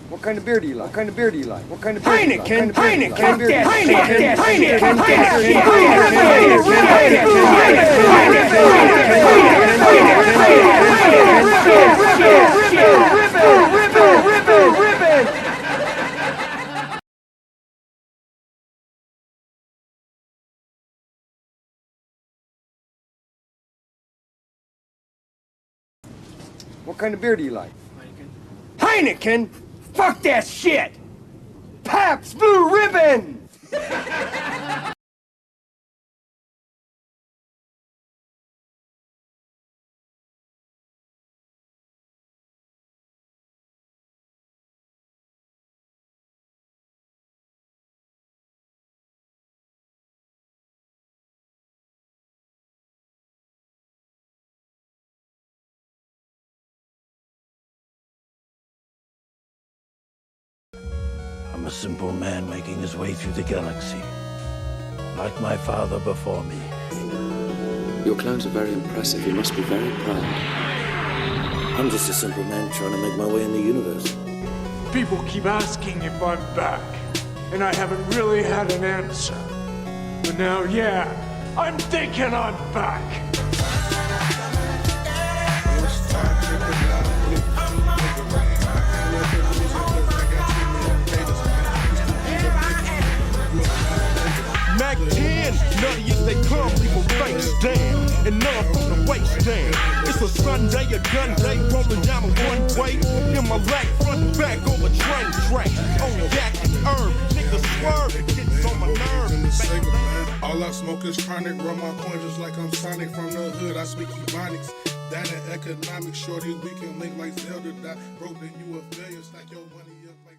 What kind of beer do you like? What kind of beer do you like? What kind of beer do you like? Heineken, Heineken, Fuck that Heineken, Heineken, What kind of beer do you like? Heineken, fuck that shit! Pabst Blue Ribbon! I'm a simple man making his way through the galaxy, like my father before me. Your clones are very impressive. You must be very proud. I'm just a simple man trying to make my way in the universe. People keep asking if I'm back, and I haven't really had an answer. But now, yeah, I'm thinking I'm back. Mac 10, nutty as they come, leave a face stand, and none from the waist down. It's a Sunday, a gun day, rolling down a one-way, in my lap, front and back on the train track. On yak and herb, niggas swerve, it gets on my nerves. All I smoke is chronic, run my coin just like I'm Sonic. From the hood, I speak Ebonics. That in economics, shorty, we can link like Zelda. That broke, then you a failure, stack your money up like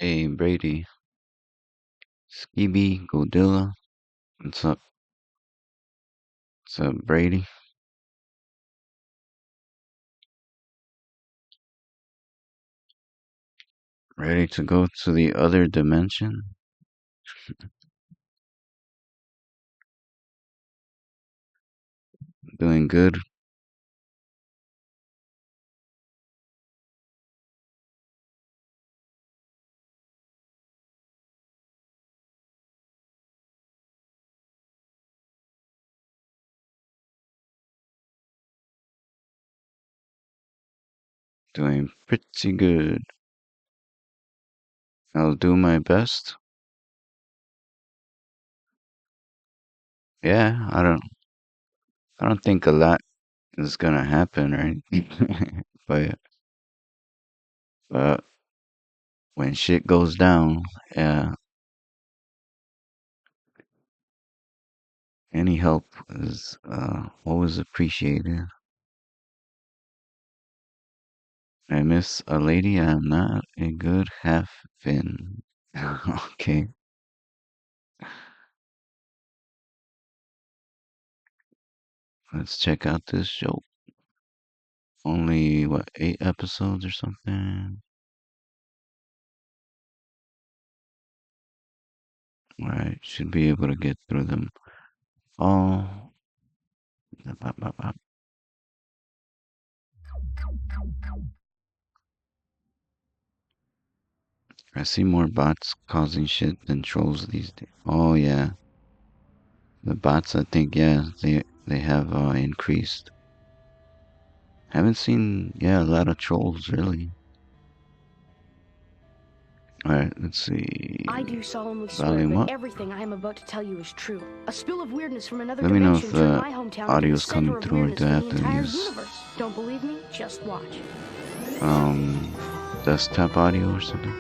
Hey, Brady. Skibby, Godilla. What's up? What's up, Brady? Ready to go to the other dimension? Doing good. Doing pretty good. I'll do my best. Yeah, I don't think a lot is gonna happen, right? But when shit goes down, yeah, any help is always appreciated. I miss a lady. I'm not a good half fin. Okay. Let's check out this show. Only what, 8 episodes or something? Alright, should be able to get through them all. I see more bots causing shit than trolls these days. Oh yeah, the bots. I think yeah, they have increased. Haven't seen a lot of trolls really. All right, let's see. I do solemnly swear Volume that up. everything I am about to tell you is true. A spill of weirdness from another Let me know dimension if turned the my hometown audio's into the center coming of through, or weirdness do I for have the to entire use universe. Don't believe me? Just watch. desktop audio or something?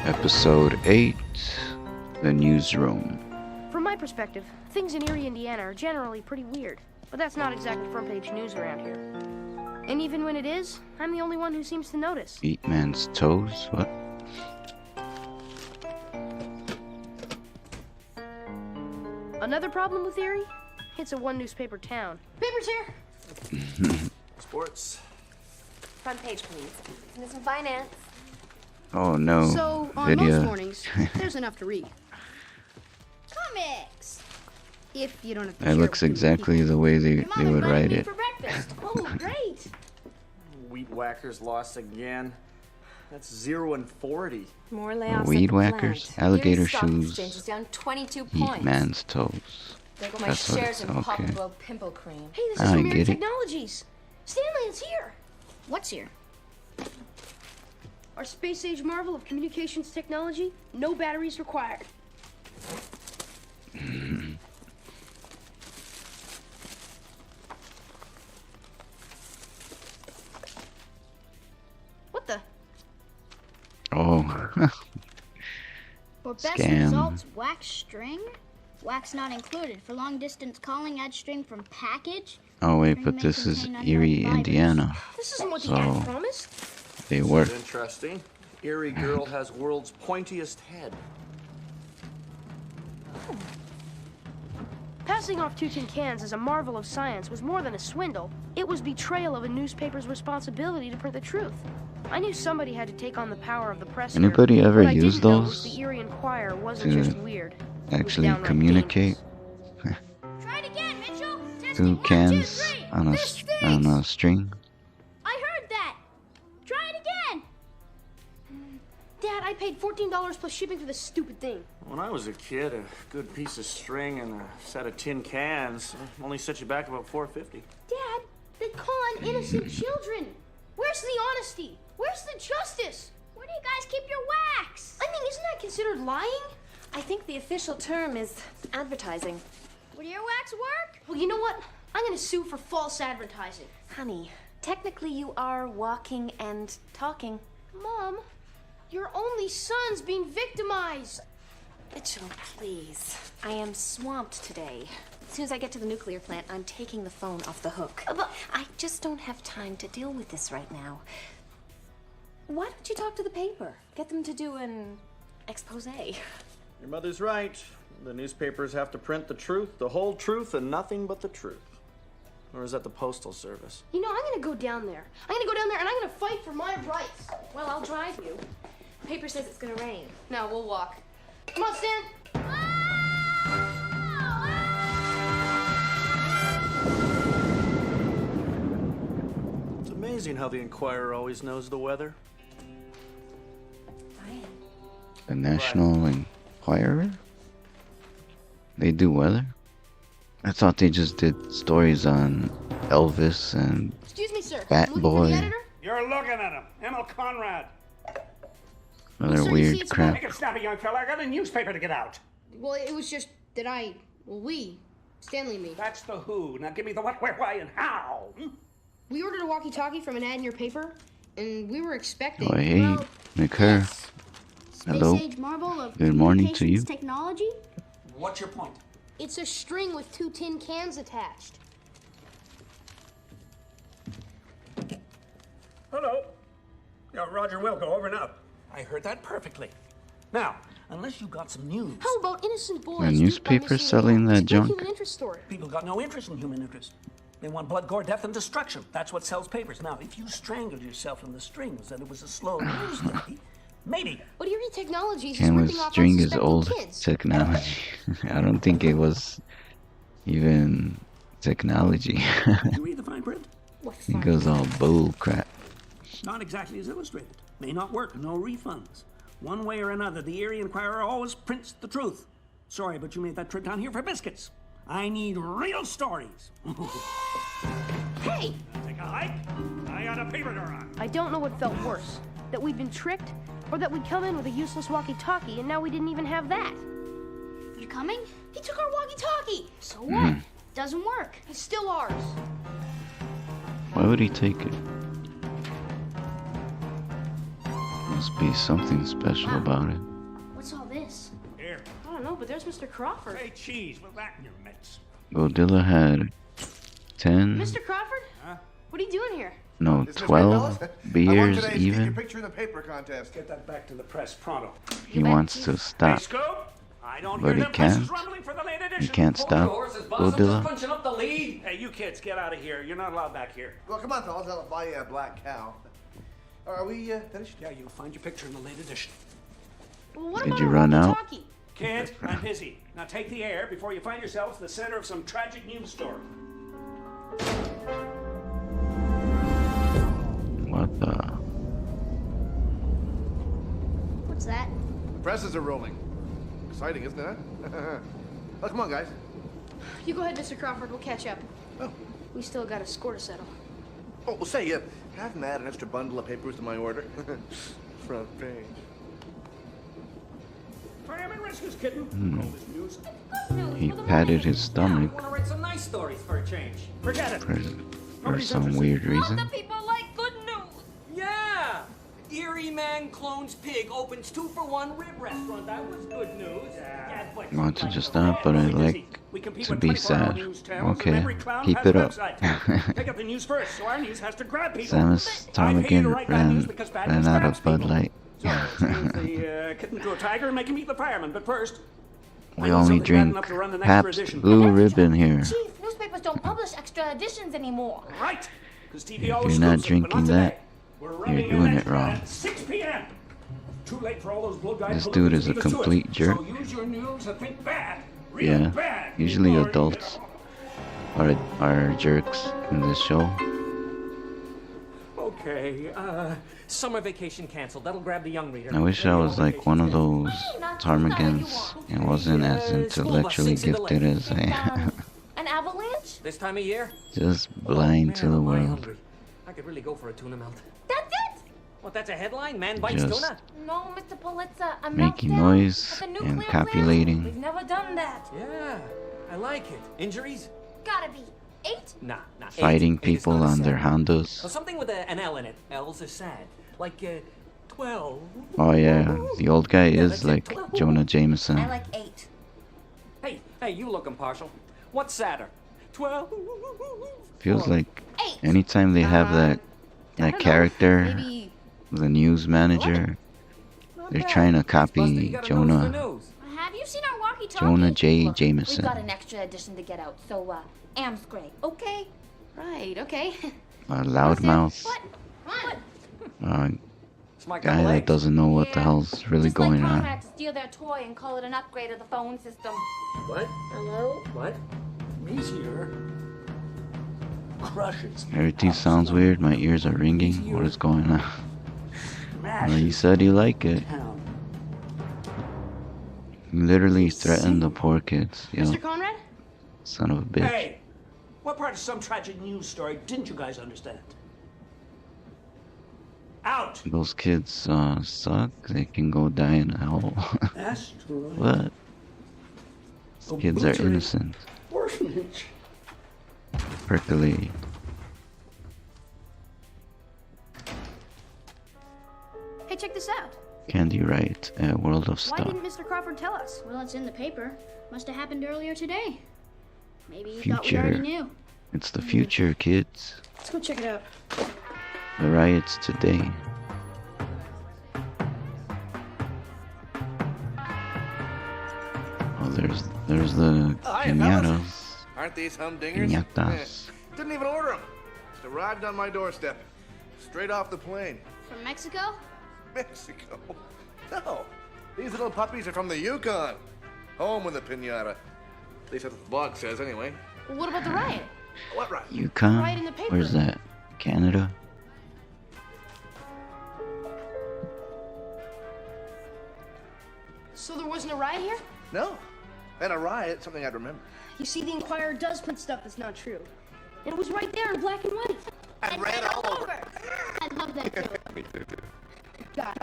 Episode 8, The Newsroom. From my perspective, things in Eerie, Indiana are generally pretty weird. But that's not exactly front-page news around here. And even when it is, I'm the only one who seems to notice. Eat man's toes? What? Another problem with Eerie? It's a one-newspaper town. Papers here! Sports. Front page, please. And some finance. Oh no. So, on Video. most mornings, there's enough to read. Comics! If you don't have to It share looks with exactly the way they would write it. For breakfast. Oh, great! Wheat whackers lost again. That's 0-40. More layoffs. Weed at the whackers, plant. alligator Eerie stock shoes, exchange is down 22 eat points. man's toes. There go my That's what shares it's- in Pop okay. Glow Pimple Cream. Hey, this is I from Eerie get it. Technologies. Stanley, it's here. What's here? Our space-age marvel of communications technology, no batteries required. What the? Oh. For best Scam. results, wax string. Wax not included. For long distance calling, add string from package. Oh wait, String but may this is contain unknown Eerie, fibers. Indiana. This isn't what the So ad promised. they work. Interesting. Eerie girl has world's pointiest head. Passing off 2 tin cans as a marvel of science was more than a swindle. It was betrayal of a newspaper's responsibility to print the truth. I knew somebody had to take on the power of the press. Anybody here. ever What I use didn't know was those the Eerie Enquirer wasn't to just weird. It was actually downright communicate? Try it again, Mitchell. Testing. 2 1, 2, cans 3. on a This on stinks. a string. I heard that. Try it again. Dad, I paid $14 plus shipping for this stupid thing. When I was a kid, a good piece of string and a set of tin cans only set you back about $4.50. Dad, they call on innocent children. Where's the honesty? Where's the justice? Where do you guys keep your wax? I mean, isn't that considered lying? I think the official term is advertising. Would your wax work? Well, you know what? I'm gonna sue for false advertising. Honey, technically you are walking and talking. Mom, Your only son's being victimized. Mitchell, please. I am swamped today. As soon as I get to the nuclear plant, I'm taking the phone off the hook. But I just don't have time to deal with this right now. Why don't you talk to the paper? Get them to do an expose. Your mother's right. The newspapers have to print the truth, the whole truth, and nothing but the truth. Or is that the Postal Service? You know, I'm gonna go down there. I'm gonna go down there and I'm gonna fight for my rights. Well, I'll drive you. Paper says it's gonna rain. No, we'll walk. Come on, Stan. It's amazing how the Inquirer always knows the weather. The National Enquirer? They do weather? I thought they just did stories on Elvis and Excuse me, sir. Bat I'm looking for the Boy. editor. You're looking at him. Emil Conrad. Other sir, you see weird it's crap. Make it snappy, young fella. I got a newspaper to get out. Well, it was just that Stanley and me. That's the who. Now give me the what, where, why, and how. We ordered a walkie-talkie from an ad in your paper, and we were expecting. Oh, hey, well, McCurr. Hello. Space age marvel of Good morning to you. communications technology? What's your point? It's a string with 2 tin cans attached. Hello. Yeah, Roger Wilco, over and out. I heard that perfectly. Now, unless you got some news. How about innocent boys? A duped by newspaper missing selling aliens? that It's a big junk? human interest story. People got no interest in human interest. They want blood, gore, death, and destruction. That's what sells papers. Now, if you strangled yourself in the strings and it was a slow news day, maybe. But Eerie Technologies is Canvas ripping off string is unsuspecting old kids. technology. I don't think it was even technology. Did you read the fine print? It goes all bull crap. Not exactly as illustrated. May not work. No refunds. One way or another, the Eerie Inquirer always prints the truth. Sorry, but you made that trip down here for biscuits. I need real stories. Hey! Take a hike? I got a paper to run. I don't know what felt worse. That we'd been tricked, or that we'd come in with a useless walkie-talkie and now we didn't even have that. You coming? He took our walkie-talkie! So what? Doesn't work. It's still ours. Why would he take it? Must be something special about it. What's all this? Here. I don't know, but there's Mr. Crawford. Hey, cheese, with that in your mitts. Godzilla had 10, Mr. Crawford? Huh? What are you doing here? no, Isn't this 12 right, fellas? beers I won today to get your even. picture in the paper contest. Get that back to the press pronto. He wants to Hey, stop, Scoop. I don't but hear he them presses can't. rumbling for the late edition. He can't stop Godzilla. punching up the lead. Hey, you kids, get out of here. You're not allowed back here. Well, come on, fellas. I'll buy you a black cow. Are we finished? Yeah, you'll find your picture in the late edition. Well, what Did about you our run out? walkie-talkie? Kid, I'm busy. Now take the air before you find yourselves the center of some tragic news story. What the? What's that? The presses are rolling. Exciting, isn't it? Oh, come on, guys. You go ahead, Mr. Crawford. We'll catch up. Oh. We still got a score to settle. Oh, well, say, have them add an extra bundle of papers to my order. Front page. Fireman rescues kitten. All this news. He patted his stomach Want to write some nice stories for a change. Forget it. for some weird reason. People like good news. Yeah! Eerie man clones pig opens 2-for-1 rib restaurant. That was good news. Yeah, but Want to just stop, but I like to be sad. Okay, keep it up. Pick up the news first, so our news has to grab people. Samus Tomigan ran out of Bud Light. So, change the kitten to a tiger and make him eat the fireman. But first, We only drink Pabst Blue Ribbon here. Chief, newspapers don't publish extra editions anymore. Right. Because TV If always you're not scoops it, but drinking today. that, We're you're running doing an it extra wrong. at 6 p.m. Too late for all those blow-dried This dude is a politics to complete it. jerk. So use your news and think bad. Real Yeah, bad. usually before you adults get are jerks in this show. Okay, summer vacation canceled. That'll grab the young reader. I wish I was like one of those ptarmigans and wasn't as intellectually gifted as I am. An avalanche? This time of year? Just blind to the am I world. hungry. I could really go for a tuna melt. That's it? What, that's a headline? Man bites Just tuna? No, Mr. Politza, a making meltdown noise at the and nuclear copulating. plant. We've never done that. Yeah, I like it. Injuries? Gotta be 8? Nah. Fighting Eight is people not a on their sad. Hondas. Well, something with an L in it. L's are sad. Like, 12. Oh yeah, the old guy is that's it, like 12. Jonah Jameson. I like 8. Hey, you look impartial. What's sadder? 12. Feels like anytime they have that character, Maybe the news manager, they're trying to copy Jonah. Have you seen our walkie-talkie? Jonah J. We've Jameson. got an extra edition to get out, so, Am's great, okay? Right, okay. Loudmouth. Guy that doesn't know what the hell's really Just like going Tom on. had to steal their toy and call it an upgrade of the phone system. What? Hello? What? He's here. Crush it. Everything sounds weird. My ears are ringing. What is going on? Well, you said you like it. You literally threatened the poor kids. Yo, Mr. Conrad? son of a bitch. Hey, what part of some tragic news story didn't you guys understand? Out! Those kids suck. They can go die in hell. That's true. What? These kids are innocent. Orphanage. Percolating. Hey, check this out. Candy Wright at World of Why Stuff. didn't Mr. Crawford tell us? Well, it's in the paper. Must have happened earlier today. Maybe you thought we already Future. knew. It's the future, kids. Let's go check it out. The riots today. Oh, there's the Hi, piñatas. fellas. Aren't these humdingers? Piñatas. Didn't even order them. Just arrived on my doorstep. Straight off the plane. From Mexico? Mexico? No. These little puppies are from the Yukon. Home with a piñata. At least that's what the blog says, anyway. Well, what about the riot? What riot? Yukon? Right in the paper. Where's that? Canada? So there wasn't a riot here? No. And a riot, something I'd remember. You see, the Inquirer does print stuff that's not true. And it was right there in black and white. And ran all over. I love that too. God.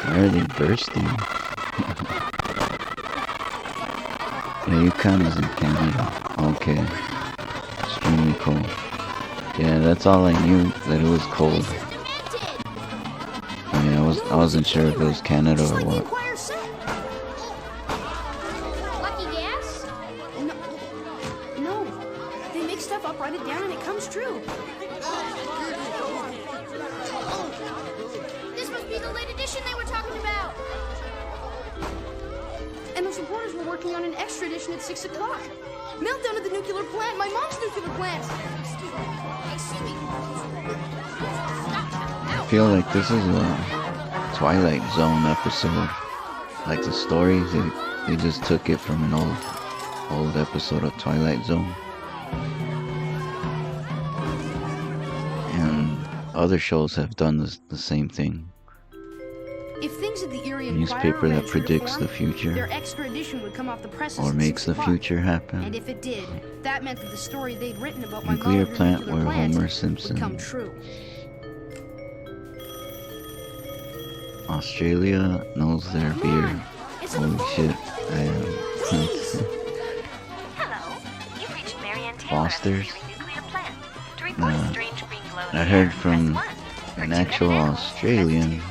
Why are they bursting? Yeah, Yukon is in Canada. Okay. Extremely cold. Yeah, that's all I knew, that it was cold. I mean, I wasn't sure if it was Canada or what. Inquirer said. Lucky guess? No. They make stuff up, write it down, and it comes true. This must be the late edition they were talking about. And those reporters were working on an extra edition at 6 o'clock. Meltdown at the nuclear plant, my mom's nuclear plant. I feel like this is a Twilight Zone episode. Like the story, they just took it from an old episode of Twilight Zone. And other shows have done the same thing. If things at the Eerie Newspaper Inquirer that ran true to predicts form, the future. their extra edition would come off the presses Or at makes 6 the o'clock. future happen. And if it did, that meant that the story they'd written about my Nuclear mom and her plant nuclear where plant Homer would Simpson. come true. Australia knows their beer. Holy shit, I am. Hello, you've reached Marianne Taylor Foster's? at the nuclear plant to report a strange green glow in I the heard air. from Press 1. an actual Australian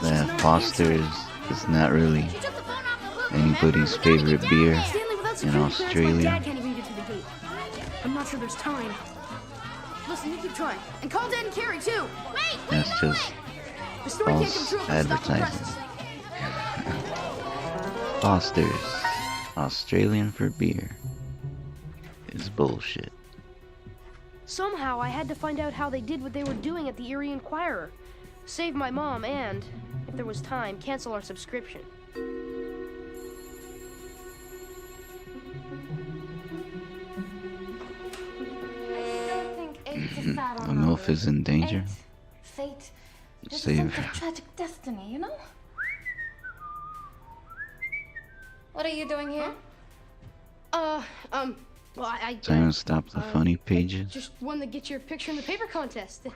that Foster's is not really anybody's favorite beer in Australia. Dad can't even get to the gate. I'm not sure there's time. Listen, you keep trying. And call Dad and Carrie, too. Wait, That's just the story can't come false true if it's not the advertising. presses. Foster's, Australian for beer, is bullshit. Somehow I had to find out how they did what they were doing at the Eerie Inquirer. Save my mom and, if there was time, cancel our subscription. The MILF is in danger. Fate. It's Save some her. tragic destiny, you know? What are you doing here? Well, I Trying to stop the funny pages. just won the Get Your Picture in the Paper contest.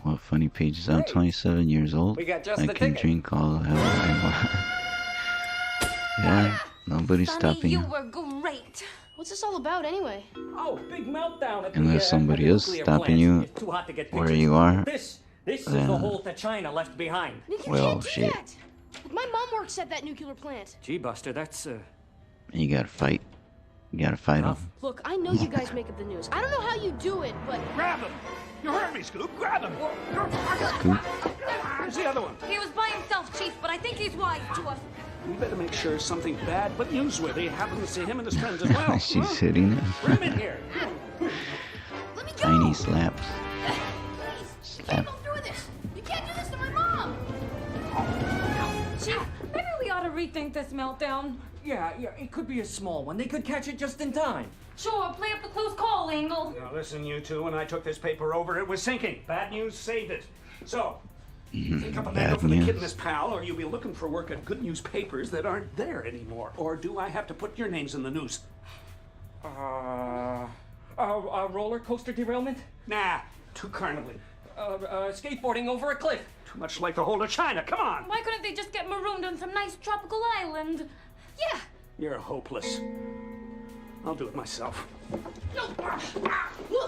What funny pages? I'm 27 years old. We got just I the can ticket. drink all the hell I want. Yeah, nobody's Sonny, stopping you you. were great. What's this this all about, anyway? Oh, big meltdown at Unless somebody is nuclear stopping plant. you It's too hot to get where pictures. you are, This is the then- hole that China left behind. Nick, you Well, can't do shit. that. My mom works at that nuclear plant. Gee, Buster, that's You gotta fight. You gotta fight him. Look, I know you guys make up the news. I don't know how you do it, but... Grab him! You heard me, Scoop! Grab him! Scoop. Where's the other one? He was by himself, Chief, but I think he's wise to us. We better make sure something bad but newsworthy happens to him and his friends as well. She's hitting him. Bring him in here. Tiny slaps. Slap. Don't do this. You can't do this to my mom. Chief, maybe we ought to rethink this meltdown. Yeah, it could be a small one. They could catch it just in time. Sure, play up the close call angle. Now listen, you two, when I took this paper over, it was sinking. Bad news saved it. So, think up a Bad manual for the kid news. and his pal, or you'll be looking for work at good newspapers that aren't there anymore. Or do I have to put your names in the news? Roller coaster derailment? Nah, too carnivally. Skateboarding over a cliff. Too much like the whole of China. Come on! Why couldn't they just get marooned on some nice tropical island? Yeah. You're hopeless. I'll do it myself. No. Look,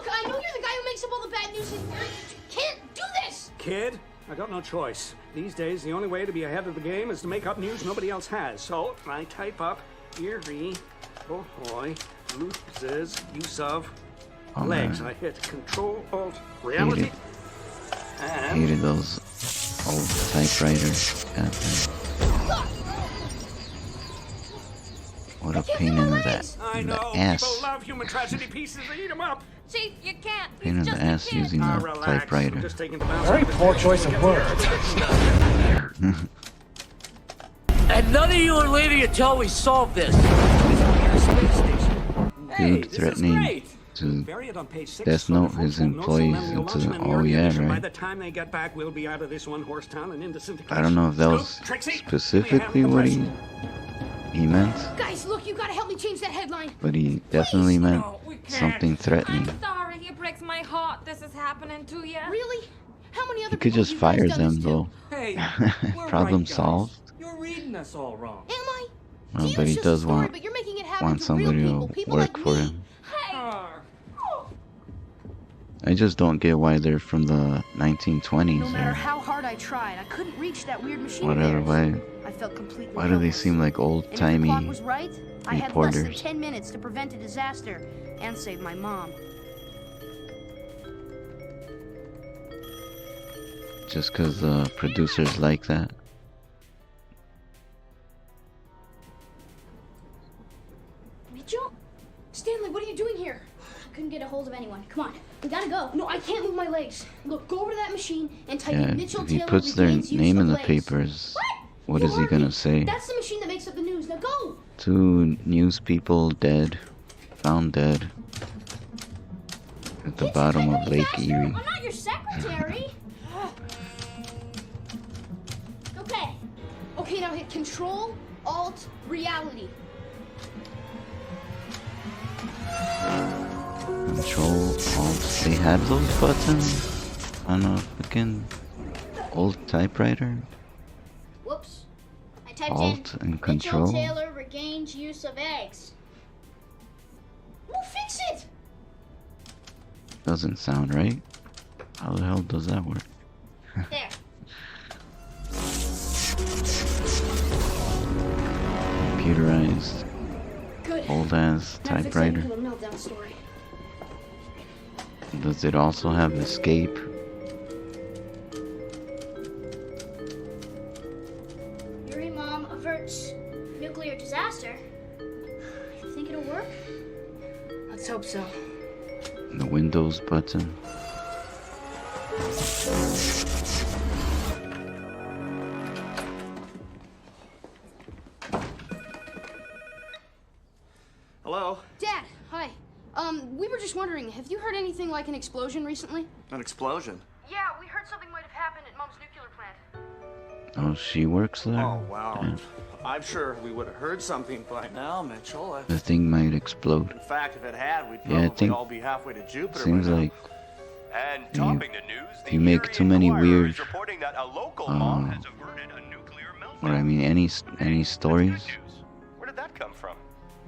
I know you're the guy who makes up all the bad news. You can't do this. Kid, I got no choice. These days, the only way to be ahead of the game is to make up news nobody else has. So, I type up Eerie, Boy, loses use of Oh, legs. man. I hit Control Alt Reality. And Hated those old typewriters. God damn. What a pain in the, I know, people ass. love human tragedy pieces. They eat them up. Chief, you can't. Pain in the ass using Ah, the relax. typewriter. I'm just taking the bounce Very out of poor this choice thing. of words. And none of you are leaving until we solve this. Dude threatening to Bury it on page 6 death so the note folks his won't know, so employees then we'll into launch the, them in the oh yeah, organization. By right. the time they get back, we'll be out of this one horse town and into syndication. I don't know if that was Scoop, Trixie, specifically what he meant, Guys, look, you gotta help me change that headline. but he definitely meant something threatening. I'm sorry, it breaks my heart this is happening to you. Really? How many other He could people just have you guys fire done this them to? though. Hey, we're Problem right, guys. solved. You're reading us all wrong. Am I? Well, To but you, he it's just a does story, want but you're making it happen want to real somebody people, to people work like for me. him. I just don't get why they're from the 1920s No matter or how hard I tried, I couldn't reach that weird machine. whatever. of theirs. Why? I felt completely Why do they helpless. seem like old And if the timey clock was right, I had less than reporters? 10 minutes to prevent a disaster and save my mom. Just because the producers like that? Mitchell? Stanley, what are you doing here? I couldn't get a hold of anyone. Come on, we gotta go. No, I can't move my legs. Look, go over to that machine and type Yeah, in Mitchell if he Taylor puts their regains use name of in the legs. papers, what You is he heard gonna me. say? That's the machine that makes up the news. Now go! 2 news people dead, found dead at the bottom of Lake Erie. I'm not your secretary. Okay. Okay, now hit Control, Alt, Reality. Control, Alt. They had those buttons on a freaking old typewriter. Whoops. I typed Alt in and Control. Mitchell Taylor regains use of eggs. We'll fix it! Doesn't sound right. How the hell does that work? There. Computerized, Good. old ass Now fix that typewriter. nuclear meltdown story. Does it also have escape? Eerie Mom averts nuclear disaster. You think it'll work? Let's hope so. The Windows button. Hello? Dad, hi. We were just wondering, have you heard anything like an explosion recently? An explosion? Yeah, we heard something might have happened at Mom's nuclear plant. Oh, she works there? Oh, wow. Yeah. I'm sure we would have heard something by now, Mitchell. The thing might explode. In fact, if it had, we'd Yeah, I probably think all be halfway to Jupiter seems by now. like And you, topping the news, if you make too many weird, reporting that a local mom has averted a nuclear meltdown. or I mean any stories, Where did that come from?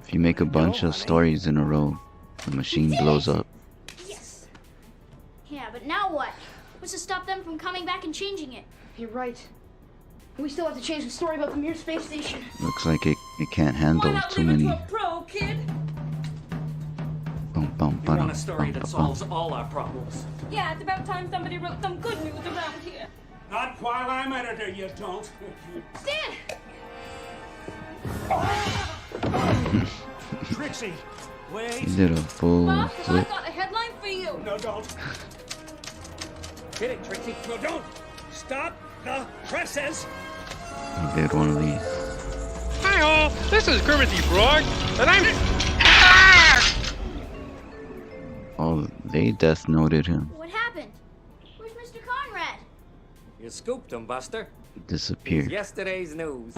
If you make a bunch of stories in a row, the machine blows up. Yes. Yeah, but now what? What's to stop them from coming back and changing it? You're right. We still have to change the story about the Mir space station. Looks like it can't handle too many. Pro, kid. Bum, bum, You want ba-dum, a story bum, that ba-bum. solves all our problems. Yeah, it's about time somebody wrote some good news around here. Not while I'm editor, you don't. Stan! Trixie, wait. He did a full Boss, have I flip. got a headline for you? No, don't. Hit it, Trixie. No, don't. Stop the presses. He did one of these. Hi all, this is Kermit the Frog, and I'm... Oh, they death noted him. What happened? Where's Mr. Conrad? You scooped him, Buster. Disappeared. Yesterday's news.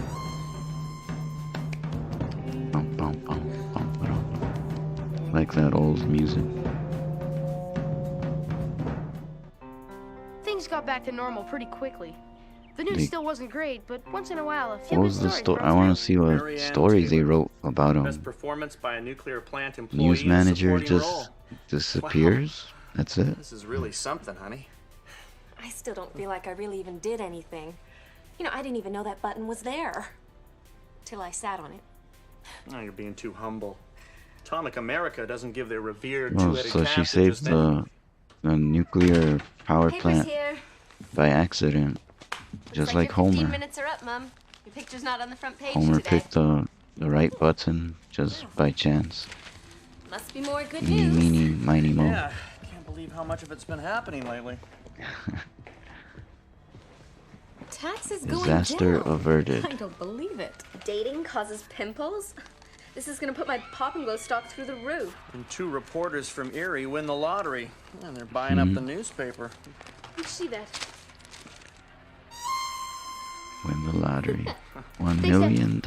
Bum, bum, bum, bum, ba-dum. Like that old music. Things got back to normal pretty quickly. The news They- still wasn't great, but once in a while, a few What good was the stories story? broke I want to through. see what Marianne stories they Taylor. wrote about Best him. performance by a nuclear plant employee. News in a manager supporting just role. disappears. That's it. This is really something, honey. I still don't feel like I really even did anything. You know, I didn't even know that button was there. Till I sat on it. Oh, you're being too humble. Atomic America doesn't give their revered Oh, two-headed so calf she to saved just anyone. the nuclear power Paper's plant here. by accident, just like your 15 Homer. minutes are up, Mom. Your picture's not on the front page Homer today. picked the right button just by chance. Must be more good Eeny, news. meeny, miny, mo. Yeah, I can't believe how much of it's been happening lately. Taxes going Disaster down. averted. I don't believe it. Dating causes pimples? This is gonna put my pop and glow stock through the roof. And 2 reporters from Eerie win the lottery. And they're buying up the newspaper. You see that? Win the lottery. $1 million.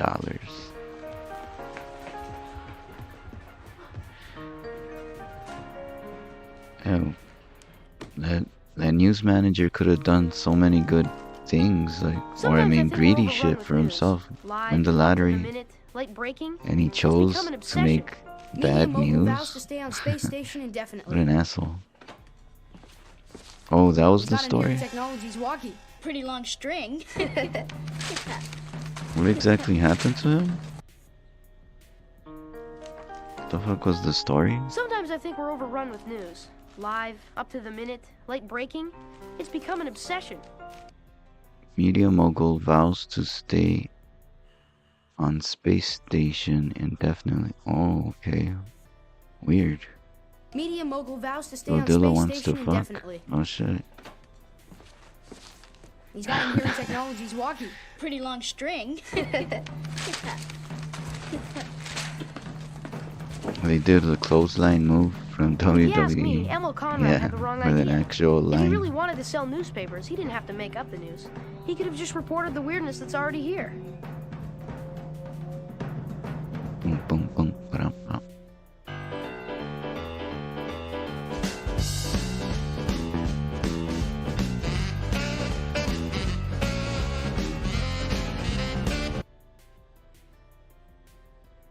Oh, that news manager could have done so many good things, like, or I Sometimes mean, think we're greedy overrun shit with for news. himself. Live, Win the up to lottery, minute, late breaking. and he It's chose become an to obsession. make bad Mogul vows to news. stay on space station What indefinitely. an asshole. Oh, that was He's the got an Eerie story? Technologies walkie. Pretty long string. What exactly happened to him? The fuck was the story? Sometimes I think we're overrun with news. Live, up to the minute, late breaking. It's become an obsession. Media mogul vows to stay on space station indefinitely. Oh, okay. Weird. Media mogul vows to stay on Lodilla space wants to station fuck. indefinitely. Oh shit. He's got an Eerie Technologies walkie. Pretty long string. They did the clothesline move from WWE. If you ask me, Emil Conrad Yeah, had the wrong with an idea. actual If he line. really wanted to sell newspapers, he didn't have to make up the news. He could have just reported the weirdness that's already here. Boom, boom, boom, ba-dum, bum.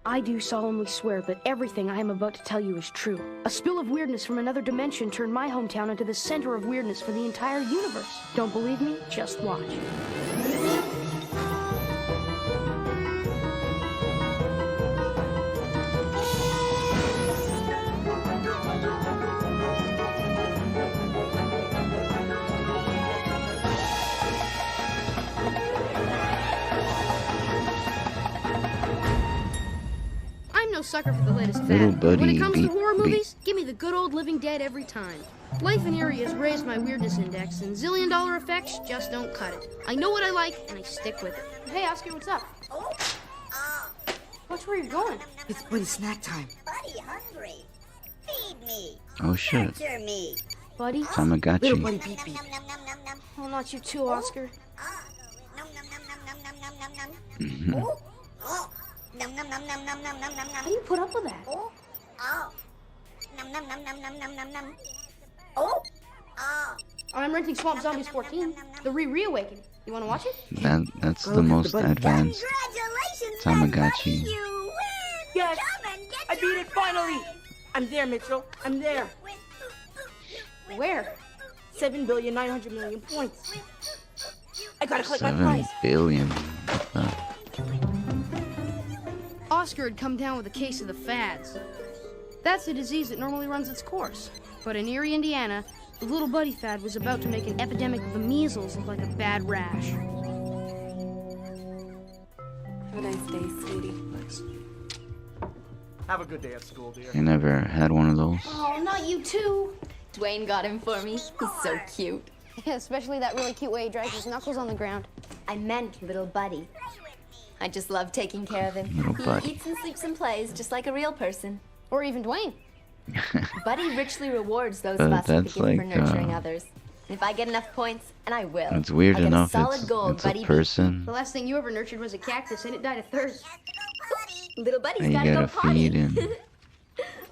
I do solemnly swear that everything I am about to tell you is true. A spill of weirdness from another dimension turned my hometown into the center of weirdness for the entire universe. Don't believe me? Just watch. I'm no sucker for the latest Little fad. When buddy it comes to beat- horror beat- movies, give me the good old Living Dead every time. Life in Eerie has raised my weirdness index, and zillion-dollar effects just don't cut it. I know what I like, and I stick with it. Hey, Oscar, what's up? Watch where you're going. It's Buddy snack time. Buddy hungry. Feed me. Oh shit. Nurture me. Buddy? Tamagotchi. Little Buddy beep beep. Oh, not you too, Oscar. Mhm. Oh. Num num num num num num num num How do you put up with that? Oh. Num num num num num num num num. Oh. I'm renting Swamp Zombies 14, the Reawakening. You want to watch it? That's Go the get the most buddy. advanced Congratulations, Tamagotchi. You win. Yes! I beat it finally! I'm there, Mitchell. I'm there. Where? 7,900,000,000 points. I gotta collect my 7 prize. billion. What the? Oscar had come down with a case of the fads. That's a disease that normally runs its course. But in Eerie, Indiana, the little buddy fad was about to make an epidemic of the measles look like a bad rash. Have a nice day, sweetie. Thanks. Have a good day at school, dear. You never had one of those? Oh, not you too. Dwayne got him for me. He's so cute. Yeah, especially that really cute way he drags his knuckles on the ground. I meant little buddy. I just love taking care of him. Little buddy. He eats and sleeps and plays just like a real person. Or even Dwayne. Buddy richly rewards those of us who that's begin for like, nurturing others. And if I get enough points, and I will, It's weird I get enough. a solid It's gold a Buddy person. The last thing you ever nurtured was a cactus, and it died of thirst. Little Buddy's And you gotta go gotta feed potty. him.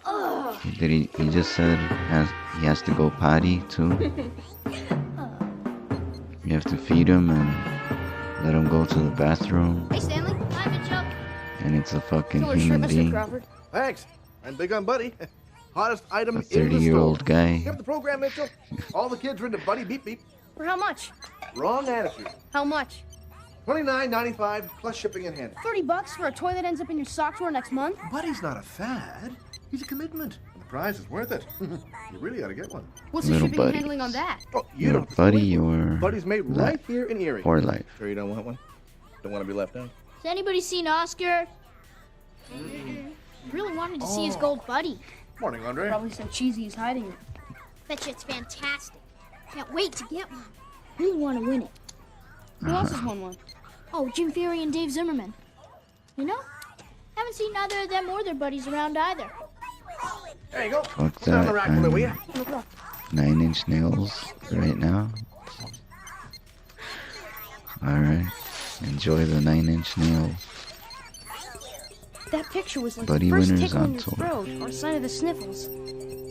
Oh. Did he just said he has to go potty too? You have to feed him and let him go to the bathroom. Hey, Stanley. Hi, Mitchell. And it's a fucking Killer shirt, human Mr. being. Crawford. Thanks. I'm big on Buddy. Hottest item A in the 30-year-old store. guy. You have the program, Mitchell? All the kids are into Buddy Beep Beep. For how much? Wrong attitude. How much? $29.95 plus shipping and handling. $30 for a toy that ends up in your sock drawer next month? Buddy's not a fad. He's a commitment. And the prize is worth it. You really ought to get one. What's the Little shipping and buddies. handling on that? Oh, you Little don't have to buddy wait. or Buddy's made right here in Eerie. or life. Sure you don't want one? Don't want to be left out? Has anybody seen Oscar? Really wanted to see his gold buddy. Morning, Andre. Probably so cheesy he's hiding it. Bet you it's fantastic. Can't wait to get one. Really want to win it. Who else has won one? Oh, Jim Ferry and Dave Zimmerman. You know, haven't seen either of them or their buddies around either. There you go. Fuck Put down the that. rack with it, will ya? 9-inch nails right now. Alright. Enjoy the 9-inch nails. That picture was like Buddy the first winners tickle in on your tour. throat or sign of the sniffles.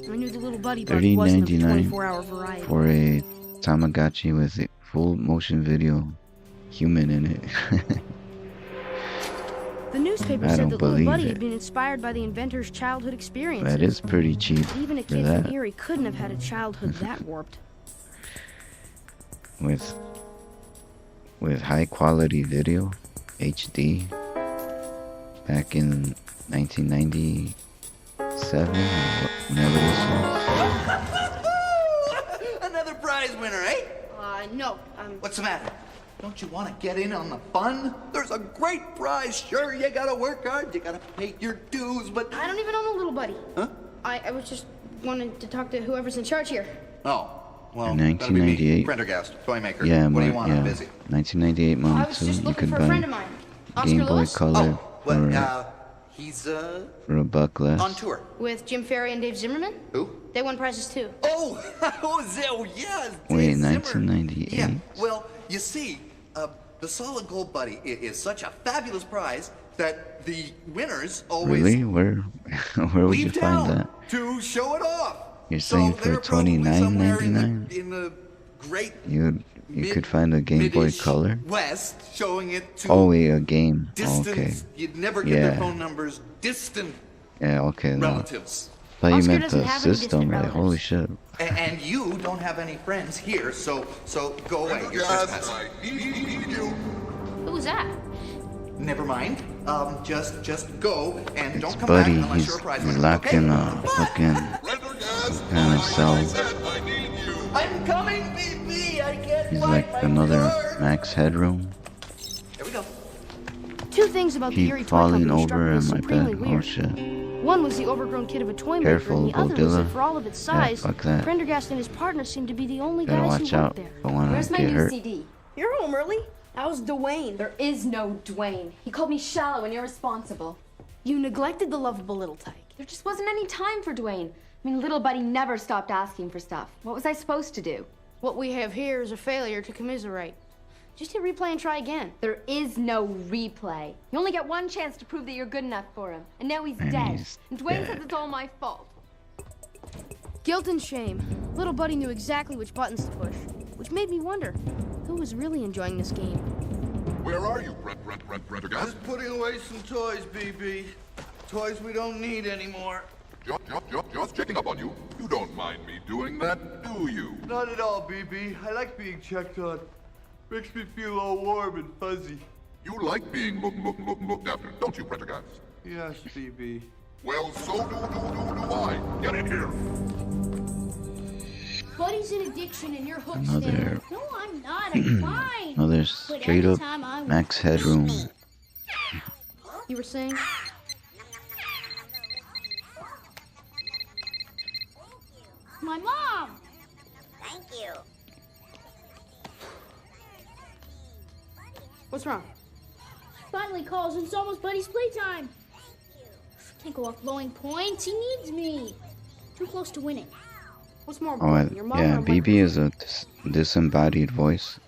I knew the little buddy bug wasn't of the $30.99 24-hour variety. for a Tamagotchi with a full motion video human in it. The newspaper I said don't that little believe buddy it. had been inspired by the inventor's childhood experiences. That is pretty cheap Even a for kid that. from Eerie couldn't have had a childhood that warped. With high quality video, HD, back in 1997 or whenever this was. Another prize winner, eh? No. What's the matter? Don't you want to get in on the fun? There's a great prize. Sure, you gotta work hard, you gotta pay your dues, but... I don't even own a little buddy. Huh? I was just wanting to talk to whoever's in charge here. Oh, well, In that'd be me. 1998. Prendergast, toy maker. Yeah, what do you want? I'm busy. 1998 I model was too. just You looking could for a friend of buy mine. Oscar Game Boy Lewis? Color He's, for $1 less. on tour. With Jim Ferry and Dave Zimmerman? Who? They won prizes too. Oh, yeah. Wait, Dave Zimmer. 1998. Yeah, well, you see, the Solid Gold Buddy is such a fabulous prize that the winners always Really? Where would you leave find town that? to show it off. You're So saying for they're probably somewhere $29.99? in the great You could find a Game Boy mid-ish Color? West showing it to Oh wait, a game. distant. Okay. You'd never get their Yeah. phone numbers. Distant Yeah, okay. No. relatives. Thought you Oscar meant doesn't the have any system, distant like, holy relatives. shit. And you don't have any friends here, so go away. You're trespassing. Who was that? Never mind. Just go and don't come Buddy, back unless he's you're a prize he's winner. locked Okay? in a fucking kind of cell. I'm coming, BB. I can't He's find like my another car. Max Headroom. Here we go. Two things about the Eerie Keep Toy Company falling struck over me as in my supremely bed. Oh weird. shit. One was the overgrown kid of a toy Careful, maker, and the other was Godzilla. that for all of its Yeah, size, fuck that. Prendergast and his partner seemed to be the only Gotta guys watch who out. worked there. Don't wanna Where's my get new hurt. CD? You're home early? That was Dwayne. There is no Dwayne. He called me shallow and irresponsible. You neglected the lovable little tyke. There just wasn't any time for Dwayne. I mean, little buddy never stopped asking for stuff. What was I supposed to do? What we have here is a failure to commiserate. Just hit replay and try again. There is no replay. You only get one chance to prove that you're good enough for him. And now he's And dead. he's And Dwayne dead. says it's all my fault. Guilt and shame. Little buddy knew exactly which buttons to push, which made me wonder who was really enjoying this game. Where are you, Prendergast? Just putting away some toys, BB. Toys we don't need anymore. Just checking up on you. You don't mind me doing that, do you? Not at all, BB. I like being checked on. Makes me feel all warm and fuzzy. You like being looked after, don't you, Prendergast? Yes, BB. Well, so do I. Get in here. Buddy's in addiction and you're hooked. Another. No, I'm not. I'm fine. Another But straight up anytime I max headroom. You were saying? My mom! Thank you. What's wrong? Finally calls and it's almost Buddy's playtime. Can't go off blowing points. He needs me. Too close to winning. What's more Oh, important, your mom yeah, or BB is a disembodied voice.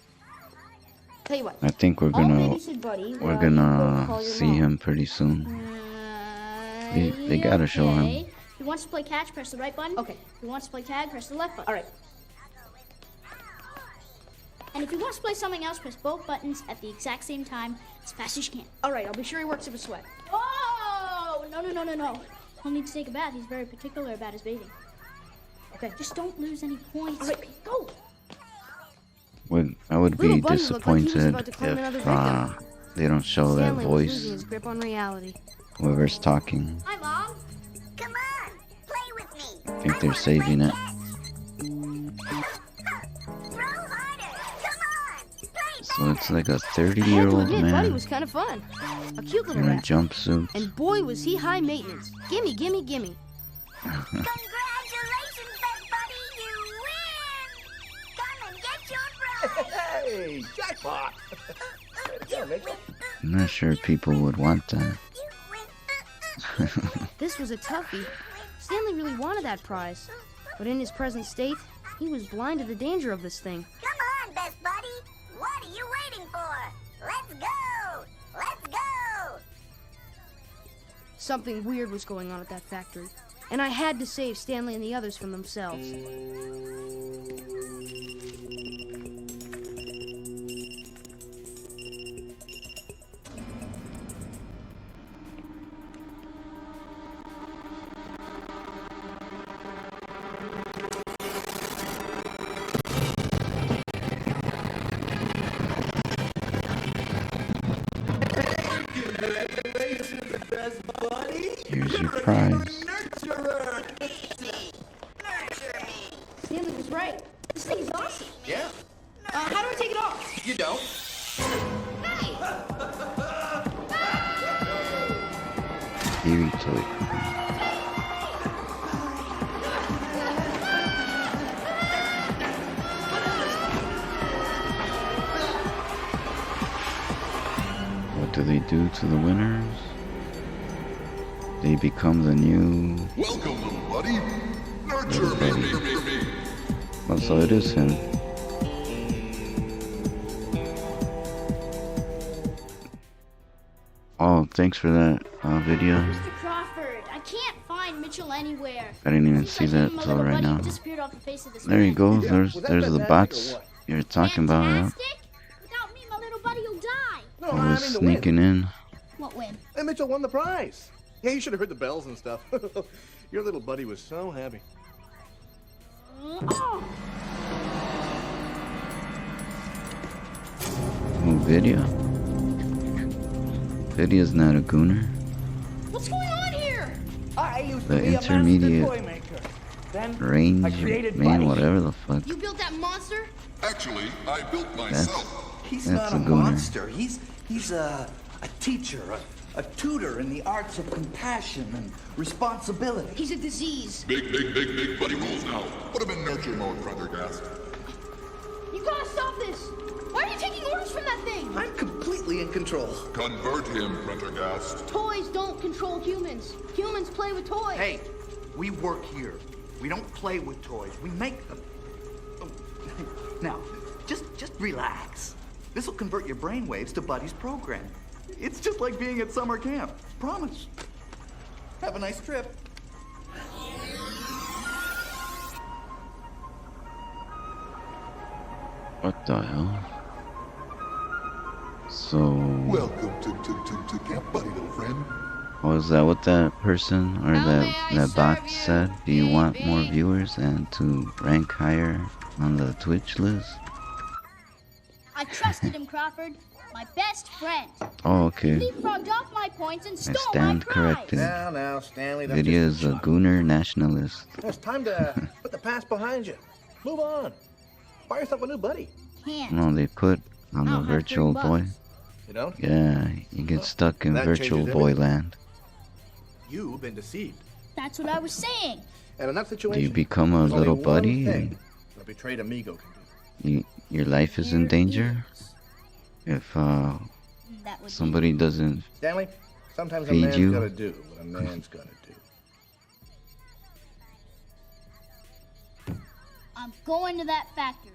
Tell you what. I think we're I'll gonna babysit Buddy we're while you go call gonna your see mom. him pretty soon. They gotta show him. If he wants to play catch, press the right button. Okay. If he wants to play tag, press the left button. All right. And if he wants to play something else, press both buttons at the exact same time, as fast as you can. All right, I'll be sure he works up a sweat. Oh! No. He'll need to take a bath. He's very particular about his bathing. Okay. Just don't lose any points. All right, go. I would be Little Buddy looked like he was disappointed about to claim another if victim. they don't show that Stanley was losing voice. his grip on reality. Whoever's talking. Hi, Mom. Come on, play with me. I think they're saving it. Throw harder. Come on, play So it's like a I had to 30-year-old admit, Buddy man was kind of fun. A cute little in a rat. jumpsuit. And boy, was he high maintenance. Gimme. Congratulations, best buddy. You win. Come and get your prize. Hey, jackpot! I'm not sure people would want that. This was a toughie. Stanley really wanted that prize. But in his present state, he was blind to the danger of this thing. Come on, best buddy. What are you waiting for? Let's go. Let's go. Something weird was going on at that factory. And I had to save Stanley and the others from themselves. Here's your prize. Stanley was right. This thing is awesome. Yeah. How do I take it off? You don't. Eerie toy company. What do they do to the winners? They become the new Welcome, little buddy. Nurture Little buddy. me. Well, so it is him. Oh, thanks for that video. Mr. Crawford, I can't find Mitchell anywhere. I didn't even Seems see like him that and my till little right buddy now. disappeared off the face of this There you planet. go. Yeah, There's was that there's the fantastic or bots what? you're talking about. Yeah. Fantastic? Without me, my little buddy will die. No, I I was mean to win. sneaking in. What win? And Mitchell won the prize. Yeah, you should have heard the bells and stuff. Your little buddy was so happy. Oh, Oh, video. Video's not a gooner. what's going on here? I used The to be a master intermediate toy maker. Then Range I created man, Buddy. whatever the fuck. You built that monster? Actually, I built myself. He's That's not a a gooner. monster. He's a teacher, a tutor in the arts of compassion and responsibility. He's a disease. Big buddy rules now. Put him in nurture mode, Prendergast. You gotta stop this. Why are you taking orders from that thing? I'm completely in control. Convert him, Prendergast. Toys don't control humans. Humans play with toys. Hey, we work here. We don't play with toys. We make them. Oh, now, just relax. This will convert your brainwaves to Buddy's program. It's just like being at summer camp. Promise. Have a nice trip. What the hell? So, Welcome to Camp Buddy, little friend. Was that what that person or that bot said? Do you want more viewers and to rank higher on the Twitch list? I trusted him, Crawford. My best friend. Oh, okay. He leapfrogged off my points and I stole my stand prize. corrected. Now, Stanley, that's Lydia just is a gooner nationalist. It's time to put the past behind you. Move on. Buy yourself a new buddy. Can't. No, they put on the virtual boy. You don't? Yeah, you get stuck in That virtual changes boy everything. land. You've been deceived. That's what I was saying. And in that situation, Do you become a there's only little one buddy? thing a betrayed amigo can do. Your life is in danger if somebody doesn't Stanley, sometimes a feed man's you. gotta do what a man's gonna do. I'm going to that factory,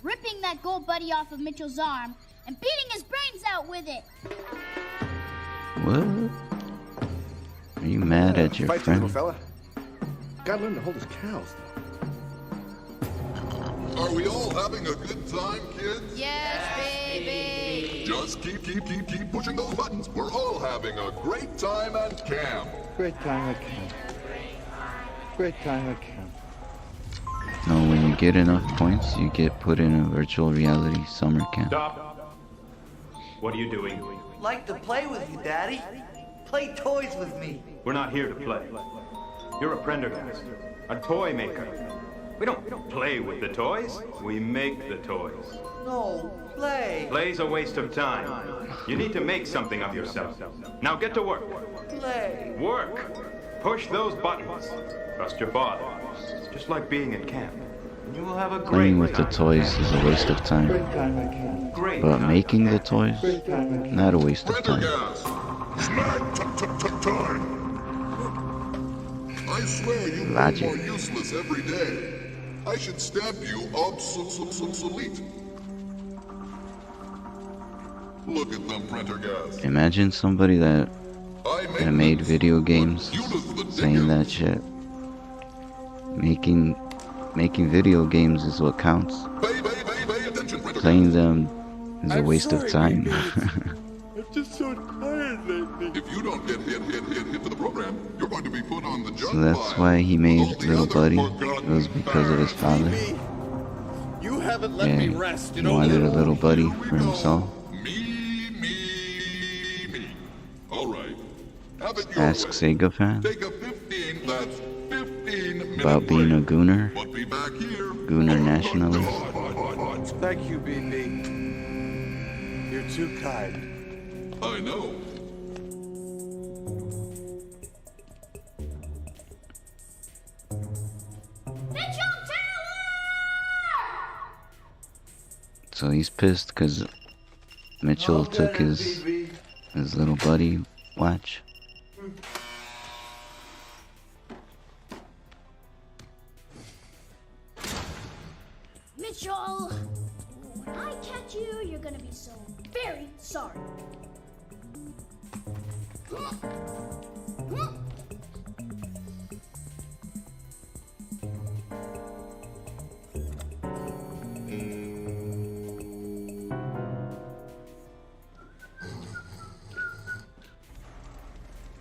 ripping that gold buddy off of Mitchell's arm, and beating his brains out with it. What? Are you mad at your Fight you, little friend? fella. Gotta learn to hold his cows. Are we all having a good time, kids? Yes, baby. Just keep pushing those buttons. We're all having a great time at camp. Great time at camp. Great time at camp. No, when you get enough points, you get put in a virtual reality summer camp. Stop. What are you doing? Like to play with you, Daddy. Play toys with me. We're not here to play. You're a Prendergast, a toy maker. We don't play with the toys. We make the toys. No, play. Play's a waste of time. You need to make something of yourself. Now get to work. Play. Work. Push those buttons. Trust your father. It's just like being at camp. You will have a great Playing with the time. toys is a waste of time. Great But time. making the toys, not a waste of time. Snack time. I swear you Logic. grow more useless every day. I should stamp you obsolete. Look at them, Prendergast. Imagine somebody that made video games saying that shit. Making video games is what counts. Playing them is a waste of time. I'm just so tired lately. If you don't get hit to the program, you're going to be put on the junk So that's pile. why he made Little Buddy. It was because of his father. You haven't let me rest He in wanted a over. little buddy for himself. All right. Have it your Ask way. Sega fan Take a 15 about being a gooner. but be back here. Gooner nationalist. Thank you, BB. You're too kind. I know. So he's pissed because Mitchell took his little buddy watch. Mitchell, when I catch you, you're gonna be so very sorry.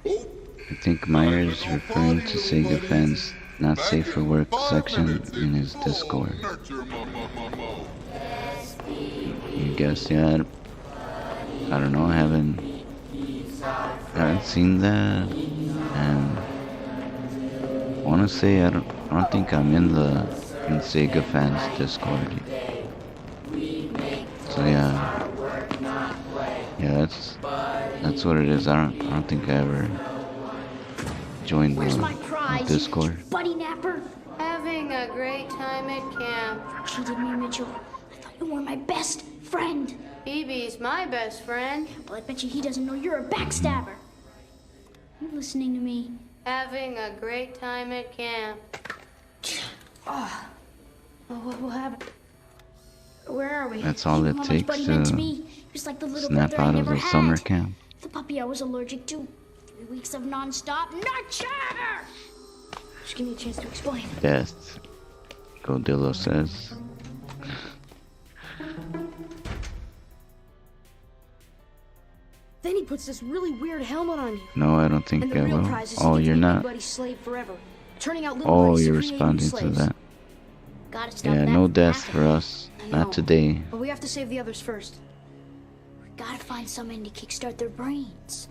I think Myers referring to Sega fans not safe for work section in his Discord. You guess, yeah. I don't know. I haven't seen that, and I want to say I don't think I'm in Sega fans Discord. So yeah, that's what it is. I don't think I ever joined Where's my the prize, Discord. buddy napper? Having a great time at camp. Cheated me, Mitchell. I thought you were my best friend. BB's my best friend. Well, I bet you he doesn't know you're a backstabber. You listening to me? Having a great time at camp. Oh, what happened? Where are we? That's all You it know how much takes Buddy meant to to me. He was like the little snap brother I out of never the had. summer camp. The puppy I was allergic to. 3 weeks of non-stop nurture. Just give me a chance to explain. Yes, Godillo says. Then he puts this really weird helmet on you. No, I don't think And the I real will. prize is Oh, to you're make Big not. Buddy's slave forever. Turning out little Oh, buddies you're to create new responding to slaves. that. Gotta stop Yeah, that no from death happening. for us. I know, Not today. But we have to save the others first. We gotta find someone to kickstart their brains.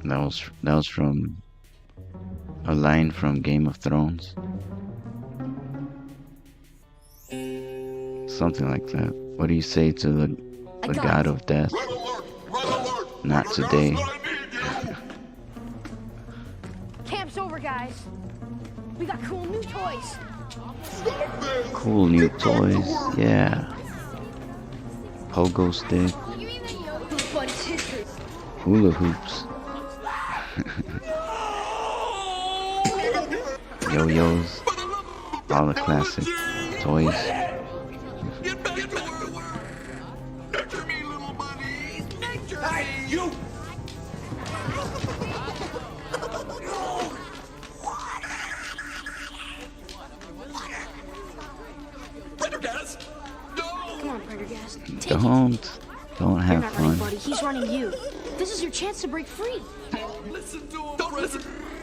That was from a line from Game of Thrones. Something like that. What do you say to the god of death? Not today. Camp's over, guys. We got cool new toys. Cool new toys. Yeah. Pogo stick. Buddy's history. Hula hoops. Yo-yos. All the classic toys. Hey, you! Prendergast! Come on, Prendergast. Take it. Don't You're have not ready, fun. buddy. He's running you. This is your chance to break free. Listen to him! Don't listen!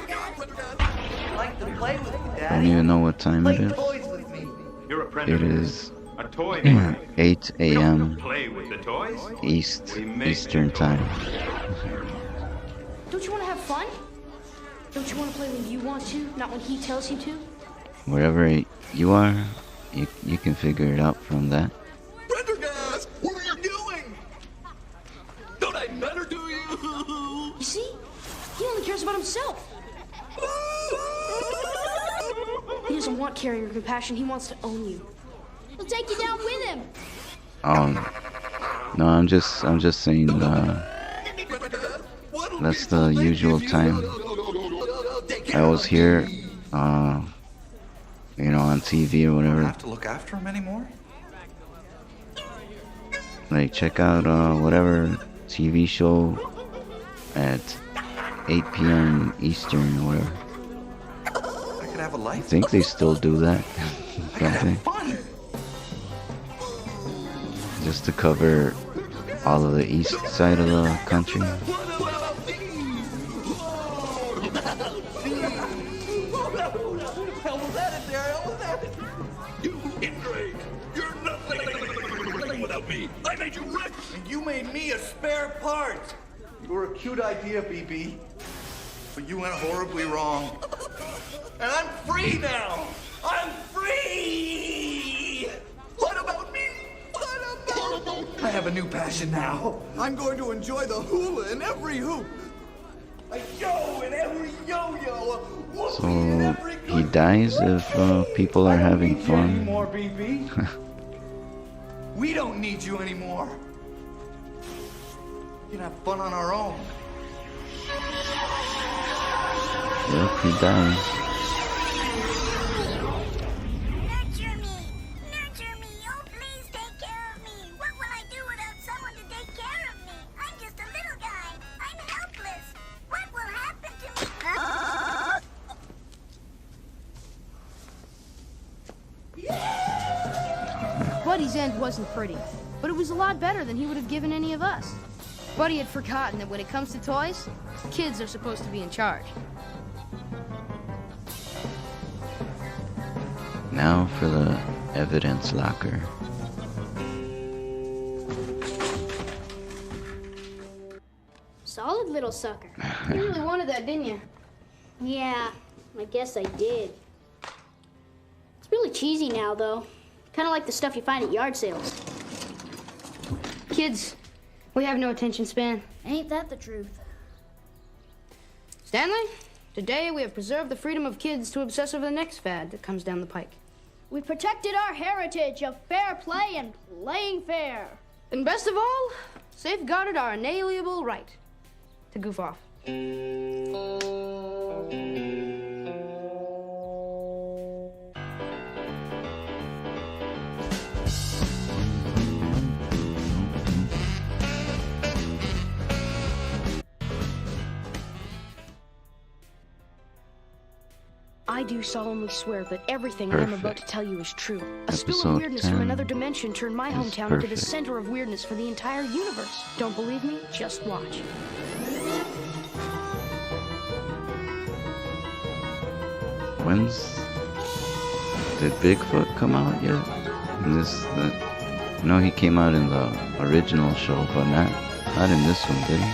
I like to play with you, Don't Daddy. even know what time it Play is. toys with me. You're a It Prendergast. is A toy maker. 8 We don't a.m. play with the toys. Eastern time. Don't you want to have fun? Don't you want to play when you want to, not when he tells you to? Wherever you are, you can figure it out from that. Prendergast! What are you doing? Don't I matter to you? You see? He only cares about himself. He doesn't want caring or compassion. He wants to own you. We'll take you down with him. No, I'm just saying. That's the usual time. I was here, on TV or whatever. Have to look after him anymore? Like check out whatever TV show at 8 p.m. Eastern or whatever. I could have a I life. think they still do that, don't they? Fun. Just to cover all of the east side of the country. You ingrate! You're nothing without me! I made you rich! And you made me a spare part. You were a cute idea, BB. But you went horribly wrong. And I'm free now! I'm free! What about me? What about... I have a new passion now. I'm going to enjoy the hula in every hoop. A yo in every yo-yo. So he dies if people are having fun. Anymore, BB. We don't need you anymore. We can have fun on our own. Yep, he dies. Nurture me! Nurture me! Oh, please take care of me! What will I do without someone to take care of me? I'm just a little guy. I'm helpless. What will happen to me? Buddy's end wasn't pretty, but it was a lot better than he would have given any of us. Buddy had forgotten that when it comes to toys, kids are supposed to be in charge. Now for the evidence locker. Solid little sucker. You really wanted that, didn't you? Yeah, I guess I did. It's really cheesy now, though. Kind of like the stuff you find at yard sales. Kids, we have no attention span. Ain't that the truth? Stanley, today we have preserved the freedom of kids to obsess over the next fad that comes down the pike. We protected our heritage of fair play and playing fair. And best of all, safeguarded our inalienable right to goof off. I do solemnly swear that everything I am about to tell you is true. A spill of Episode weirdness from 10 another dimension turned my is hometown into the perfect. center of weirdness for the entire universe. Don't believe me? Just watch. Did Bigfoot come out yet? No, he came out in the original show, but not in this one, did he?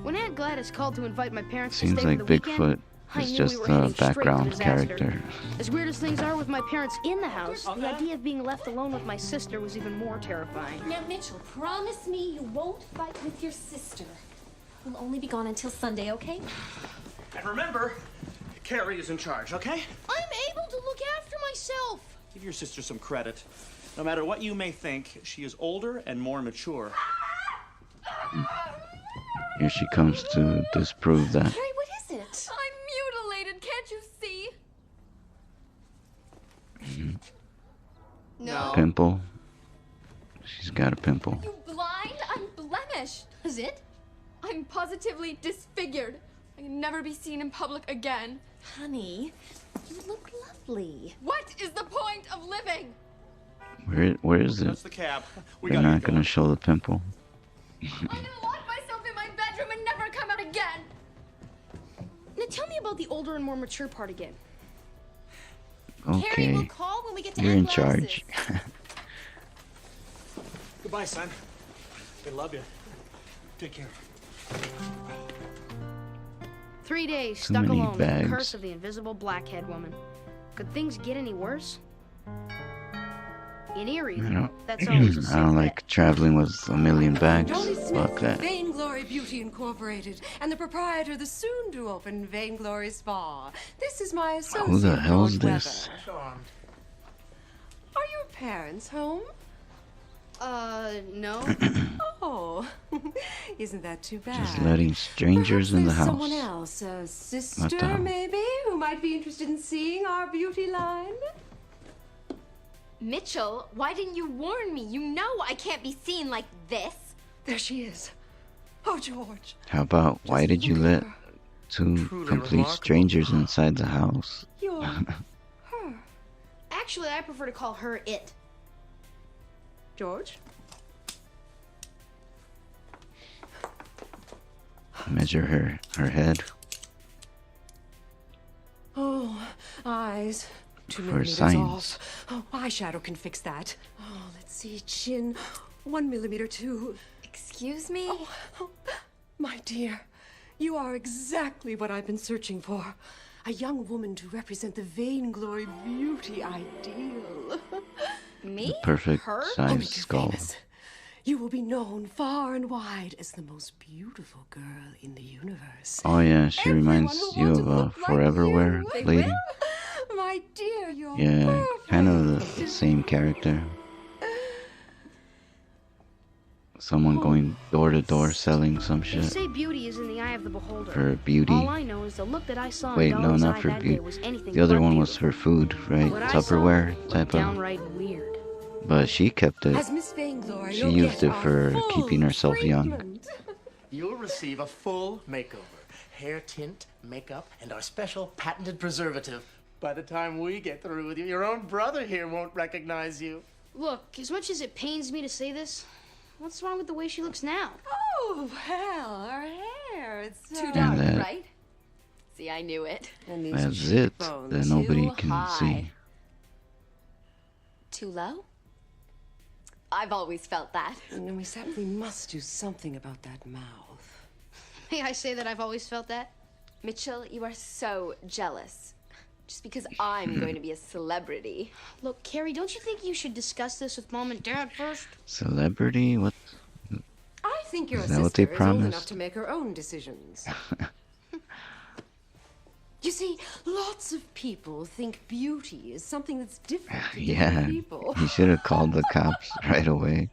When Aunt Gladys called to invite my parents Seems to stay like for the Bigfoot weekend, I is knew just we were a heading straight to background disaster. character. As weird as things are with my parents in the house, the idea of being left alone with my sister was even more terrifying. Now, Mitchell, promise me you won't fight with your sister. We'll only be gone until Sunday, okay? And remember, Carrie is in charge, okay? I'm able to look after myself. Give your sister some credit. No matter what you may think, she is older and more mature. Here she comes to disprove that. Carrie, what is it? I'm mutilated, can't you see? No. Pimple. She's got a pimple. You blind? I'm blemished. Is it? I'm positively disfigured. I can never be seen in public again. Honey, you look lovely. What is the point of living? Where is it? That's the cab. They're not gonna show the pimple. I'm gonna lock myself in my bedroom and never come out again. Now tell me about the older and more mature part again. Carrie will Okay, call when we get to you're in Aunt charge. Goodbye, son. I love you. Take care. 3 days Too stuck many alone with the bags. curse of the invisible blackhead woman. Could things get any worse? In Eerie, that's always a safe I don't bet. like traveling with a million bags. Fuck that. Vainglory Beauty Incorporated, and the proprietor of the soon-to-open Vainglory Spa. This is my associate, Who the hell is George Weber. this? Are your parents home? No. Oh, isn't that too bad? Just letting strangers in the There's house. someone else, a What the sister hell? maybe, who might be interested in seeing our beauty line? Mitchell, why didn't you warn me? You know I can't be seen like this. There she is. Oh, George. How about why did you let two complete strangers inside the house? You're her. Actually, I prefer to call her it. George? Measure her head Oh, eyes. 2 for millimeters science. off. Oh, eyeshadow can fix that. Oh, let's see. Chin. 1 millimeter too. Excuse me? Oh, my dear, you are exactly what I've been searching for. A young woman to represent the vainglory beauty ideal. Me? Perfect I'll size make you skull. famous. You will be known far and wide as the most beautiful girl in the universe. Oh yeah, she reminds you of a Foreverwear lady. My dear, you're Yeah, kind of the same character. Someone going door to door selling some They shit say beauty is in the eye of the beholder. for beauty. All I know is the look that I saw in Wait, no, Dolly's not eye for that day beauty. was anything The other but one was for food, right? What I saw Tupperware was type of. downright weird. But she kept it. As Miss Vainglory, She you'll used get it our for full keeping herself young. treatment. You'll receive a full makeover. Hair tint, makeup, and our special patented preservative. By the time we get through with you, your own brother here won't recognize you. Look, as much as it pains me to say this, what's wrong with the way she looks now? Oh, well, her hair. It's Too And dark, that- right? See, I knew it. That's it that nobody can see. Too low? I've always felt that. And we simply must do something about that mouth. May I say that I've always felt that? Mitchell, you are so jealous. Just because I'm going to be a celebrity. Look, Carrie, don't you think you should discuss this with Mom and Dad first? Celebrity? What? I think your Is that what they sister is old enough promised? to make her own decisions. You see, lots of people think beauty is something that's different to Yeah, different people. he should have called the cops right away.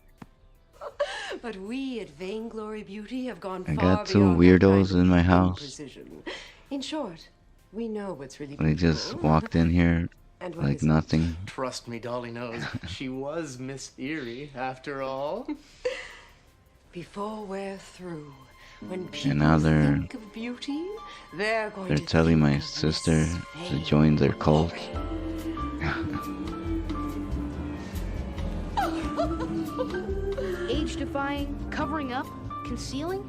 But we at Vainglory Beauty have gone I far got two beyond that weirdos kind of in my house. precision. In short, we know what's really They just walked in here And what like is it? nothing. Trust me, Dolly knows. She was Miss Eerie, after all. Before we're through, When people And now think of beauty, they're going they're to telling my sister to join their cult. Age-defying, covering up, concealing?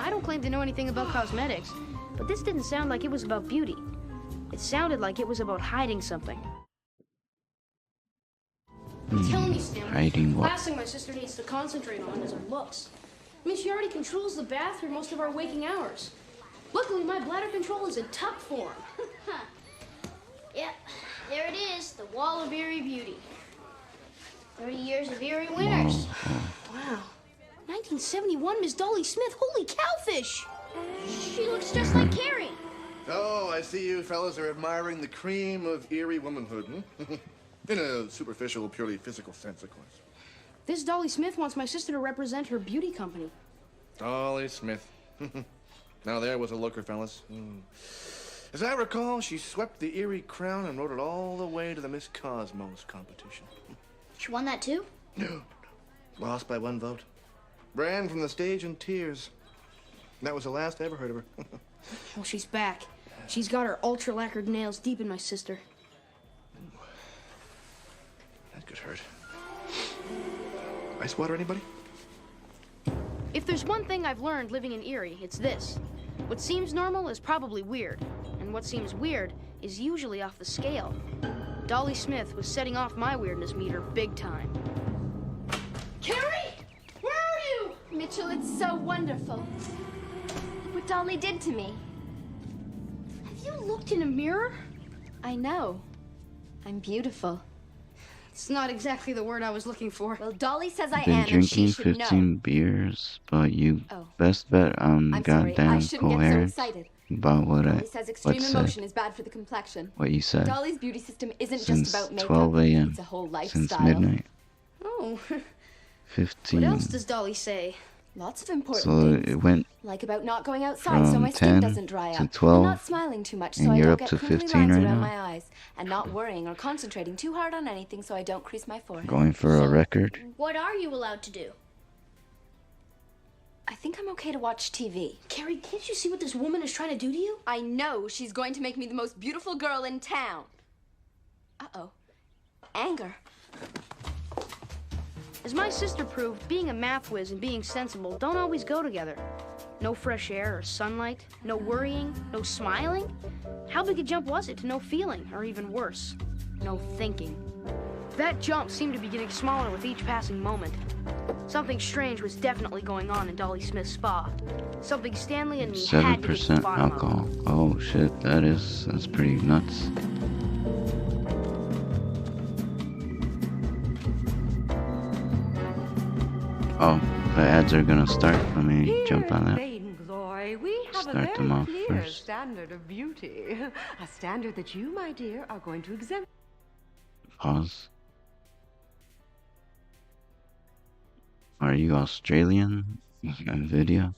I don't claim to know anything about cosmetics, but this didn't sound like it was about beauty. It sounded like it was about hiding something. Tell me, Stanley. Hiding what? Last thing my sister needs to concentrate on is her looks. I mean, she already controls the bath through most of our waking hours. Luckily, my bladder control is in top form. Yep, there it is, the wall of Eerie beauty. 30 years of Eerie winners. Wow. 1971 Miss Dolly Smith. Holy cowfish! She looks just like Carrie. Oh, I see you fellas are admiring the cream of Eerie womanhood, hmm? In a superficial, purely physical sense, of course. This Dolly Smith wants my sister to represent her beauty company. Dolly Smith. Now there was a looker, fellas. As I recall, she swept the Eerie crown and rode it all the way to the Miss Cosmos competition. She won that too? No. Lost by 1 vote. Ran from the stage in tears. That was the last I ever heard of her. Well, she's back. She's got her ultra-lacquered nails deep in my sister. That could hurt. Ice water, anybody? If there's one thing I've learned living in Eerie, it's this. What seems normal is probably weird, and what seems weird is usually off the scale. Dolly Smith was setting off my weirdness meter big time. Carrie! Where are you? Mitchell, it's so wonderful. Look what Dolly did to me. Have you looked in a mirror? I know. I'm beautiful. It's not exactly the word I was looking for. Well, Dolly says I Been am, and drinking she should 15 know. beers, but you Oh. best bet I'm I'm sorry, I goddamn shouldn't get so coherent excited. about what Dolly says extreme said. emotion is bad for the complexion. What you said. Dolly's beauty system isn't Since just about makeup. 12 a.m. It's a whole lifestyle. Since midnight. Oh. 15. What else does Dolly say? Lots of important So things. it went Like about not going outside so from my skin 10 doesn't dry to up. 12, and not smiling too much so and I you're don't up get to crinkly 15 lines right around now? my eyes. And not worrying or concentrating too hard on anything so I don't crease my forehead. going for a record. What are you allowed to do? I think I'm okay to watch TV. Carrie, can't you see what this woman is trying to do to you? I know she's going to make me the most beautiful girl in town. Uh-oh. Anger. As my sister proved, being a math whiz and being sensible don't always go together. No fresh air or sunlight, no worrying, no smiling. How big a jump was it to no feeling, or even worse, no thinking? That jump seemed to be getting smaller with each passing moment. Something strange was definitely going on in Dolly Smith's spa. Something Stanley and me had to get to the 7% bottom of. alcohol. Oh shit, that's pretty nuts. Oh, the ads are gonna start. Let me jump on that. Vainglory, we have Start a very them off clear first. standard of beauty. A standard that you, my dear, are going to exempt. Pause. Are you Australian? Video?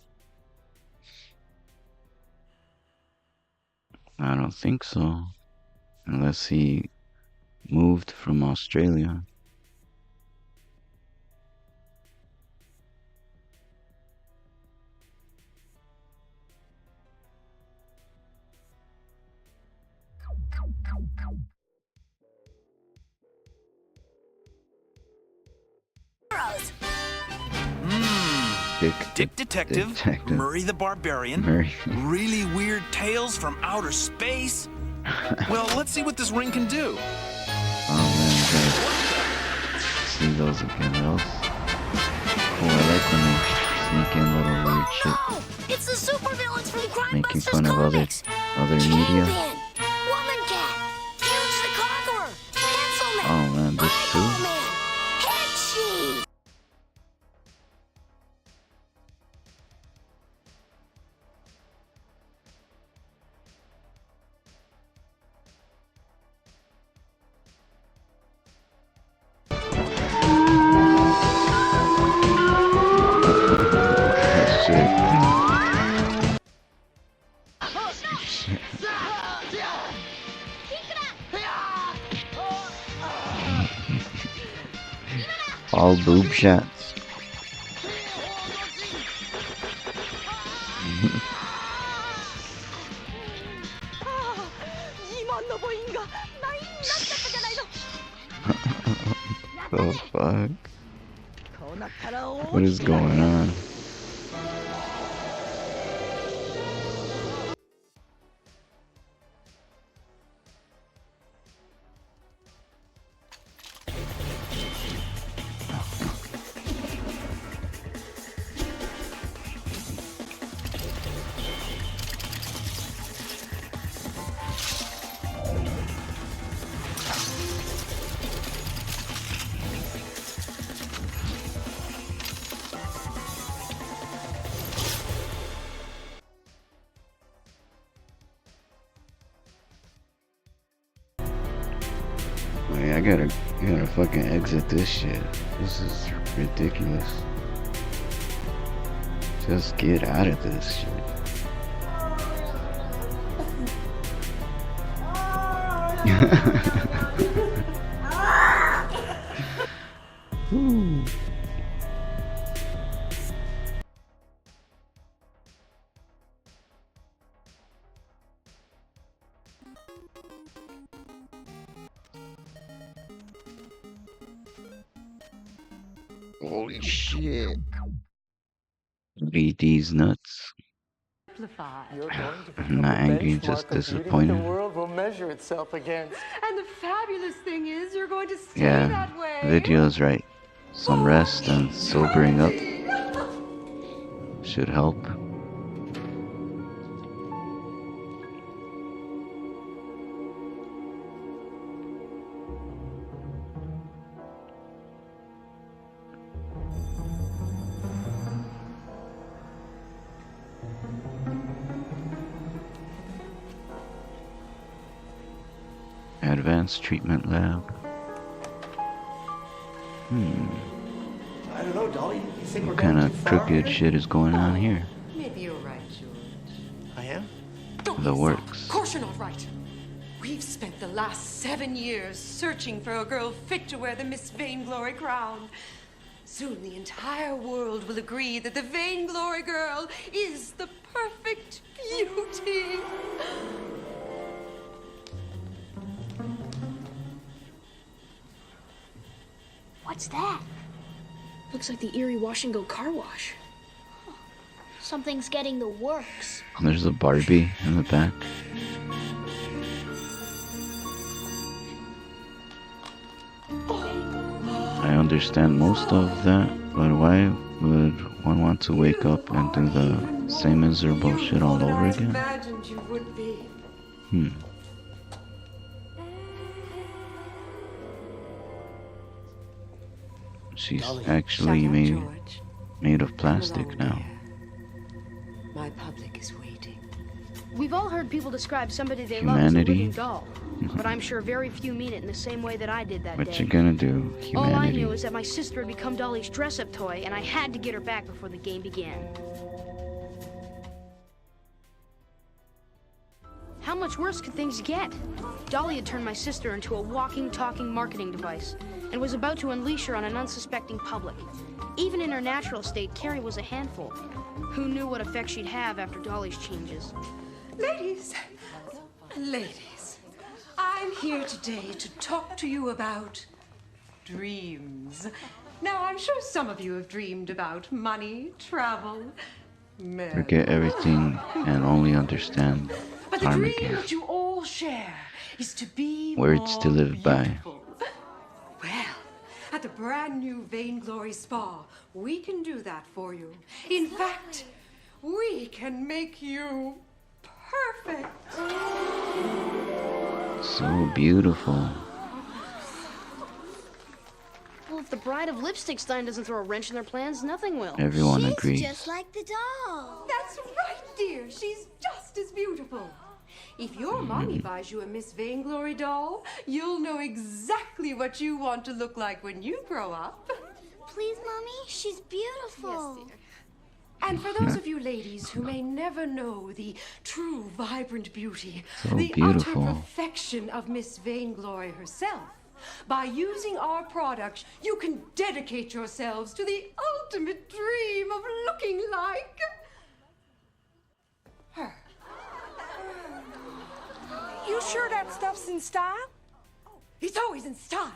I don't think so. Unless he moved from Australia. Dick Detective, Murray the Barbarian, really weird tales from outer space. Well, let's see what this ring can do. Oh man, guys. See those again, else. Oh, I like when they sneak in little weird shit. It's the supervillains from Crime Making Busters fun of comics. other media. Kingpin, Woman Cat, Huge the Conqueror, Pencilman, Oh man, this too. Man, Head Sheet. That's sick. All boob shots. fuck? What is going on? Wait, I gotta fucking exit this shit. This is ridiculous. Just get out of this shit. Woo. Holy shit. Read these nuts. I'm not angry, just disappointed. The world will measure itself against. And the fabulous thing is, you're going to stay Yeah, that way. video's right. Some rest and sobering up should help. Advanced treatment lab. I don't know, Dolly. You think What we're kind going of too far crooked here? shit is going on here? Maybe you're right, George. I am? The works. Of course you're not right. We've spent the last 7 years searching for a girl fit to wear the Miss Vainglory crown. Soon the entire world will agree that the Vainglory girl is the perfect beauty. What's that? Looks like the Eerie Wash and Go car wash. Something's getting the works. There's a Barbie in the back. I understand most of that, but why would one want to wake up and do the same miserable shit all over again? Imagined you would be. She's actually made of plastic now. My public is waiting. We've all heard people describe somebody they love as a Humanity. living doll, but I'm sure very few mean it in the same way that I did that What day. you gonna do, All I humanity? knew is that my sister had become Dolly's dress-up toy, and I had to get her back before the game began. How much worse could things get? Dolly had turned my sister into a walking, talking marketing device and was about to unleash her on an unsuspecting public. Even in her natural state, Carrie was a handful. Who knew what effect she'd have after Dolly's changes? Ladies, I'm here today to talk to you about dreams. Now, I'm sure some of you have dreamed about money, travel, men. Forget everything and only understand But the dream Armageddon. that you all share is to be Words to live by. Well, at the brand new Vainglory Spa, we can do that for you. In fact, we can make you perfect. So beautiful. Well, if the Bride of Lipstickstein doesn't throw a wrench in their plans, nothing will. Everyone agrees. Just like the doll. That's right, dear. She's just as beautiful. If your mommy buys you a Miss Vainglory doll, you'll know exactly what you want to look like when you grow up. Please, Mommy, she's beautiful. Yes, dear. And for those of you ladies who may never know the true vibrant beauty, So the beautiful. utter perfection of Miss Vainglory herself, by using our products, you can dedicate yourselves to the ultimate dream of looking like her. You sure that stuff's in style? It's always in style.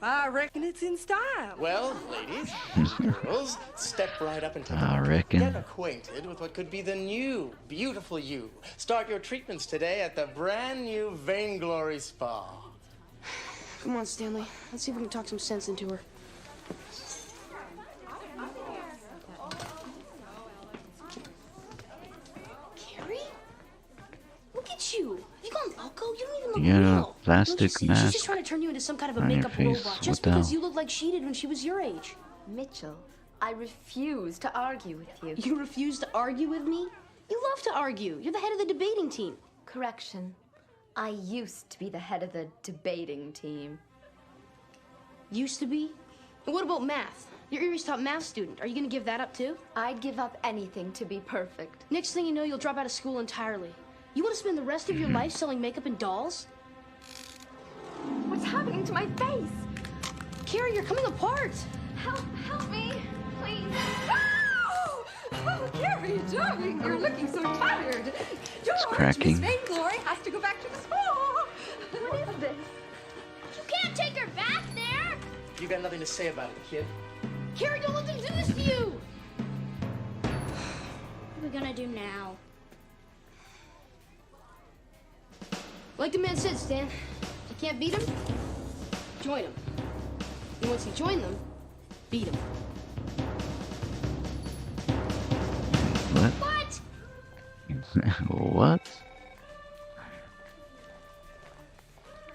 I reckon it's in style. Well, ladies and girls, step right up and take I a reckon. Get acquainted with what could be the new, beautiful you. Start your treatments today at the brand new Vainglory Spa. Come on, Stanley. Let's see if we can talk some sense into her. Carrie? Look at you. Have you gone loco? You don't even look You got a real. plastic Don't you see? mask She's just trying to turn you into some kind of a on your makeup face. robot. What Just the because hell? you look like she did when she was your age. Mitchell, I refuse to argue with you. You refuse to argue with me? You love to argue. You're the head of the debating team. Correction. I used to be the head of the debating team. Used to be? And what about math? You're Erie's top math student. Are you going to give that up too? I'd give up anything to be perfect. Next thing you know, you'll drop out of school entirely. You want to spend the rest of your life selling makeup and dolls? What's happening to my face? Carrie, you're coming apart. Help me, please. Oh, Carrie, darling, you're looking so tired. George, cracking. Miss Vainglory has to go back to the spa. What is this? You can't take her back there! You got nothing to say about it, kid. Carrie, don't let them do this to you! What are we gonna do now? Like the man said, Stan, if you can't beat him, join him. And once you join them, beat him. What? What?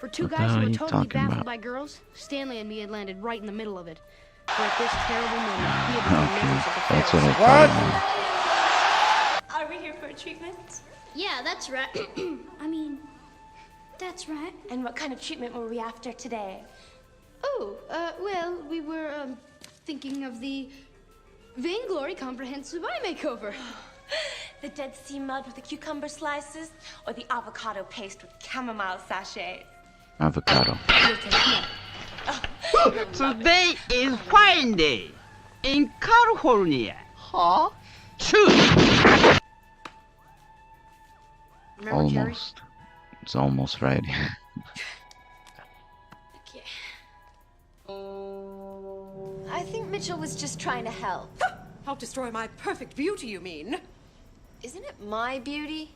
For two What the guys hell who are were you totally talking baffled about? by girls, Stanley and me had landed right in the middle of it. For at this terrible moment, we had become members of the That's what I Pharaohs. thought. Are we here for a treatment? Yeah, that's right. I mean, that's right. And what kind of treatment were we after today? Oh, well, we were, thinking of the Vainglory Comprehensive Eye Makeover. The Dead Sea mud with the cucumber slices, or the avocado paste with chamomile sachets? Avocado. Today is fine day in California. Huh? True. Remember, Carrie? Almost. It's almost Friday. I think Mitchell was just trying to help. Help destroy my perfect beauty, you mean? Isn't it my beauty?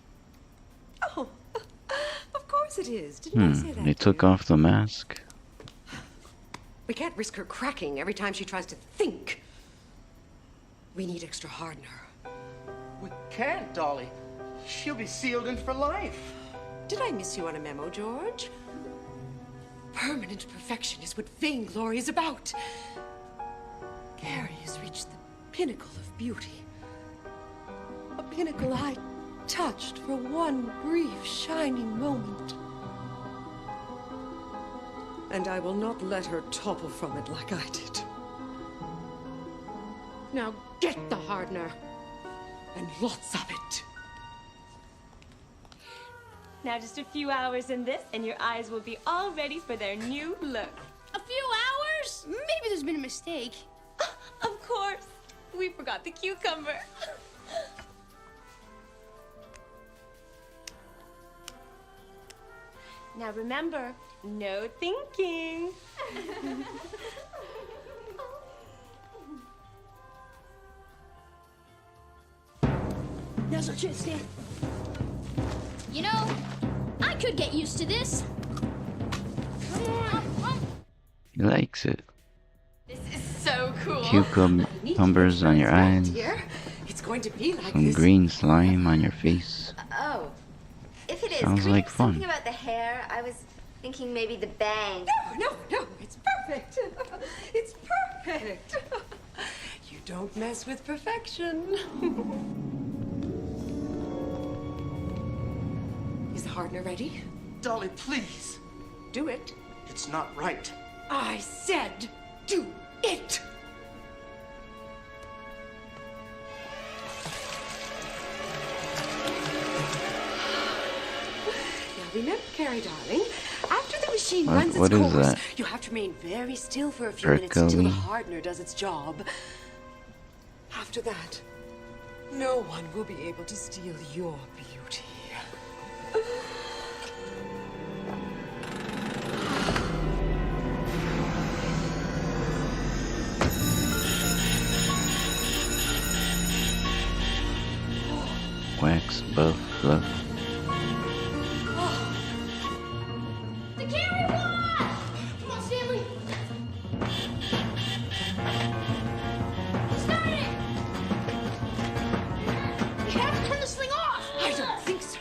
Oh, of course it is. Didn't I say that? They took off the mask. We can't risk her cracking every time she tries to think. We need extra hardener. We can't, Dolly. She'll be sealed in for life. Did I miss you on a memo, George? Permanent perfection is what vainglory is about. Carrie has reached the pinnacle of beauty. A pinnacle I touched for one brief, shining moment. And I will not let her topple from it like I did. Now get the hardener, and lots of it. Now just a few hours in this, and your eyes will be all ready for their new look. A few hours? Maybe there's been a mistake. Of course. We forgot the cucumber. Now remember, no thinking. Now's our chance, Stan. You know, I could get used to this. He likes it. This is so cool. Cucumbers on your eyes. Dear, it's going to be like Some this. green slime on your face. Oh. If it is, Sounds could we like do fun. something about the hair? I was thinking maybe the bang. No, it's perfect. It's perfect. You don't mess with perfection. Is the hardener ready? Dolly, please. Do it. It's not right. I said, do it. Now remember, Carrie, darling, after the machine runs What its is course, that? you have to remain very still for a few minutes until the Berkeley. hardener does its job. After that, no one will be able to steal your beauty. Buff, fluff. The Carrie won! Come on, Stanley. Start it! You have to turn this thing off! I don't think so.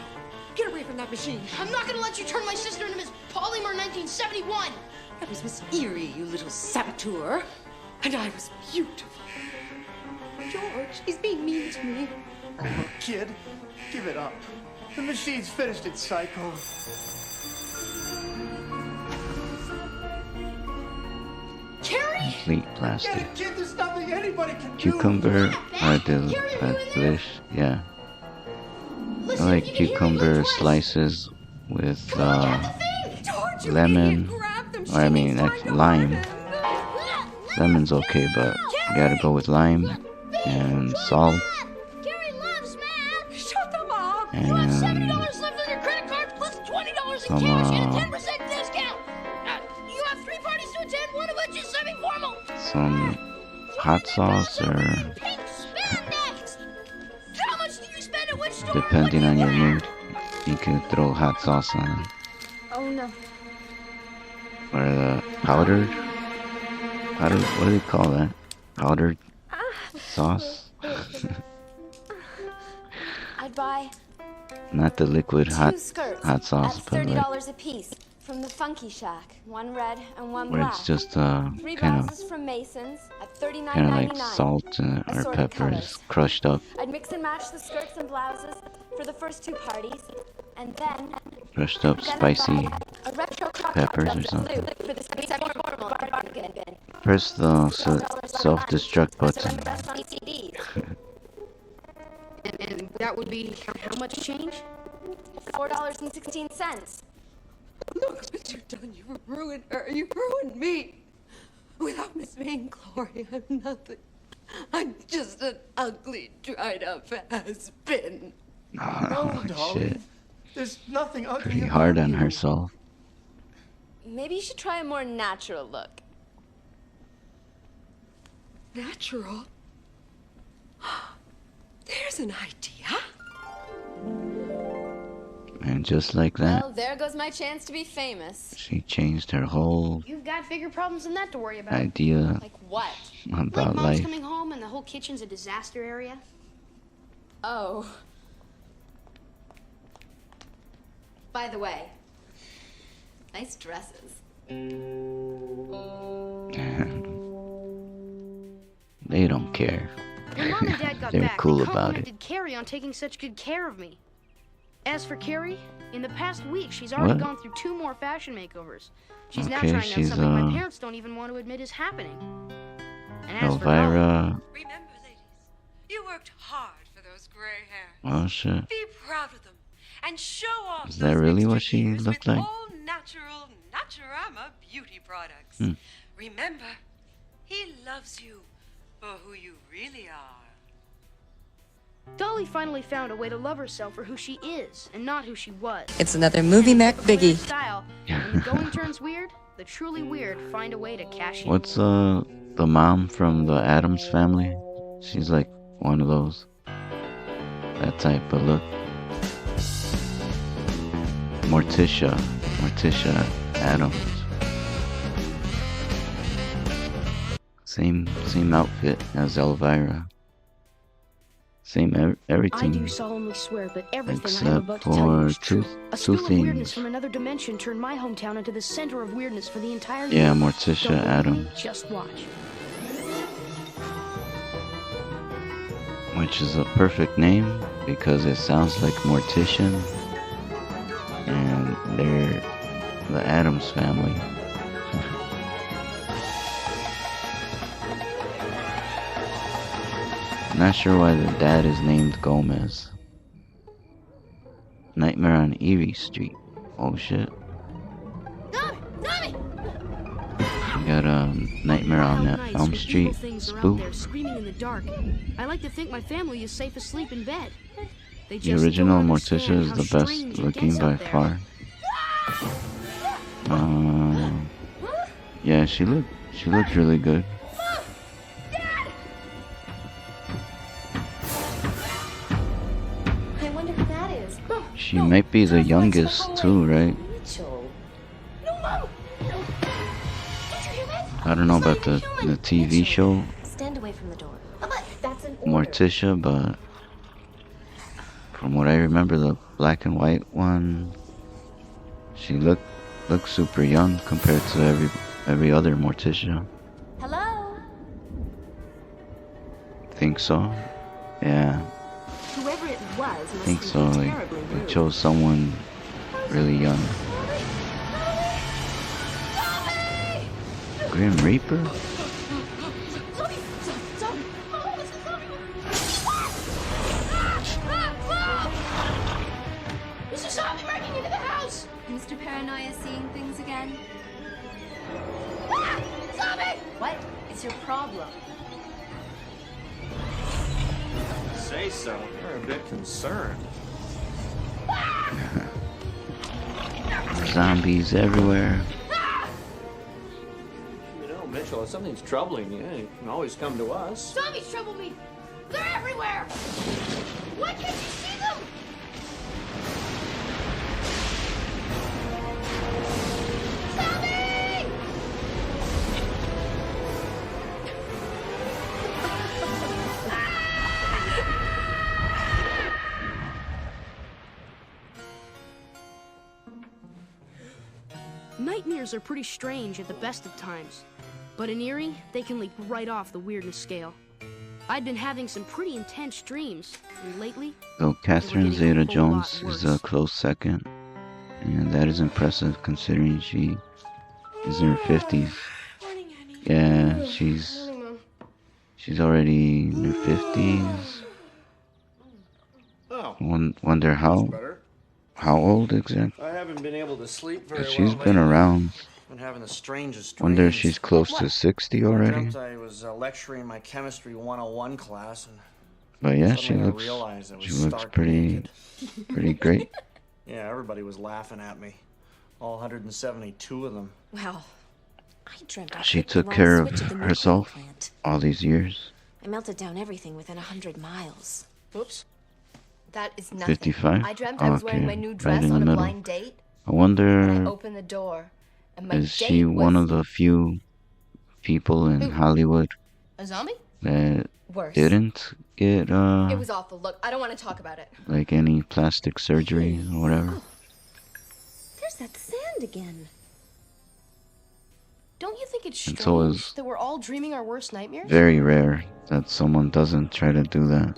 Get away from that machine. I'm not gonna let you turn my sister into Miss Polymer 1971! That was Miss Eerie, you little saboteur. And I was beautiful. George, he's being mean to me. Oh, kid, give it up. The machine's finished its cycle. Carrie? Complete plastic. Get it, kid, there's nothing anybody can Cucumber, delish. Yeah. I like cucumber slices with lemon. Or I mean, lime. Lemon's okay, but you gotta go with lime and salt. Carrie loves math! Shut them up! You want $70 And left on your credit card plus $20 in some, cash and a 10% discount! You have 3 parties to attend, one of which is semi-formal! some hot sauce, or Pink spandex! How much do you spend at which store? depending on your mood, you could throw hot sauce on it. Oh no. Or the powdered. What do they call that? Powdered sauce? I'd buy Not the liquid 2 hot skirts sauce, at but like $30 a piece from the Funky Shack. One red and one where black. it's just 3 kind of blouses from Mason's at $39.99. kind of like salt or Assorted peppers colors. crushed up, I'd mix and match the skirts and blouses for the first 2 parties, and then crushed up spicy a retro crop peppers top or something. for the semi-formal bargain bin. Press the self-destruct button. Best on CDs. And that would be how much change? $4.16. Look what you've done. You ruined her. You ruined me. Without Miss Vainglory, I'm nothing. I'm just an ugly, dried-up has-been. Oh, darling. shit. There's nothing ugly Pretty about hard on you. herself. Maybe you should try a more natural look. Natural? There's an idea. And just like that, Well, there goes my chance to be famous. she changed her whole You've got bigger problems than that to worry about. idea Like what? about Like mom's life. coming home and the whole kitchen's a disaster area. Oh. By the way, nice dresses. They don't care. When Mom and Dad got They're back, cool they about it. complimented Carrie on taking such good care of me. As for Carrie, in the past week, she's already What? gone through 2 more fashion makeovers. She's now Okay, trying out she's, something my parents don't even want to admit is happening. And as for Elvira. Remember, ladies, you worked hard for those gray hairs. Oh shit. Be proud of them and show off Is that really what she looked like? all natural Naturama beauty products. Hmm. Remember, he loves you for who you really are. Dolly finally found a way to love herself for who she is and not who she was. It's another Movie Mac biggie. Style. When the going turns weird, the truly weird find a way to cash in. What's the mom from the Addams family? She's like one of those. That type of look. Morticia Addams. Same outfit as Elvira. Same I everything. do solemnly swear that everything I am Except about to tell you for is true. A two spill of weirdness things. from another dimension turned my hometown into the center of weirdness for the entire Yeah, universe. Morticia Don't believe me? Addams. Just watch. Which is a perfect name because it sounds like Mortician, and they're the Addams family. Not sure why the dad is named Gomez. Nightmare on Eerie Street. Oh shit. We got Nightmare on Nice, Elm but Street evil things are out spoof. there screaming in the dark. I like to think my family is safe asleep in bed. They The just original don't Morticia understand is how the strange best it looking gets by up there. far. Yeah, she looked really good. I wonder who that She might be the youngest too, right? I don't know about the TV show Stand away from the door. That's an Morticia, but from what I remember, the black and white one, she looked super young compared to every other Morticia. Hello? Think so? Yeah, Whoever it was I must think be so. Like, terribly they rude. chose someone really young. Grim Reaper? There's a zombie breaking into the house! Mr. Paranoia seeing things again? Ah! Zombie! What is your problem? Say so. You're a bit concerned. Zombies everywhere. You know, Mitchell, if something's troubling you, you can always come to us. Zombies trouble me! They're everywhere! Why can't you see them? Zombie! Nightmares are pretty strange at the best of times, but in Eerie, they can leap right off the weirdness scale. I'd been having some pretty intense dreams, and lately, So Catherine Zeta-Jones is a close second, and that is impressive considering she is in her 50s. Yeah, she's already in her 50s. Oh. Wonder how old exactly? I haven't been able to sleep very well. She's been around. Been having the strangest dreams. Wonder if she's close to 60 I already. dreamt I was lecturing my chemistry 101 class, and But yeah, she suddenly I looks realized I was stark pretty great. Yeah, everybody was laughing at me. All 172 of them. Well, I dreamt I She hit the took wrong care of switch at the nuclear herself plant. all these years. I melted down everything within 100 miles. Oops. That is nothing. 55? I dreamt I was wearing my Okay, new right dress in the on a middle. blind date. I And I wonder, opened the door, and my is date she was one of the few people in Who? Hollywood a zombie. that Worse. didn't get It was awful. Look, I don't want to talk about it. like any plastic surgery or whatever? There's that sand again. don't you think it's And strange so is that we're all dreaming our worst nightmares? very rare that someone doesn't try to do that.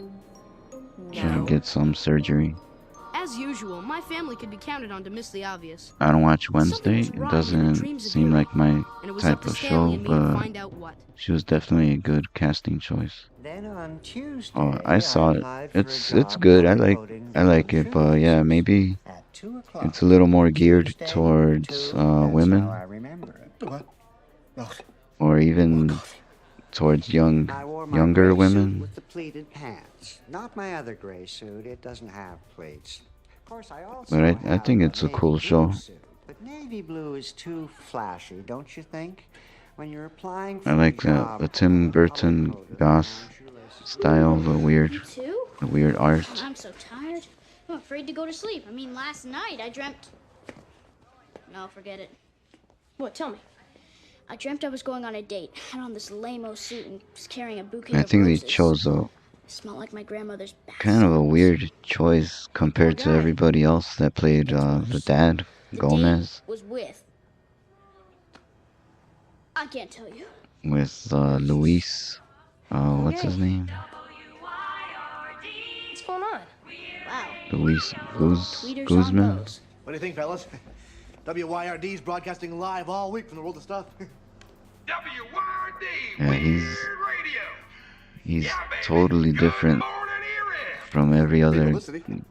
Try to get some surgery. As usual, my family could be counted on to miss the obvious. I don't watch Wednesday. Something's It wrong with doesn't dreams of seem Eerie, like my and it was up type to of Stanley show, and me to but find out what. she was definitely a good casting choice. Then on Tuesday, Oh, I saw it. applied for a It's job good. I loading like it, but yeah, maybe at 2 o'clock. it's a little more geared towards women, I remember it. What? or even towards I wore my younger gray women. suit with the pleated pants. Not my other gray suit. It doesn't have pleats. Of course, I also But I have think a it's a navy cool blue show. suit. But navy blue is too flashy, don't you think? When you're applying for I like a job, the Tim Burton goth style, the weird art. I'm so tired. I'm afraid to go to sleep. I mean, last night I dreamt. No, forget it. What? Tell me. I dreamt I was going on a date, had on this lame-o suit, and was carrying a bouquet I of think they roses. chose a It smelled like my grandmother's bath. kind of a weird choice compared to everybody else that played the dad, Gomez, Was with. I can't tell you. with Luis. What's his name? What's going on? Wow. Luis Tweeters on Guzman. those. What do you think, fellas? WYRD's broadcasting live all week from the world of stuff. Yeah, he's totally different from every other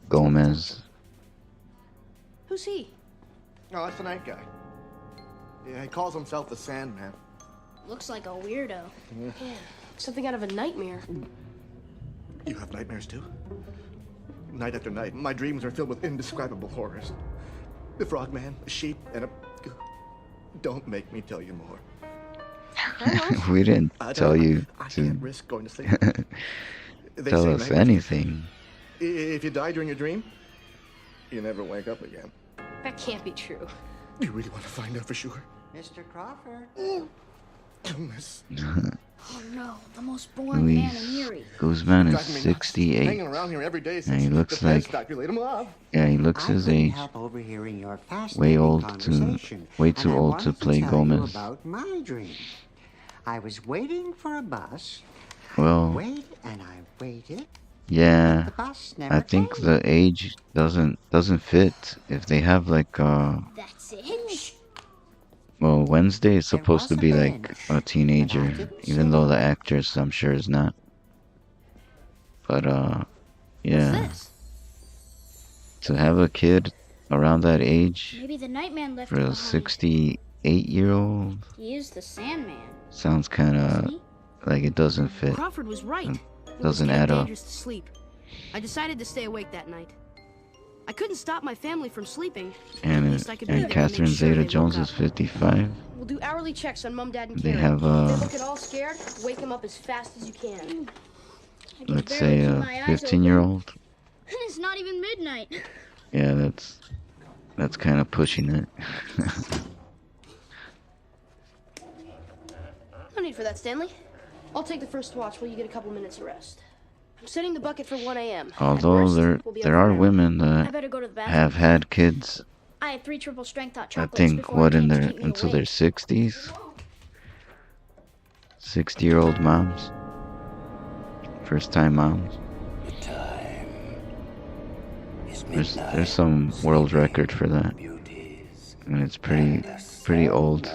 Gomez. Who's he? Oh, that's the night guy. Yeah, he calls himself the Sandman. Looks like a weirdo. Yeah, something out of a nightmare. You have nightmares too? Night after night, my dreams are filled with indescribable horrors. The frogman, a sheep, and a... Don't make me tell you more. We didn't tell you I to can't risk going to sleep. They tell say us nightmares- anything. If you die during your dream, you never wake up again. That can't be true. Do you really want to find out for sure? Mr. Crawford. Miss. Oh no, the most boring man in Luis Eerie. Guzman is Driving me nuts. 68. Hanging around here every day And since he looks the Pez like, factory laid him off. yeah, he looks I his couldn't age. help overhearing your Way fascinating old to, conversation, way too and I old to wanted play tell you Gomez. about my dream. I was waiting for a bus. Well, Wait, and I waited. yeah, The bus never I think the age doesn't fit. If they have like That's it? well, Wednesday is supposed to be like a teenager, even though the actress I'm sure is not. But yeah, to have a kid around that age Maybe the Nightman left for him a behind. 68-year-old He is the Sandman. sounds kind of like it doesn't fit. Crawford was right. It It was doesn't getting add up. dangerous to sleep. I decided to stay awake that night. I couldn't stop my family from sleeping. At least I could be there to make Catherine sure they Zeta-Jones woke is up. 55. We'll do hourly checks on Mom, Dad, and They Carrie. have, If they look at all scared, wake them up as fast as you can. Let's say a 15-year-old. And it's not even midnight. Yeah, that's kind of pushing it. No need for that, Stanley. I'll take the first watch while you get a couple minutes of rest. I'm setting the bucket for 1 a.m. Although there are women I better go to the that bathroom. have had kids, I had 3 triple strength hot I chocolates think, before what, I in came to their keep me until their awake. 60s? 60-year-old moms. First-time moms. There's some world record for that. And it's pretty old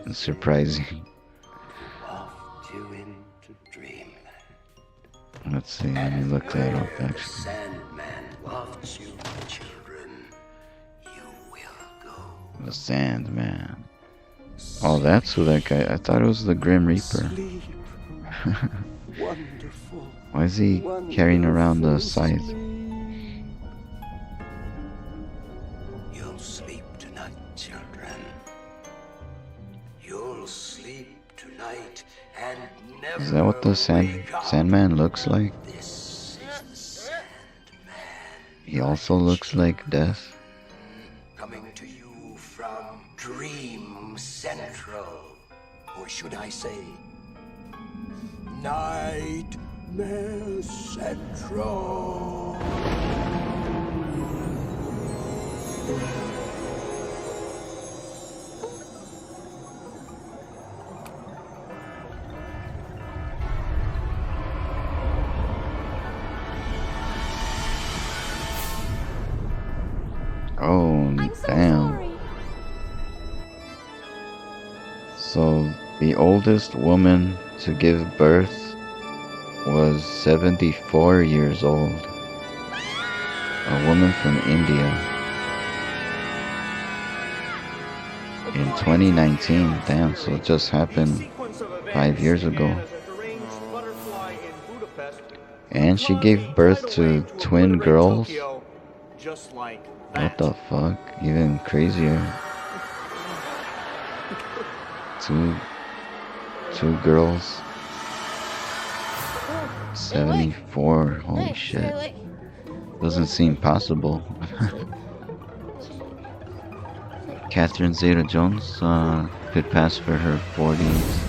and surprising. Let's see, let me look that up actually. Sandman wafts you, children. You will go. The Sandman. Oh, that's who that guy. I thought it was the Grim Reaper. Wonderful. Why is he carrying around the scythe? You'll sleep tonight, children. You'll sleep tonight and never. Is that what the Sandman looks like? This is the Sandman. He also looks like Death. Coming to you from Dream Central. Or should I say, Nightmare Central. Oh, damn. So, the oldest woman to give birth was 74 years old. A woman from India. In 2019, damn, so it just happened 5 years ago. And she gave birth to twin girls? Just like What the fuck? Even crazier. Two girls. 74. Holy shit. Doesn't seem possible. Catherine Zeta-Jones could pass for her 40s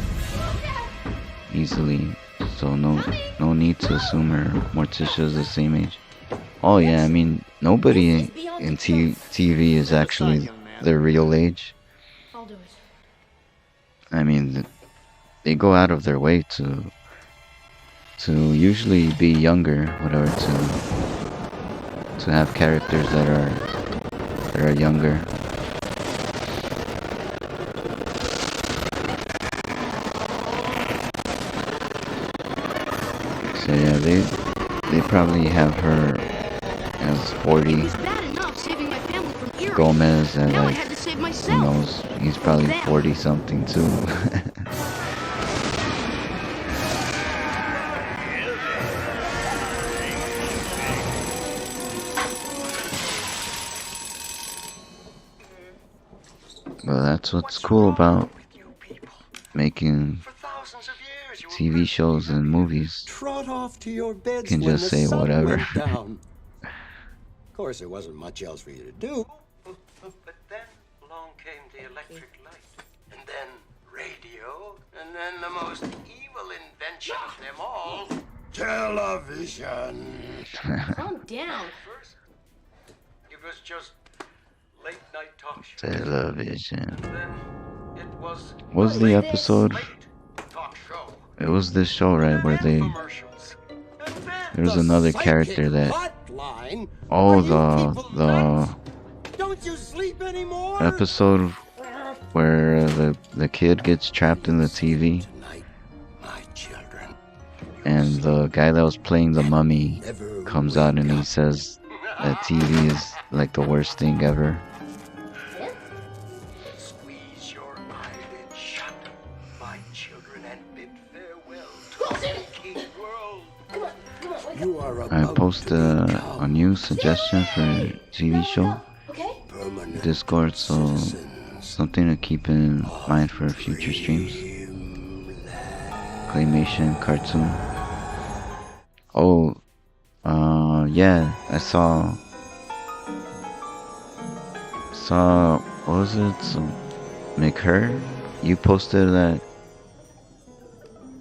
easily. So no need to assume her Morticia is the same age. Oh yeah, I mean, nobody in TV is actually their real age. I'll do it. I mean, they go out of their way to usually be younger, whatever, to have characters that are younger. So yeah, they probably have her as 40. It was bad enough saving my family from Eerie. Gomez at Now I like, had to save who myself. knows, he's probably 40 something too. Well, that's what's cool about making TV shows and movies. Trot off to your beds Can when just the say sun whatever. went down. course, there wasn't much else for you to do. But then along came the electric light, and then radio, and then the most evil invention of them all, television. Calm down. First, it was just late night talk shows. Television. And then it was Was the episode? talk show. It was this show, right, where they. There was another character that. Oh, the Don't you sleep anymore? episode where the kid gets trapped in the TV, and the guy that was playing the mummy comes out and he says that TV is like the worst thing ever. Squeeze your eyelid shut, my children, and bid farewell to the aching world. You are I posted a new suggestion for a TV show Discord, so something to keep in mind for future streams. Claymation cartoon. Oh, yeah, I saw, what was it? Some McHer? You posted that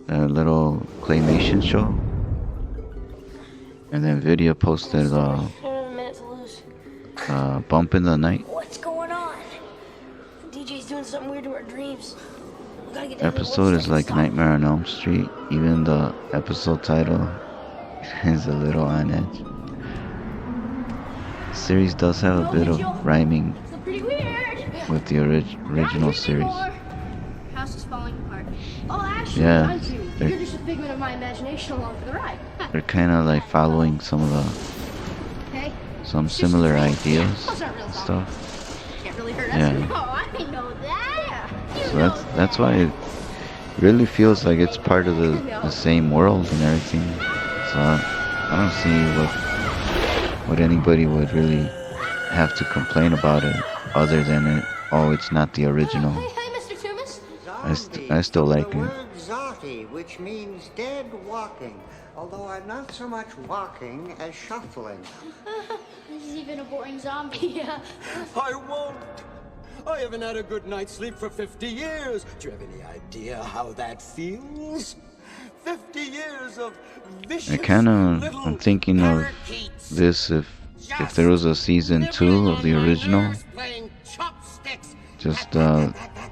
little claymation show, and then Video posted A minute to lose. Bump in the Night. What's going on? DJ's doing something weird to our dreams. We gotta get down to the Episode woods is like Nightmare on Elm Street. Even the episode title is a little on edge. The series does have a bit of rhyming pretty weird. with the original series. House is falling apart. Oh, actually, Yeah, mine too. they're- You're just a figment of my imagination along for the ride. They're kind of like following some of Hey, some similar ideas those aren't real stuff. can't really hurt us. Yeah. Oh, I know that. So that's why it really feels like it's part of the same world and everything. So I don't see what anybody would really have to complain about it, other than it. Oh, it's not the original. Hey, Mr. Toomas. I still like the it. word zati, which means dead walking. Although I'm not so much walking as shuffling. This is even a boring zombie. Yeah. I won't. I haven't had a good night's sleep for 50 years. Do you have any idea how that feels? 50 years of vicious I'm thinking of this if there was a season 2 of the original. Just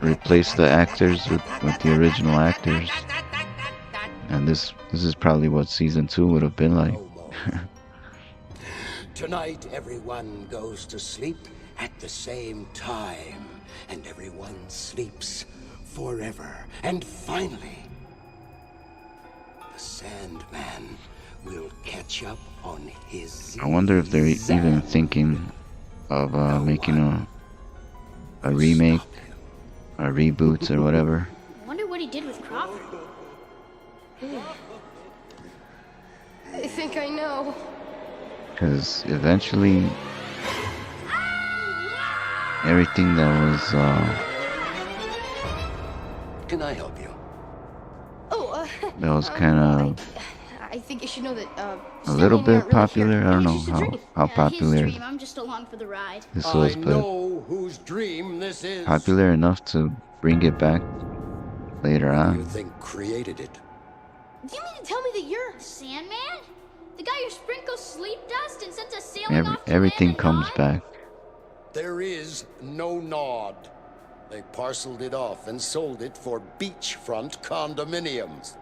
replace the actors with the original actors. And this is probably what season 2 would have been like. Tonight, everyone goes to sleep at the same time, and everyone sleeps forever. And finally, the Sandman will catch up on his... I wonder if they're even thinking of making a remake, or reboots or whatever. I wonder what he did with Crawford. I think I know. Because eventually, everything that was Can I help you? Oh, that was kind of I think you should know that, a little bit popular. I don't know how popular His dream. I'm just along for the ride. this was, I but know whose dream this is. popular enough to bring it back later You on. think created it? Do you mean to tell me that you're Sandman? The guy who sprinkles sleep dust and sends us sailing off to Everything comes back. There is no Nod. They parceled it off and sold it for beachfront condominiums.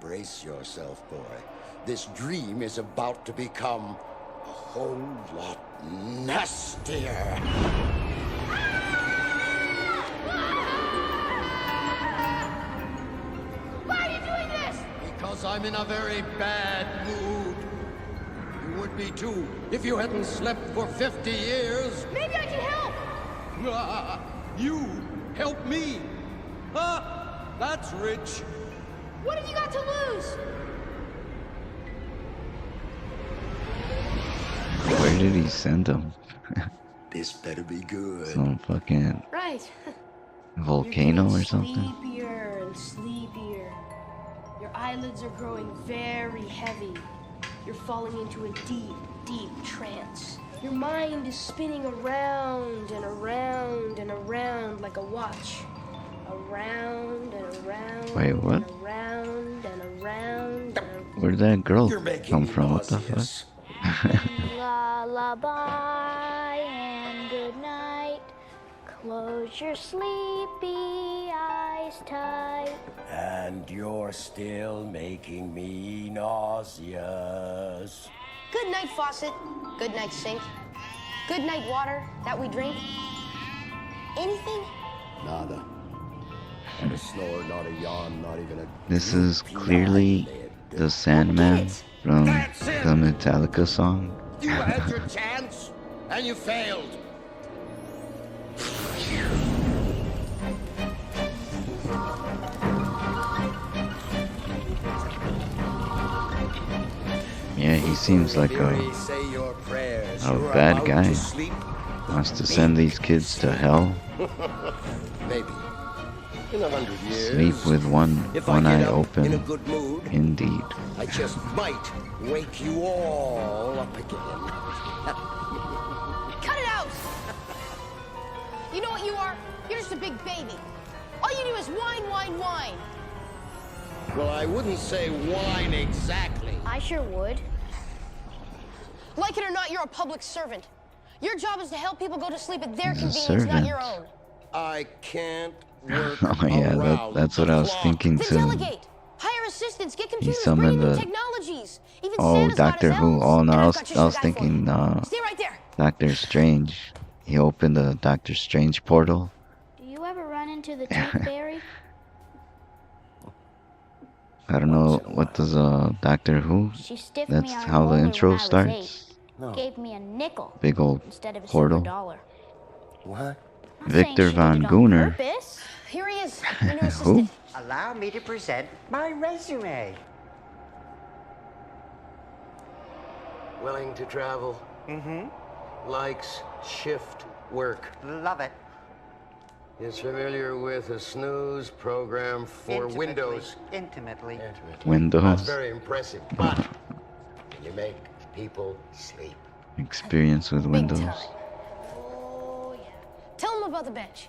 Brace yourself, boy. This dream is about to become a whole lot nastier. Why are you doing this? Because I'm in a very bad mood. You would be too if you hadn't slept for 50 years. Maybe I can help. You help me? That's rich. What have you got to lose? Where did he send them? This better be good. Some fucking right. volcano or something? Sleepier and sleepier. Your eyelids are growing very heavy. You're falling into a deep, deep trance. Your mind is spinning around and around and around like a watch. Around and around. Wait, what? And around and around. Where'd that girl You're making come me from? What the fuck? nauseous. Lullaby and good night. Close your sleepy eyes tight. And you're still making me nauseous. Good night, faucet. Good night, sink. Good night, water that we drink. Anything? Nada. Not a snore, not a yawn, not even a... This is clearly the Sandman from the Metallica song. You had your chance, and you failed. Yeah, he seems like Eerie, say your prayers. a You're bad about guy. to sleep. Wants to send these kids to hell. Maybe. In 100 years. Sleep with one if I eye get up in a open. good mood, Indeed. I just might wake you all up again. Cut it out! You know what you are? You're just a big baby. All you do is whine, whine, whine. Well, I wouldn't say whine exactly. I sure would. Like it or not, you're a public servant. Your job is to help people go to sleep at their He's a convenience, not servant. your own. I can't work Oh yeah, that's what I was thinking Then too. delegate. Hire assistants. Get computers. Bring summoned new the- technologies. Even Oh, Santa's got Doctor his Who. elves. Oh no, And I I've was, got I just was the guy for you. thinking Stay right there. Doctor Strange. He opened the Doctor Strange portal. Do you ever run into the tooth fairy? I don't know, what does Doctor Who? She stiffed That's me on a how the roller intro when I was starts. 8. Gave me a nickel Big old instead of a portal. silver dollar. What? I'm Victor saying she Von did it on Gooner. purpose. Here he is. Your new Who? assistant. Allow me to present my resume. Willing to travel. Mm-hmm. Likes shift work. Love it. Is familiar with a snooze program for Intimately. Windows. Intimately. Windows. That's very impressive. But can you make people sleep? Experience with Windows. Oh, yeah. Tell him about the bench.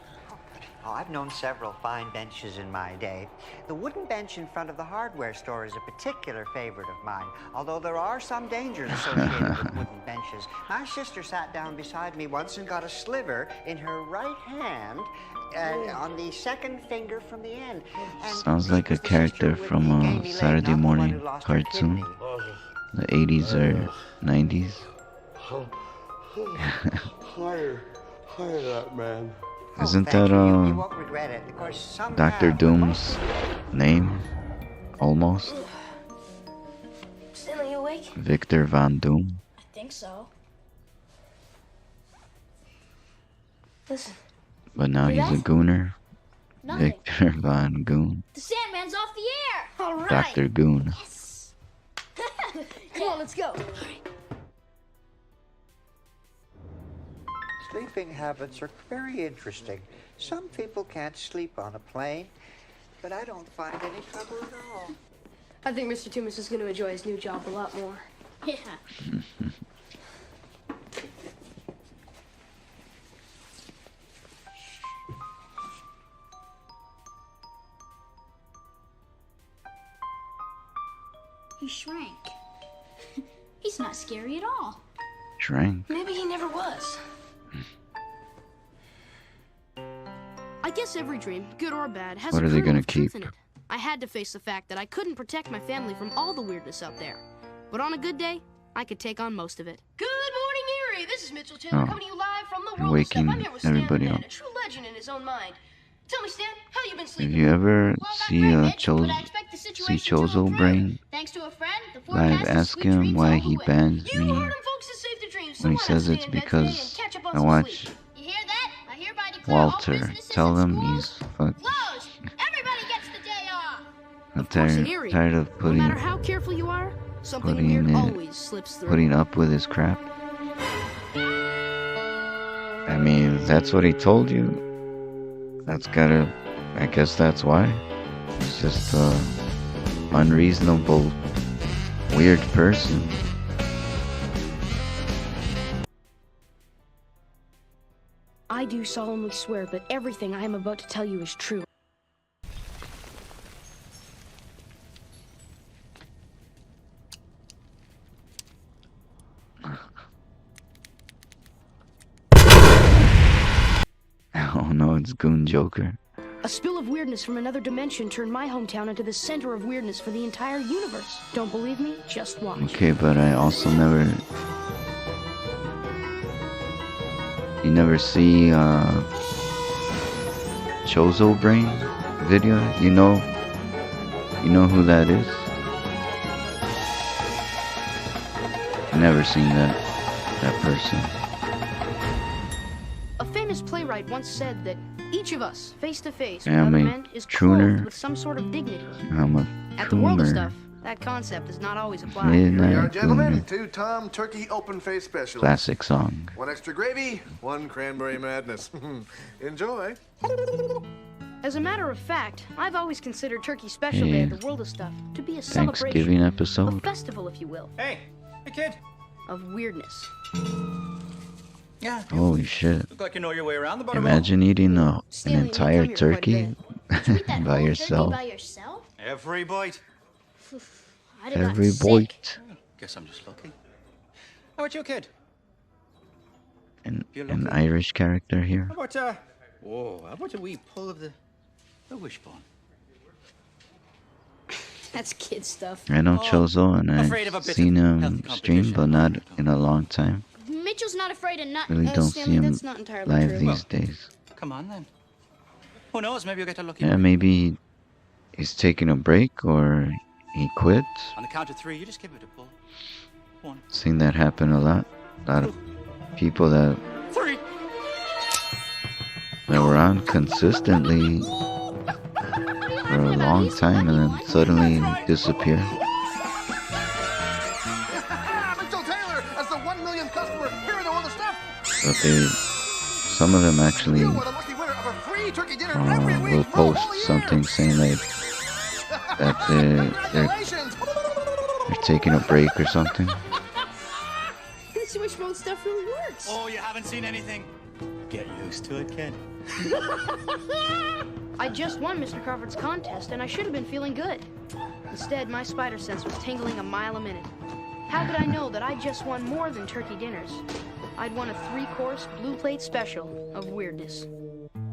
Oh, I've known several fine benches in my day. The wooden bench in front of the hardware store is a particular favorite of mine, although there are some dangers associated with wooden benches. My sister sat down beside me once and got a sliver in her right hand on the second finger from the end. And Sounds like a it was the sister character with from the a gamey leg, Saturday not the one morning who lost her cartoon. kidney. The 80s or 90s. Hire that man. Isn't Thank that you. You won't regret it. Of course, some Doctor have, but Doom's name? Almost. Still, are you awake? Victor Von Doom. I think so. Listen, But now Hear he's a that? gooner. Nothing. Victor Von Goon. The Sandman's off the air. all right. Dr. Goon. Come on, let's go. sleeping habits are very interesting. Some people can't sleep on a plane, but I don't find any trouble at all. I think Mr. Toomis is going to enjoy his new job a lot more. Yeah. He shrank. He's not scary at all. Shrank. Maybe he never was. I guess every dream, good or bad, has What a are they kernel gonna of truth keep? in it. I had to face the fact that I couldn't protect my family from all the weirdness out there. But on a good day, I could take on most of it. Good morning, Eerie. This is Mitchell Taylor Oh. coming to you live from the You're world of stuff. waking I'm here with Stan the everybody Man, up. a true legend in his own mind. Tell me, Stan, how you been If sleeping? you ever see a But I expect the see situation to Chozo improve. brain Thanks to a friend, the live, forecast is ask sweet him dreams why all he the way. bans You me. heard him, folks, to save the dreams. So When he why not says stay it's in bed today and because catch up on I some watch sleep? You hear that? I hereby declare all Walter. businesses Tell and them schools he's fuck. closed. Everybody gets the day off. I'm Of course, in tired, Eerie, tired of no putting matter how careful you are, something putting weird it- always slips through. putting up with his crap. I mean, that's what he told you. That's gotta. I guess that's why. He's just a unreasonable, weird person. do solemnly swear that everything I am about to tell you is true. Oh no, it's Goon Joker. A spill of weirdness from another dimension turned my hometown into the center of weirdness for the entire universe. Don't believe me? Just watch. Okay, but I also never... You never see Chozo Brain video? You know who that is? Never seen that person. A famous playwright once said that each of us, face to face with I'm other a men, is crooner. clothed with some sort of dignity. I'm a At the world of crooner. stuff, that concept does not always apply. Midnight Here we are, gentlemen. crooner. 2 Tom Turkey Open Face Specials. Classic song. 1 extra gravy, 1 cranberry madness. Enjoy. As a matter of fact, I've always considered Turkey Special Day Hey. at the World of Stuff to be a Thanksgiving celebration, a episode. festival, if you will, Hey, kid. of weirdness. Yeah. Holy shit. Look like you know your way around the butterball. Imagine eating an Stanley, you entire come here quite a turkey by yourself. By yourself? Every bite. I'd have Every gotten sick. bite. Guess I'm just lucky. How about you, kid? An Irish character here. How about whoa, how about a wee pull of the wishbone? That's kid stuff. I know Chozo and afraid of a I've bit seen of health him stream, but not in a long time. Mitchell's not afraid of nothing. Really don't Stanley, see him that's not entirely live true. these days. Come on then. Who knows? Maybe you'll get a lucky. Yeah, maybe he's taking a break or he quit. On the count of 3, you just give it a pull. 1. Seen that happen a lot. A lot of people that 3. were on consistently for a long time and then suddenly disappear. Mitchell Taylor, as the 1 millionth customer here in the World of Stuff. But some of them actually You are the lucky winner of a free turkey dinner every week will for a post whole year. something saying like that they're taking a break or something. This wishbone stuff really works. Oh, you haven't seen anything? Get used to it, kid. I just won Mr. Crawford's contest, and I should have been feeling good. Instead, my spider sense was tingling a mile a minute. How could I know that I just won more than turkey dinners? I'd won a 3-course blue plate special of weirdness.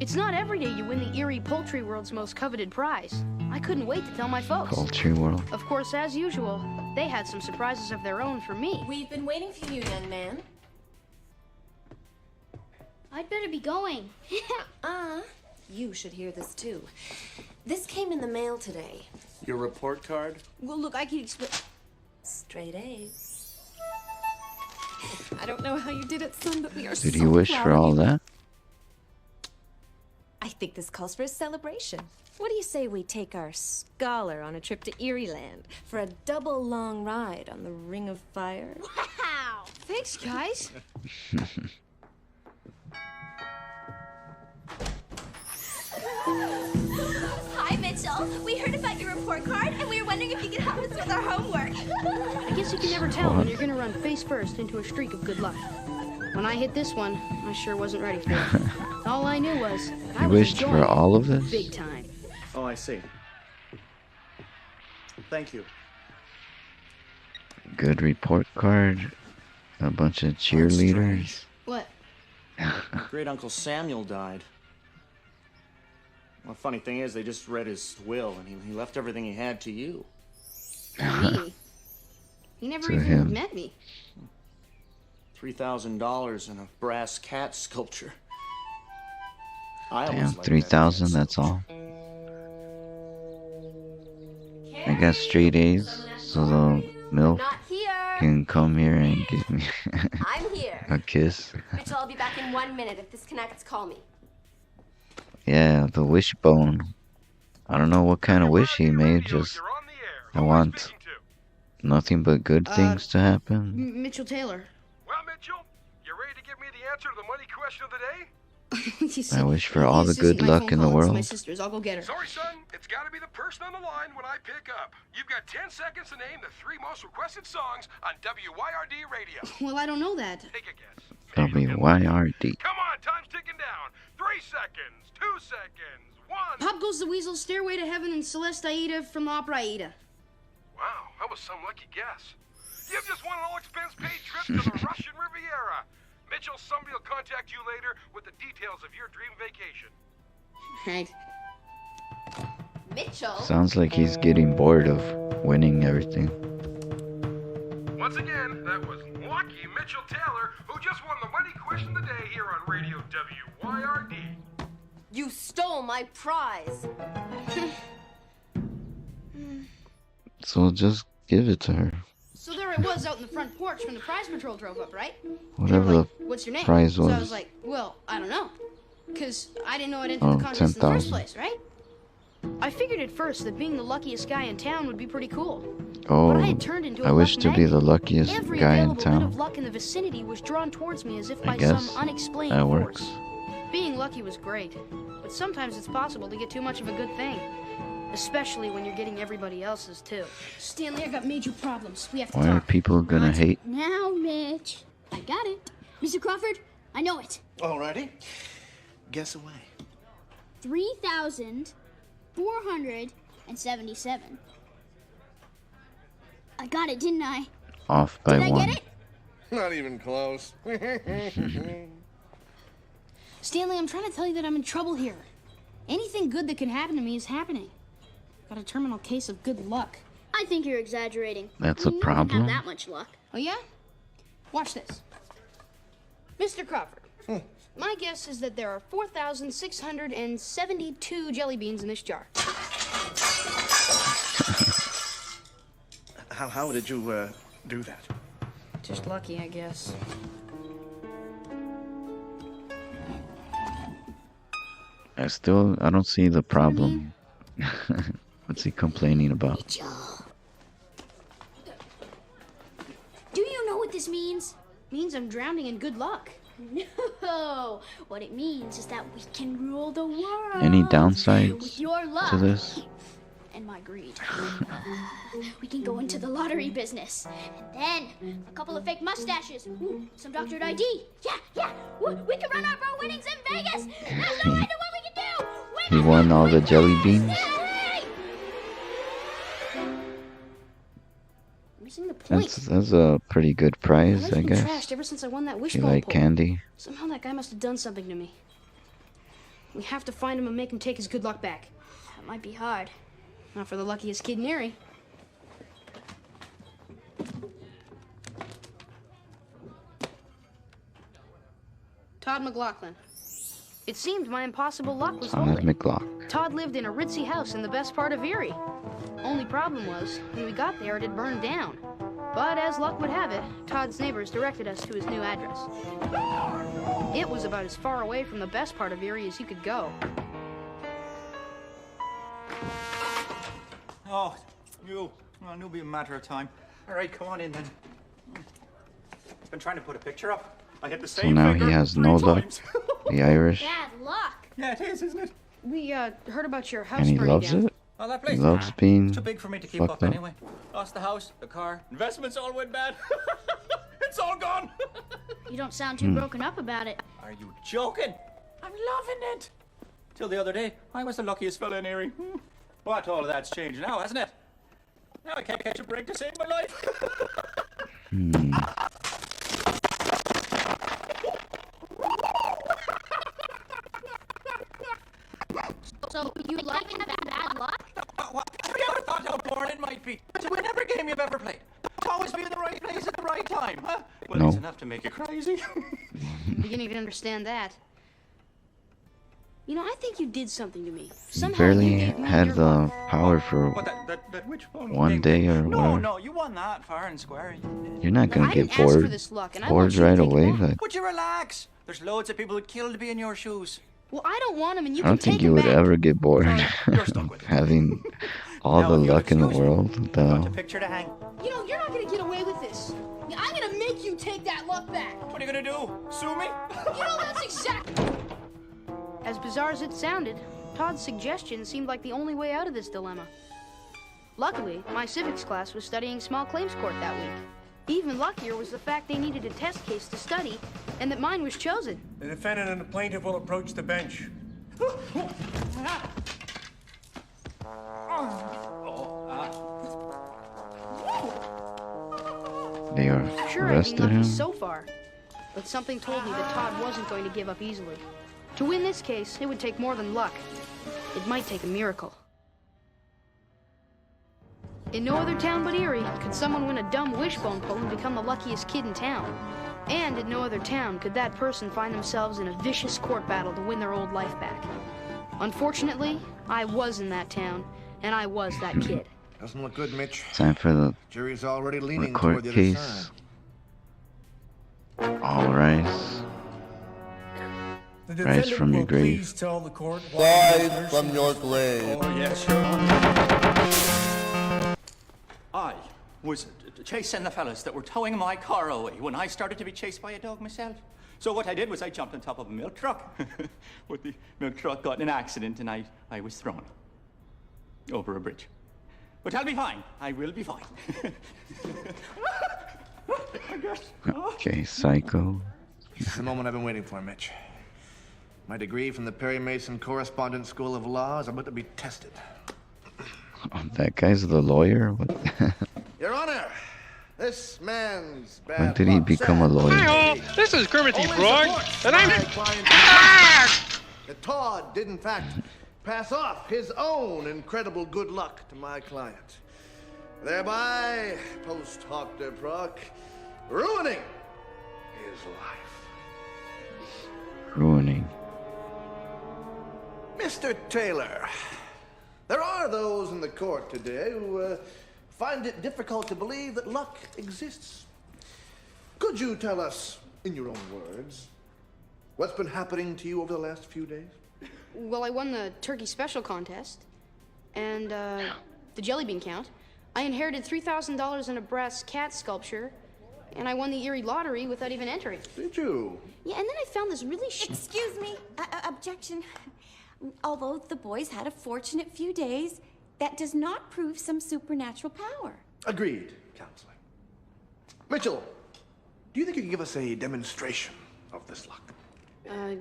It's not every day you win the Eerie Poultry World's most coveted prize. I couldn't wait to tell my folks. Poultry World. Of course, as usual, they had some surprises of their own for me. We've been waiting for you, young man. I'd better be going. You should hear this too. This came in the mail today. Your report card? Well, look, I can explain. Straight A's. I don't know how you did it, son, but we are so Did you wish proud for of all you. that? I think this calls for a celebration. What do you say we take our scholar on a trip to Eerie Land for a double long ride on the Ring of Fire? Wow! Thanks, guys. Hi, Mitchell. We heard about your report card, and we were wondering if you could help us with our homework. I guess you can never tell when you're gonna run face first into a streak of good luck. When I hit this one, I sure wasn't ready for it. All I knew was I You was wished enjoying for all of it this? big time. Oh, I see. Thank you. Good report card. A bunch of cheerleaders. What? Great Uncle Samuel died. Well, the funny thing is, they just read his will, and he left everything he had to you. Me? He never To even him. met me. $3,000 in a brass cat sculpture. I always Damn, liked 3,000, that's all. I got straight A's, so the milk Not here. can come here and give me I'm here. a kiss. Mitchell, I'll be back in 1 minute. If this connects, call me. Yeah, the wishbone. I don't know what kind of wish he made, just I want nothing but good things to happen. Mitchell Taylor. Well, Mitchell, you ready to give me the answer to the money question of the day? You see, I wish for all the this isn't good my luck phone in the call, it's my world. sister's. I'll go get her. Sorry, son. It's got to be the person on the line when I pick up. You've got 10 seconds to name the 3 most requested songs on WYRD radio. Well, I don't know that. Take a guess. WYRD. Come on, time's ticking down. seconds, 2 seconds, 1. Pop Goes the Weasel, Stairway to Heaven, and Celeste Aida from the opera Aida. Wow, that was some lucky guess. You've just won an all-expense-paid trip to the Russian Riviera. Mitchell, somebody will contact you later with the details of your dream vacation. Right. Mitchell? Sounds like he's getting bored of winning everything. Once again, that was Lucky Mitchell Taylor, who just won the money question of the day here on Radio WYRD. You stole my prize. So just give it to her. So there I was out in the front porch when the prize patrol drove up, right? Whatever Like, the what's your name? prize So I was. was like, well, I don't know. Because I didn't know I'd entered Oh, the contest in the first 10,000. place, right? I figured at first that being the luckiest guy in town would be pretty cool. Oh, But I had turned into a I wish luck to be the magnet. luckiest Every guy in available bit of town. luck in the vicinity was drawn towards me as if I by guess some unexplained that force. works. Being lucky was great, but sometimes it's possible to get too much of a good thing. Especially when you're getting everybody else's, too. Stanley, I got major problems. We have to Why are talk. people gonna hate? Now, Mitch. I got it. Mr. Crawford, I know it. Alrighty. Guess away. 3,477. I got it, didn't I? Off by Did I one. get it? Not even close. Stanley, I'm trying to tell you that I'm in trouble here. Anything good that can happen to me is happening. Got a terminal case of good luck. I think you're exaggerating. That's a You don't problem. have that much luck. Oh, yeah? Watch this. Mr. Crawford, my guess is that there are 4,672 jelly beans in this jar. How did you do that? Just lucky, I guess. I don't see the problem. What's he complaining about? Do you know what this means? Means I'm drowning in good luck. No. What it means is that we can rule the world. Any with downsides your luck to this? and my greed. We can go into the lottery business. And then a couple of fake mustaches. Ooh, some doctored ID. Yeah. We can run our pro winnings in Vegas. There's no idea what we can do. He won all the jelly beans? Missing the point. That's a pretty good prize, Life's I been guess. trashed ever since I won that If you wishbone like pull. candy. Somehow that guy must have done something to me. We have to find him and make him take his good luck back. That might be hard. Not for the luckiest kid in Eerie. Todd McLaughlin. It seemed my impossible luck was Thomas holding. McLaughlin. Todd lived in a ritzy house in the best part of Eerie. Only problem was, when we got there, it had burned down. But as luck would have it, Todd's neighbors directed us to his new address. It was about as far away from the best part of Eerie as you could go. Oh, you. Well, it'll be a matter of time. All right, come on in then. Been trying to put a picture up. I hit the So same now finger he has 3 no luck. times. The Irish. Bad luck. Yeah, it is, isn't it? We heard about your house And he burning loves down. it. Oh, that He place. loves being It's too big for me to keep fucked up up. anyway. Lost the house, the car, investments all went bad. It's all gone. You don't sound too broken up about it. Are you joking? I'm loving it. Till the other day, I was the luckiest fella in Eerie. But all of that's changed now, hasn't it? Now I can't catch a break to save my life. So you like bad luck? Have you ever thought how boring it might be? To win every game you've ever played. To always be in the right place at the right time, huh? Well, No. it's enough to make you crazy. Beginning to understand that. You know, I think you did something to me. He Somehow barely you gave me had your the luck. power for What, that wishbone one thing? day or No, whatever. no, you won that fair and square. You're not But gonna I get didn't ask for bored. this luck, and I Bored want you to right take it away. back. Like, Would you relax? There's loads of people who'd kill to be in your shoes. Well, I don't want him, and you I don't can think take you him would back. ever get bored having all Now, the if you'll luck in the excuse me, world. Got a No. picture to hang. You know, you're not gonna get away with this. I'm gonna make you take that luck back. What are you gonna do? Sue me? You know, that's exactly. As bizarre as it sounded, Todd's suggestion seemed like the only way out of this dilemma. Luckily, my civics class was studying small claims court that week. Even luckier was the fact they needed a test case to study, and that mine was chosen. The defendant and the plaintiff will approach the bench. They are Sure, I'd be arrested lucky him. so far, but something told me that Todd wasn't going to give up easily. To win this case, it would take more than luck. It might take a miracle. In no other town but Eerie could someone win a dumb wishbone pull and become the luckiest kid in town. And in no other town could that person find themselves in a vicious court battle to win their old life back. Unfortunately, I was in that town, and I was that kid. Doesn't look good, Mitch. Time for the Jury's already leaning court toward the other case. side. All rise. The Rise defendant from your will grave. please tell the court Rise from your grave. Oh, yes, Your Honor. I was chasing the fellas that were towing my car away when I started to be chased by a dog myself. So what I did was I jumped on top of a milk truck. But the milk truck got in an accident and I was thrown over a bridge. But I'll be fine. I will be fine. I guess. Okay, Psycho. It's the moment I've been waiting for, Mitch. My degree from the Perry Mason Correspondence School of Law is about to be tested. Oh, that guy's the lawyer? What? Your Honor, this man's bad When did he luck become a said- lawyer? Hi-oh, this is Kermit the Only Frog, supports and I'm... my client's that Todd did in fact pass off his own incredible good luck to my client, thereby post hoc de proc ruining his life. Ruining. Mr. Taylor, there are those in the court today who find it difficult to believe that luck exists. Could you tell us, in your own words, what's been happening to you over the last few days? Well, I won the turkey special contest, and the jelly bean count. I inherited $3,000 in a brass cat sculpture, and I won the Eerie lottery without even entering. Did you? Yeah, and then I found this really Excuse me. Objection. Although the boys had a fortunate few days, that does not prove some supernatural power. Agreed, Counselor. Mitchell, do you think you can give us a demonstration of this luck?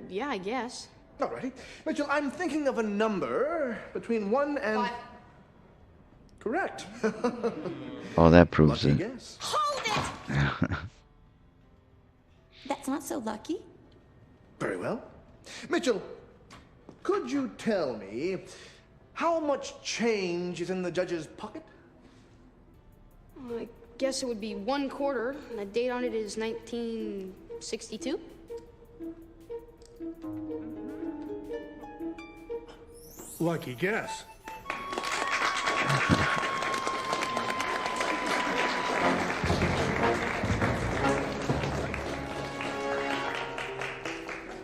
Yeah, I guess. Alrighty. Mitchell, I'm thinking of a number between 1 and... 5. Correct. Oh, that proves Lucky it. guess. Hold it! That's not so lucky. Very well. Mitchell, could you tell me how much change is in the judge's pocket? I guess it would be 1 quarter, and the date on it is 1962. Lucky guess.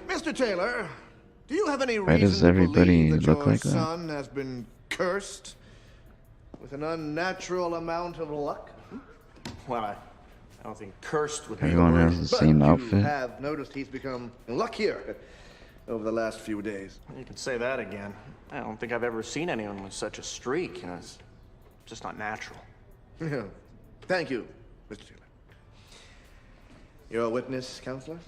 Mr. Taylor, do you have any Why reason does to everybody believe that look your like that? son has been cursed with an unnatural amount of luck? Well, I don't think cursed would be Everyone the word. has the same You outfit. have noticed he's become luckier over the last few days. You can say that again. I don't think I've ever seen anyone with such a streak. You know, it's just not natural. Yeah. Thank you, Mr. Taylor. You're a witness, Counselor?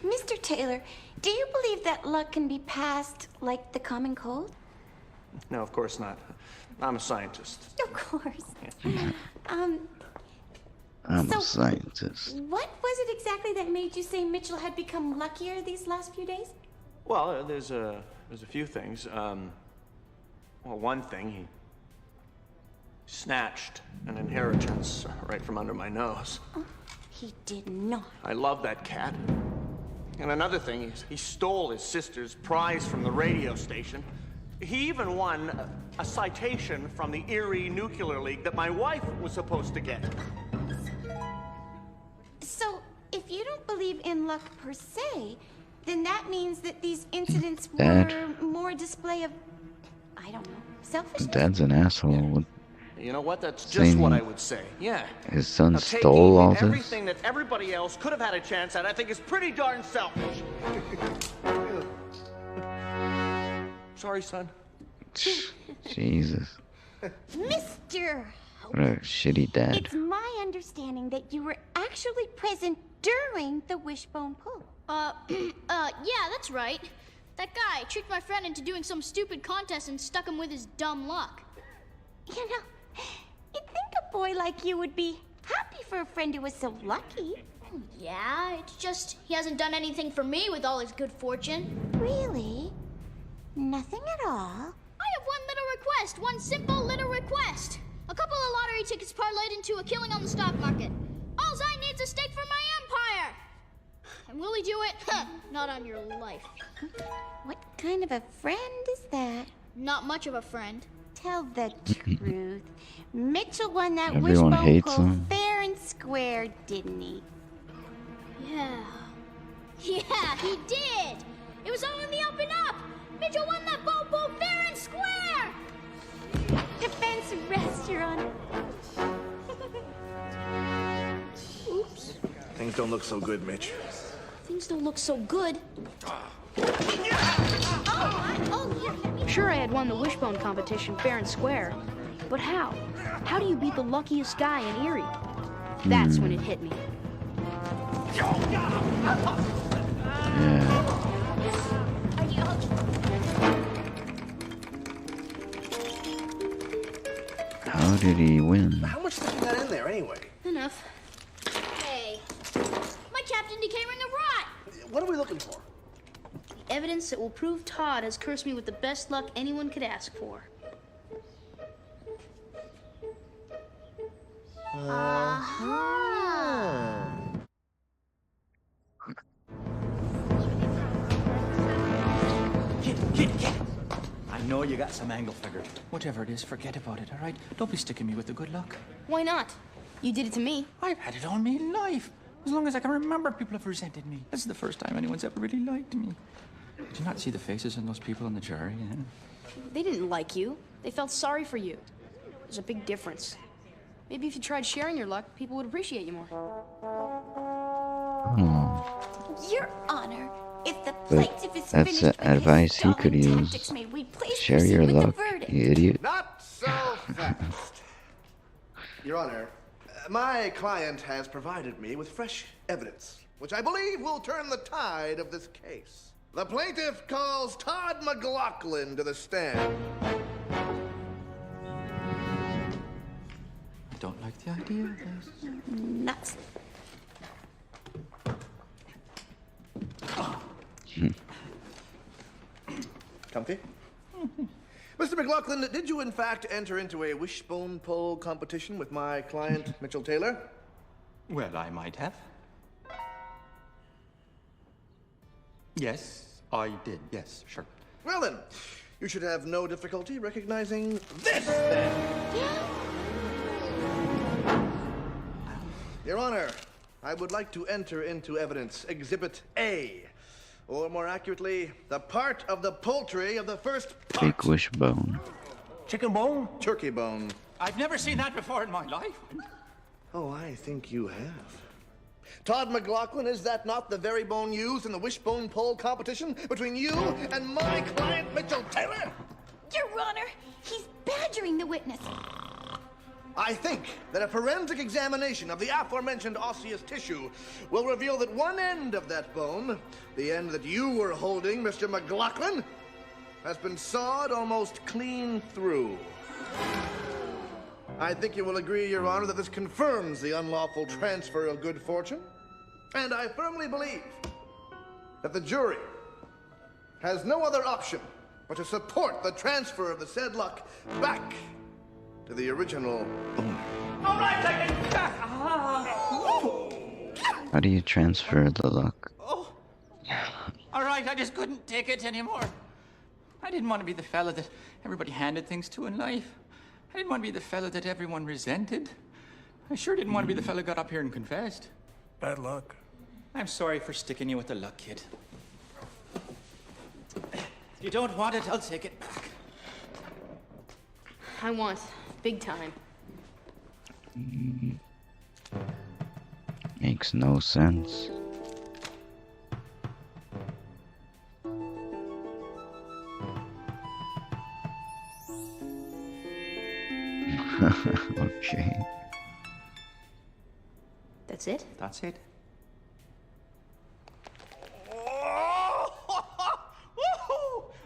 Mr. Taylor, do you believe that luck can be passed like the common cold? No, of course not. I'm a scientist. Of course. I'm So- a scientist. What was it exactly that made you say Mitchell had become luckier these last few days? Well, there's a few things. Well, one thing, he snatched an inheritance right from under my nose. He did not. I love that cat. And another thing is he stole his sister's prize from the radio station. He even won a citation from the Eerie Nuclear League that my wife was supposed to get. So, if you don't believe in luck per se, then that means that these incidents Dad. were more a display of, I don't know, selfishness? Dad's an asshole. You know what? That's just Saying what I would say. Yeah. His son Now, stole all taking this? everything that everybody else could have had a chance at, I think is pretty darn selfish. Sorry, son. Jesus. Mr. What a shitty dad. It's my understanding that you were actually present during the wishbone pull. Yeah, that's right. That guy tricked my friend into doing some stupid contest and stuck him with his dumb luck. You know, you'd think a boy like you would be happy for a friend who was so lucky. Yeah, it's just he hasn't done anything for me with all his good fortune. Really? Nothing at all? I have one little request, one simple little request. A couple of lottery tickets parlayed into a killing on the stock market. Alls I need's a stake for my empire. And will he do it? Not on your life. What kind of a friend is that? Not much of a friend. Tell the truth. Mitchell won that Everyone wishbone hates pull him. fair and square, didn't he? Yeah. Yeah, he did. It was all in the open up. Mitchell won that bone pull fair and square. Defense restaurant. Oops. Things don't look so good, Mitch. Things don't look so good. Sure, I had won the wishbone competition fair and square, but how? How do you beat the luckiest guy in Eerie? That's when it hit me. How did he win? How much did you got in there anyway? Enough. Hey, my captain became in the rot. What are we looking for? Evidence that will prove Todd has cursed me with the best luck anyone could ask for. Kid. I know you got some angle figured. Whatever it is, forget about it, all right? Don't be sticking me with the good luck. Why not? You did it to me. I've had it all my life. As long as I can remember, people have resented me. This is the first time anyone's ever really liked me. Did you not see the faces on those people in the jury? Yeah? They didn't like you. They felt sorry for you. There's a big difference. Maybe if you tried sharing your luck, people would appreciate you more. Your Honor, if the But plaintiff is that's finished the advice he could use. tactics, may we please Share your proceed with luck, the verdict? you idiot. Not so fast. Your Honor, my client has provided me with fresh evidence, which I believe will turn the tide of this case. The plaintiff calls Todd McLaughlin to the stand. I don't like the idea of this. Nuts. Comfy? Mr. McLaughlin, did you in fact enter into a wishbone pull competition with my client, Mitchell Taylor? Well, I might have. Yes, I did. Yes, sure. Well then, you should have no difficulty recognizing this then. Your Honor, I would like to enter into evidence Exhibit A, or more accurately, the part of the poultry of the first part. Fake wishbone. Chicken bone? Turkey bone. I've never seen that before in my life. Oh, I think you have. Todd McLaughlin, is that not the very bone used in the wishbone pull competition between you and my client, Mitchell Taylor? Your Honor, he's badgering the witness. I think that a forensic examination of the aforementioned osseous tissue will reveal that one end of that bone, the end that you were holding, Mr. McLaughlin, has been sawed almost clean through. I think you will agree, Your Honor, that this confirms the unlawful transfer of good fortune. And I firmly believe that the jury has no other option but to support the transfer of the said luck back to the original owner. All right, take it back. How do you transfer the luck? All right, I just couldn't take it anymore. I didn't want to be the fella that everybody handed things to in life. I didn't want to be the fella that everyone resented. I sure didn't want to be the fella who got up here and confessed. Bad luck. I'm sorry for sticking you with the luck, kid. If you don't want it, I'll take it back. I want. Big time. Makes no sense. Okay. That's it? That's it.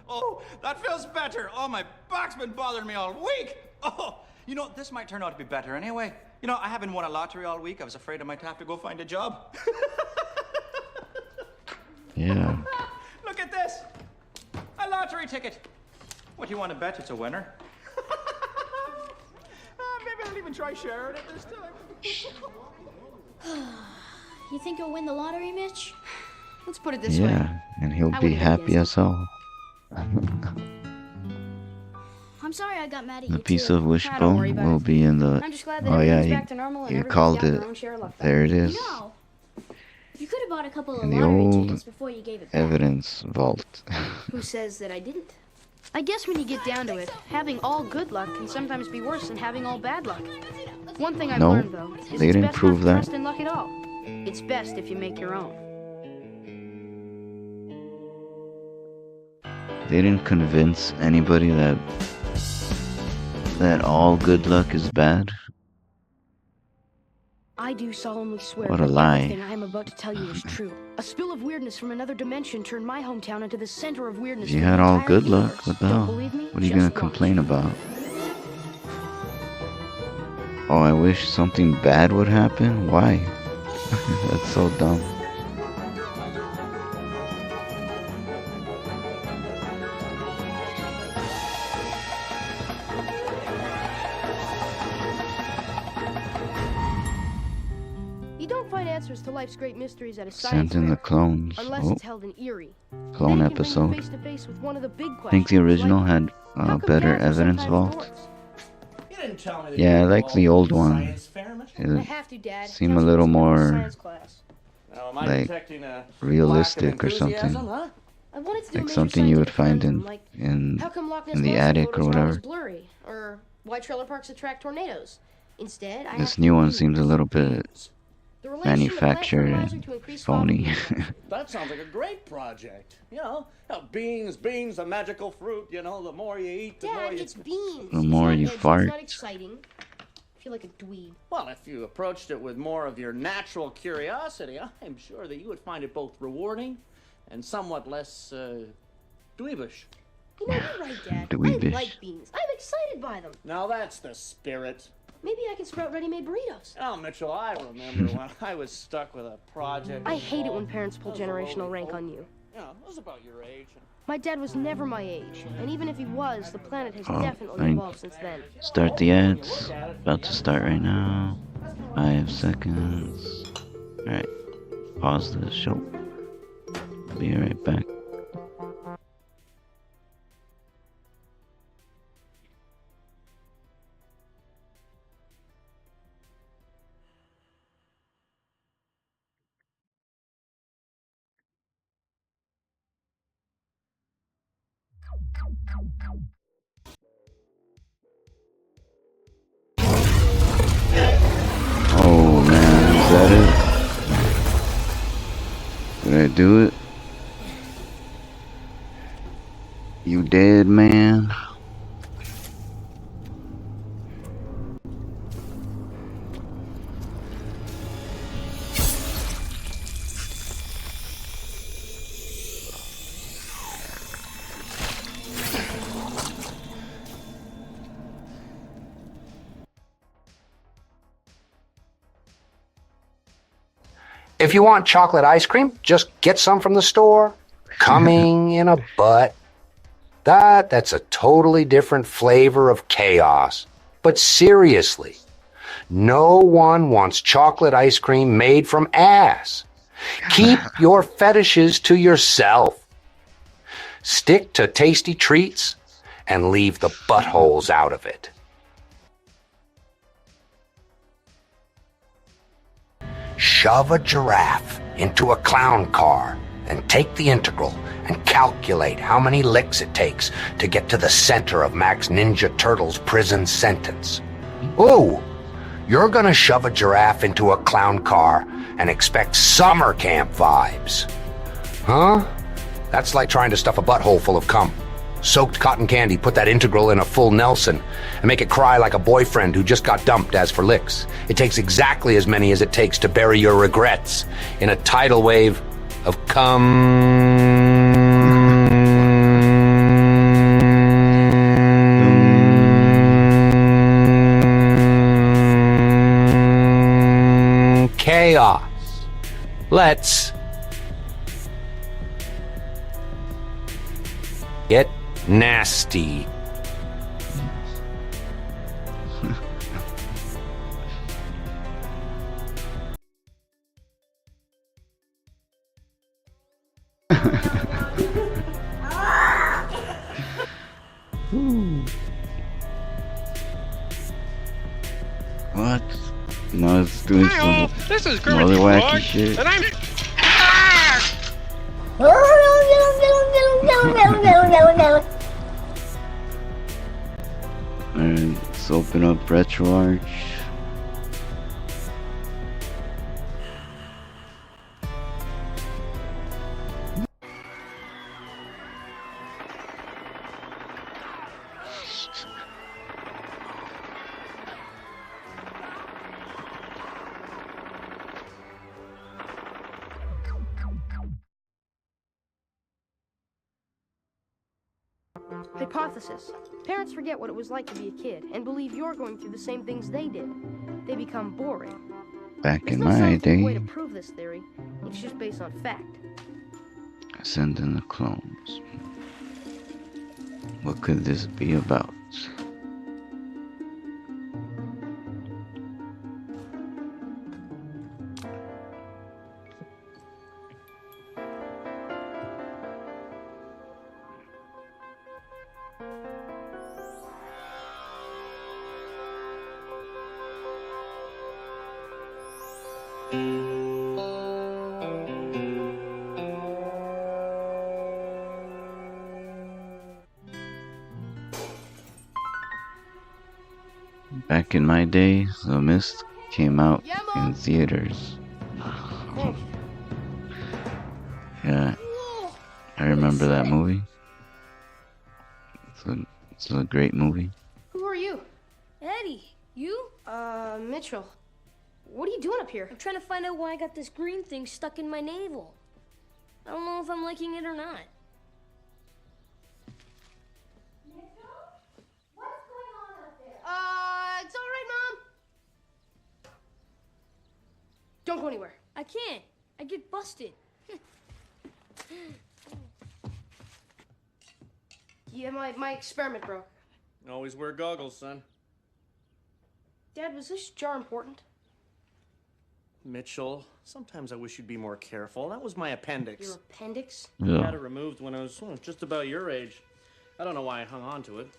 Oh, that feels better. Oh, my back's been bothering me all week. Oh, you know, this might turn out to be better anyway. You know, I haven't won a lottery all week. I was afraid I might have to go find a job. Yeah. Look at this. A lottery ticket. What do you want to bet it's a winner? Maybe I'll even try sharing it this time. You think you'll win the lottery, Mitch? Let's put it this way. Yeah, and he'll I be wouldn't have happy guessed as hell. I'm sorry I got mad at The you piece too. of wishbone will be in the. I'm just glad that Oh yeah, everything's back to normal and you everybody's called got it. their own share of luck back. There it is. No. You could have bought a couple of In the lottery old tickets before you gave it back. evidence vault. Who says that I didn't? I guess when you get down to it, having all good luck can sometimes be worse than having all bad luck. One thing I've No, learned, though, is they it's didn't best prove not to that. trust in luck at all. It's best if you make your own. They didn't convince anybody that all good luck is bad. I do solemnly swear What a that lie. everything I am about to tell you is true. A spill of weirdness from another dimension turned my hometown into the center of weirdness. If you for the had all entire good universe. luck, what the Don't hell? believe me? What are you Just gonna watch. complain about? Oh, I wish something bad would happen? Why? That's so dumb. You don't find answers to life's great mysteries at a Sent science in the fair, clones. unless Oh, it's held in Eerie. clone Then you can bring you episode. face to face with one of the big I think the questions, original like, had how come better cats are evidence sometimes vault. dwarfs? You didn't tell me that Yeah, I you were like the involved old in one. science fair, Mitch. I It have to, Dad. seemed a Counts little as a more science class. Now, am I like detecting a realistic or lack of something. enthusiasm, huh? I wanted to do a Like major something you would scientific find in conundrum, like, in how come Loch Ness in the Monster attic or photos are always whatever. blurry? Or why trailer parks attract tornadoes? Instead, I This have new one clues. seems a little bit The relation of plant manufactured fertilizer and to increase phony. That sounds like a great project. You know, beans, a magical fruit. You know, the more you eat, the more Dad, you... it's beans. The more It's you not eggs, fart. It's not exciting. I feel like a dweeb. Well, if you approached it with more of your natural curiosity, I'm sure that you would find it both rewarding and somewhat less, dweebish. You know, you're right, Dad. Dweebish. I like beans. I'm excited by them. Now that's the spirit. Maybe I can sprout ready-made burritos. Oh, Mitchell, I remember when I was stuck with a project. I hate it when parents pull generational rank on you. You know, it was about your age. My dad was never my age, and even if he was, the planet has Oh, definitely I evolved since then. Start the ads. About to start right now. 5 seconds. Alright. Pause the show. Be right back. Oh man, is that it? Did I do it? You dead, man? If you want chocolate ice cream, just get some from the store. Coming in a butt. That's a totally different flavor of chaos. But seriously, no one wants chocolate ice cream made from ass. Keep your fetishes to yourself. Stick to tasty treats and leave the buttholes out of it. Shove a giraffe into a clown car and take the integral and calculate how many licks it takes to get to the center of Max Ninja Turtle's prison sentence. Ooh, you're gonna shove a giraffe into a clown car and expect summer camp vibes. Huh? That's like trying to stuff a butthole full of cum. Soaked cotton candy, put that integral in a full Nelson, and make it cry like a boyfriend who just got dumped as for licks. It takes exactly as many as it takes to bury your regrets in a tidal wave of chaos. Let's get nasty. What? No, it's doing some This is some other wacky shit. and I'm. Alright, let's open up RetroArch. Hypothesis. Parents forget what it was like to be a kid and believe you're going through the same things they did. They become boring. Back There's in no my scientific way day, to prove this theory. It's just based on fact. send in the clones. What could this be about? Back in my day, The Mist came out in theaters. Yeah, I remember that movie. It's a great movie. Who are you? Eddie, you? Mitchell. What are you doing up here? I'm trying to find out why I got this green thing stuck in my navel. I don't know if I'm liking it or not. It's all right, Mom. Don't go anywhere. I can't. I get busted. Yeah, my experiment broke. Always wear goggles, son. Dad, was this jar important? Mitchell, sometimes I wish you'd be more careful. That was my appendix. Your appendix? Yeah. I had it removed when I was just about your age. I don't know why I hung on to it.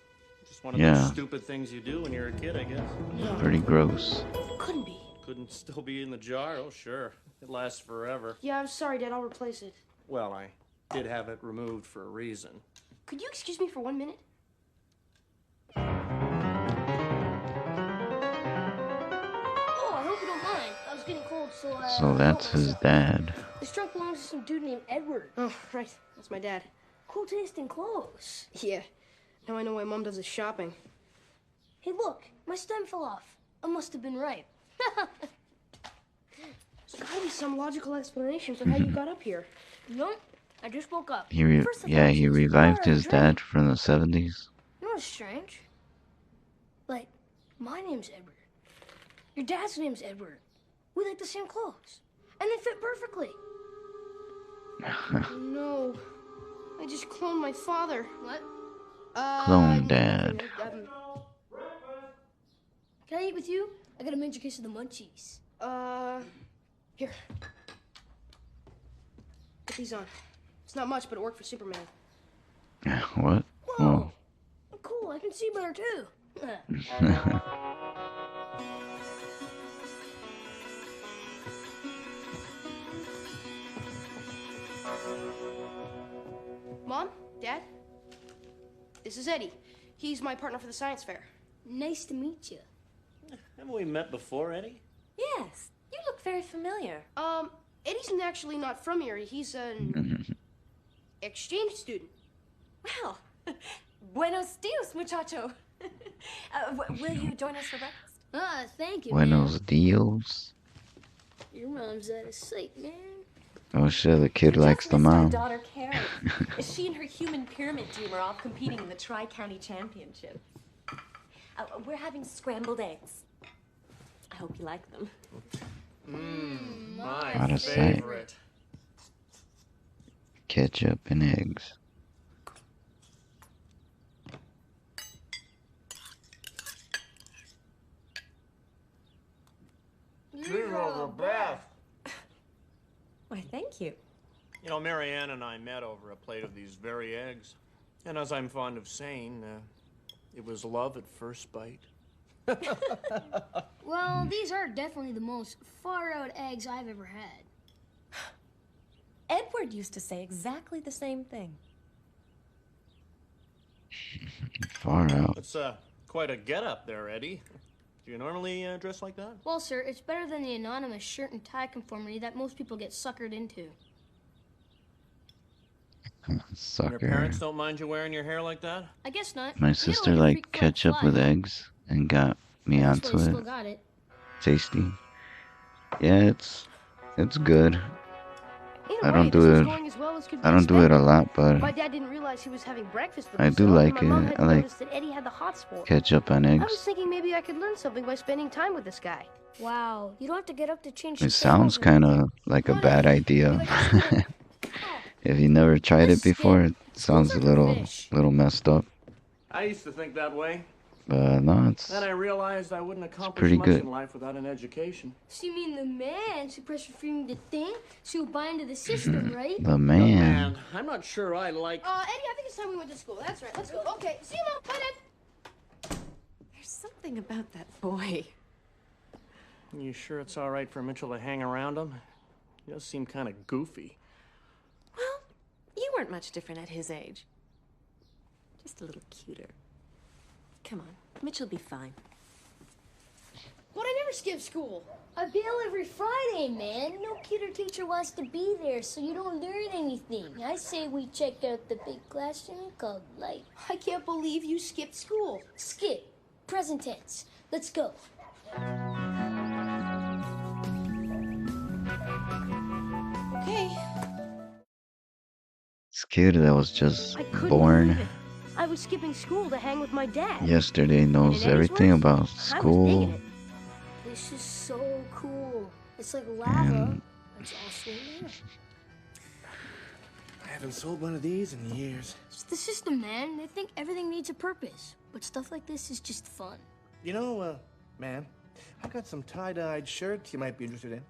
Just one of Yeah. those stupid things you do when you're a kid, I guess. Pretty gross. Couldn't be. Couldn't still be in the jar? Oh, sure. It lasts forever. Yeah, I'm sorry, Dad. I'll replace it. Well, I did have it removed for a reason. Could you excuse me for 1 minute? Oh, I hope you don't mind. I was getting cold, so So that's his dad. This trunk belongs to some dude named Edward. Oh, right. That's my dad. Cool taste in clothes. Yeah. Now I know why Mom does his shopping. Hey, look, my stem fell off. I must have been right. There's gotta be some logical explanation for how you got up here. Nope, I just woke up. He First I thought he it was revived car or his drink. dad from the 70s. You know what's strange? Like, my name's Edward. Your dad's name's Edward. We like the same clothes. And they fit perfectly. No. I just cloned my father. What? Clone dad. Can I eat with you? I got a major case of the munchies. Here. Put these on. It's not much, but it worked for Superman. What? Whoa. Cool, I can see better too. Oh. Mom? Dad? This is Eddie. He's my partner for the science fair. Nice to meet you. Haven't we met before, Eddie? Yes, you look very familiar. Eddie's actually not from Eerie. He's an exchange student. Well, Buenos dias, muchacho. Will you join us for breakfast? Thank you, Buenos dias. Your mom's out of sight, man. Oh shit, the kid likes the Missed our mom. daughter Carrie. She and her human pyramid team are off competing in the Tri-County Championship. We're having scrambled eggs. I hope you like them. My Out of sight. favorite. Ketchup and eggs. These are the best. Why, thank you. You know, Marianne and I met over a plate of these very eggs. And as I'm fond of saying, it was love at first bite. Well, these are definitely the most far-out eggs I've ever had. Edward used to say exactly the same thing. Far out. It's quite a get-up there, Eddie. Do you normally dress like that? Well, sir, it's better than the anonymous shirt and tie conformity that most people get suckered into. Sucker. Your parents don't mind you wearing your hair like that? I guess not. My sister liked ketchup with eggs and got me That's why onto I it. still got it. Tasty. Yeah, it's good. In I a don't way, do this was it. going as well as could be I don't do it a expected. lot, but My dad didn't realize he was having breakfast with I do himself, like and my mom it. hadn't I like noticed that Eddie had the hot spot. ketchup on I eggs. was thinking maybe I could learn something by spending time with this guy. Wow, you don't have to get up to change It sounds kind of like a bad idea. If you never tried it before, it sounds a little messed up. I used to think that way. But no, Then I realized I wouldn't accomplish pretty much good. in life without an education. So you mean the man who pressure me to think, so you buy into the system, right? The man. I'm not sure I like... Eddie, I think it's time we went to school. That's right, let's go. Okay, see you, Mom. Bye, Dad. There's something about that boy. You sure it's all right for Mitchell to hang around him? He does seem kind of goofy. Well, you weren't much different at his age. Just a little cuter. Come on, Mitch'll be fine. But I never skip school. I bail every Friday, man. No cuter teacher wants to be there, so you don't learn anything. I say we check out the big classroom called Light. I can't believe you skipped school. Skip. Present tense. Let's go. Okay. This kid that was just I couldn't born believe it. I was skipping school to hang with my dad. yesterday knows And everything Eddie's about I was digging school. it. This is so cool. It's like lava. And It's also there. I haven't sold one of these in years. It's the system, man. They think everything needs a purpose. But stuff like this is just fun. You know, man, I got some tie-dyed shirts you might be interested in.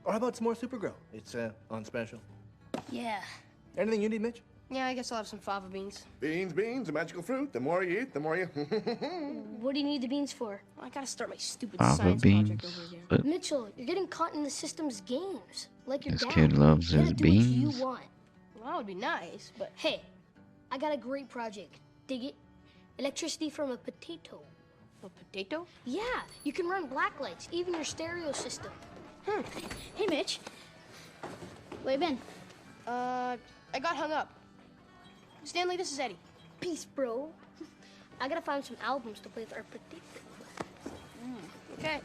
Or how about some more Supergirl? It's, on special. Yeah. Anything you need, Mitch? Yeah, I guess I'll have some fava beans. Beans, a magical fruit. The more you eat, the more you... What do you need the beans for? I gotta start my stupid fava science beans, project over again. but Mitchell, you're getting caught in the system's games. Like your this dad. kid loves You his gotta do what beans. you want. Well, that would be nice, but hey, I got a great project. Dig it? Electricity from a potato. A potato? Yeah, you can run black lights, even your stereo system. Hey, Mitch. Where you been? I got hung up. Stanley, this is Eddie. Peace, bro. I gotta find some albums to play with our potato. Okay.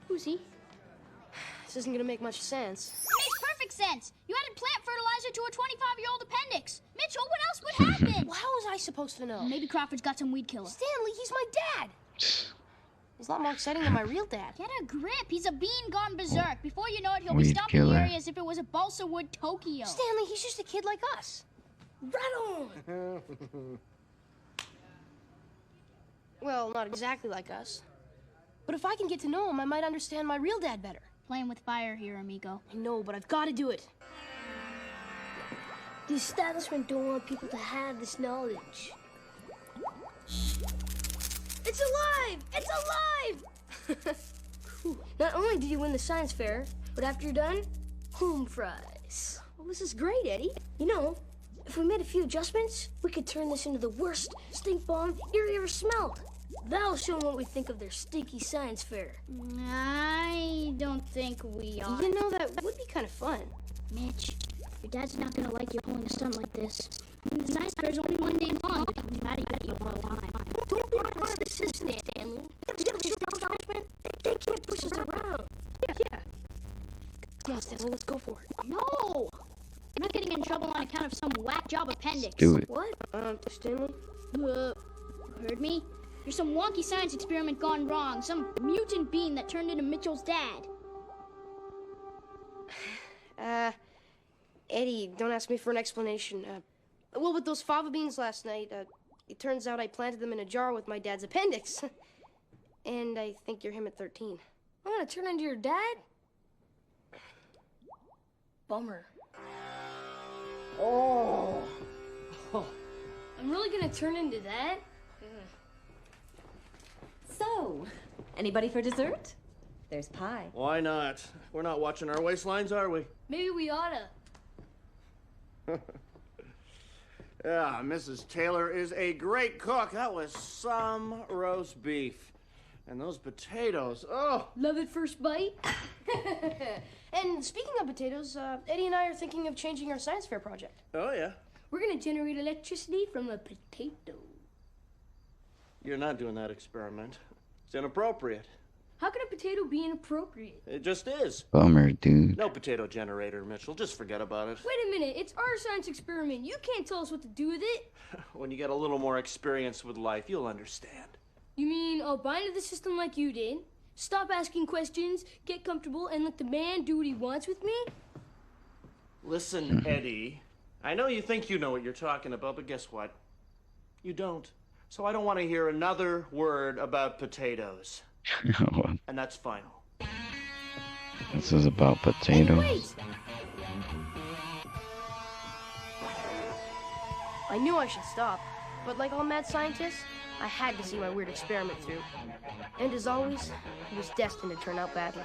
Who's he? This isn't gonna make much sense. Makes perfect sense. You added plant fertilizer to a 25-year-old appendix. Mitchell, what else would happen? Well, how was I supposed to know? Maybe Crawford's got some weed killer. Stanley, he's my dad. He's a lot more exciting than my real dad. Get a grip. He's a bean gone berserk. Before you know it, he'll be Weed stomping killer. the area as if it was a balsa wood Tokyo. Stanley, he's just a kid like us. Right on. Well, not exactly like us. But if I can get to know him, I might understand my real dad better. Playing with fire here, amigo. I know, but I've got to do it. The establishment don't want people to have this knowledge. It's alive! It's alive! Not only did you win the science fair, but after you're done, home fries. Well, this is great, Eddie. You know, if we made a few adjustments, we could turn this into the worst stink bomb Eerie ever smelled. That'll show them what we think of their stinky science fair. I don't think we are. You know, that would be kind of fun. Mitch, your dad's not gonna like you pulling a stunt like this. The science fair is only one day long. Don't be persistent, Stanley. They can't push us around. Yeah. Come on, Stanley, let's go for it. No! I'm not getting in trouble on account of some whack job appendix. Do it. What? Stanley? Heard me? There's some wonky science experiment gone wrong. Some mutant being that turned into Mitchell's dad. Eddie, don't ask me for an explanation. Well, with those fava beans last night, it turns out I planted them in a jar with my dad's appendix. And I think you're him at 13. I'm gonna turn into your dad? Bummer. Oh. I'm really gonna turn into that? So, anybody for dessert? There's pie. Why not? We're not watching our waistlines, are we? Maybe we oughta. Yeah, Mrs. Taylor is a great cook. That was some roast beef. And those potatoes, oh! Love at first bite. And speaking of potatoes, Eddie and I are thinking of changing our science fair project. Oh, yeah? We're gonna generate electricity from a potato. You're not doing that experiment. It's inappropriate. How can a potato be inappropriate? It just is. Bummer, dude. No potato generator, Mitchell. Just forget about it. Wait a minute, it's our science experiment. You can't tell us what to do with it. When you get a little more experience with life, you'll understand. You mean I'll buy into the system like you did, stop asking questions, get comfortable, and let the man do what he wants with me? Listen, Eddie, I know you think you know what you're talking about, but guess what? You don't. So I don't want to hear another word about potatoes. And that's final. This is about potatoes. I knew I should stop, but like all mad scientists, I had to see my weird experiment through. And as always, it was destined to turn out badly.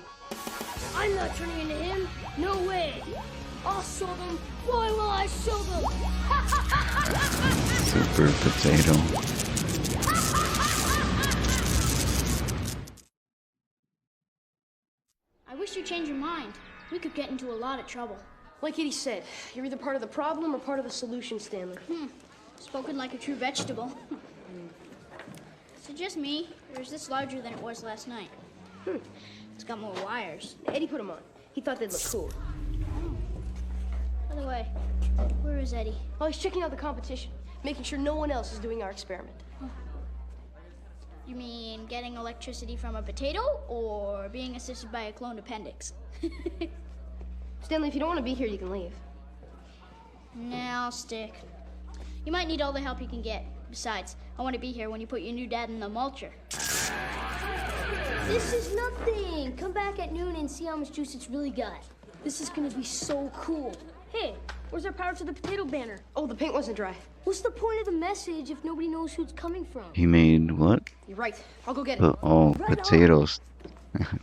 I'm not turning into him. No way. I'll show them. Boy, will I show them. Super potato. I wish you'd change your mind. We could get into a lot of trouble. Like Eddie said, you're either part of the problem or part of the solution, Stanley. Spoken like a true vegetable. Is it just me, or is this larger than it was last night? It's got more wires. Eddie put them on. He thought they'd look cool. By the way, where is Eddie? Oh, he's checking out the competition, making sure no one else is doing our experiment. You mean getting electricity from a potato, or being assisted by a cloned appendix? Stanley, if you don't want to be here, you can leave. Nah, I'll stick. You might need all the help you can get. Besides, I want to be here when you put your new dad in the mulcher. This is nothing. Come back at noon and see how much juice it's really got. This is gonna be so cool. Hey, where's our power to the potato banner? Oh, the paint wasn't dry. What's the point of the message if nobody knows who it's coming from? He made what? You're right. I'll go get it. Oh, Right potatoes.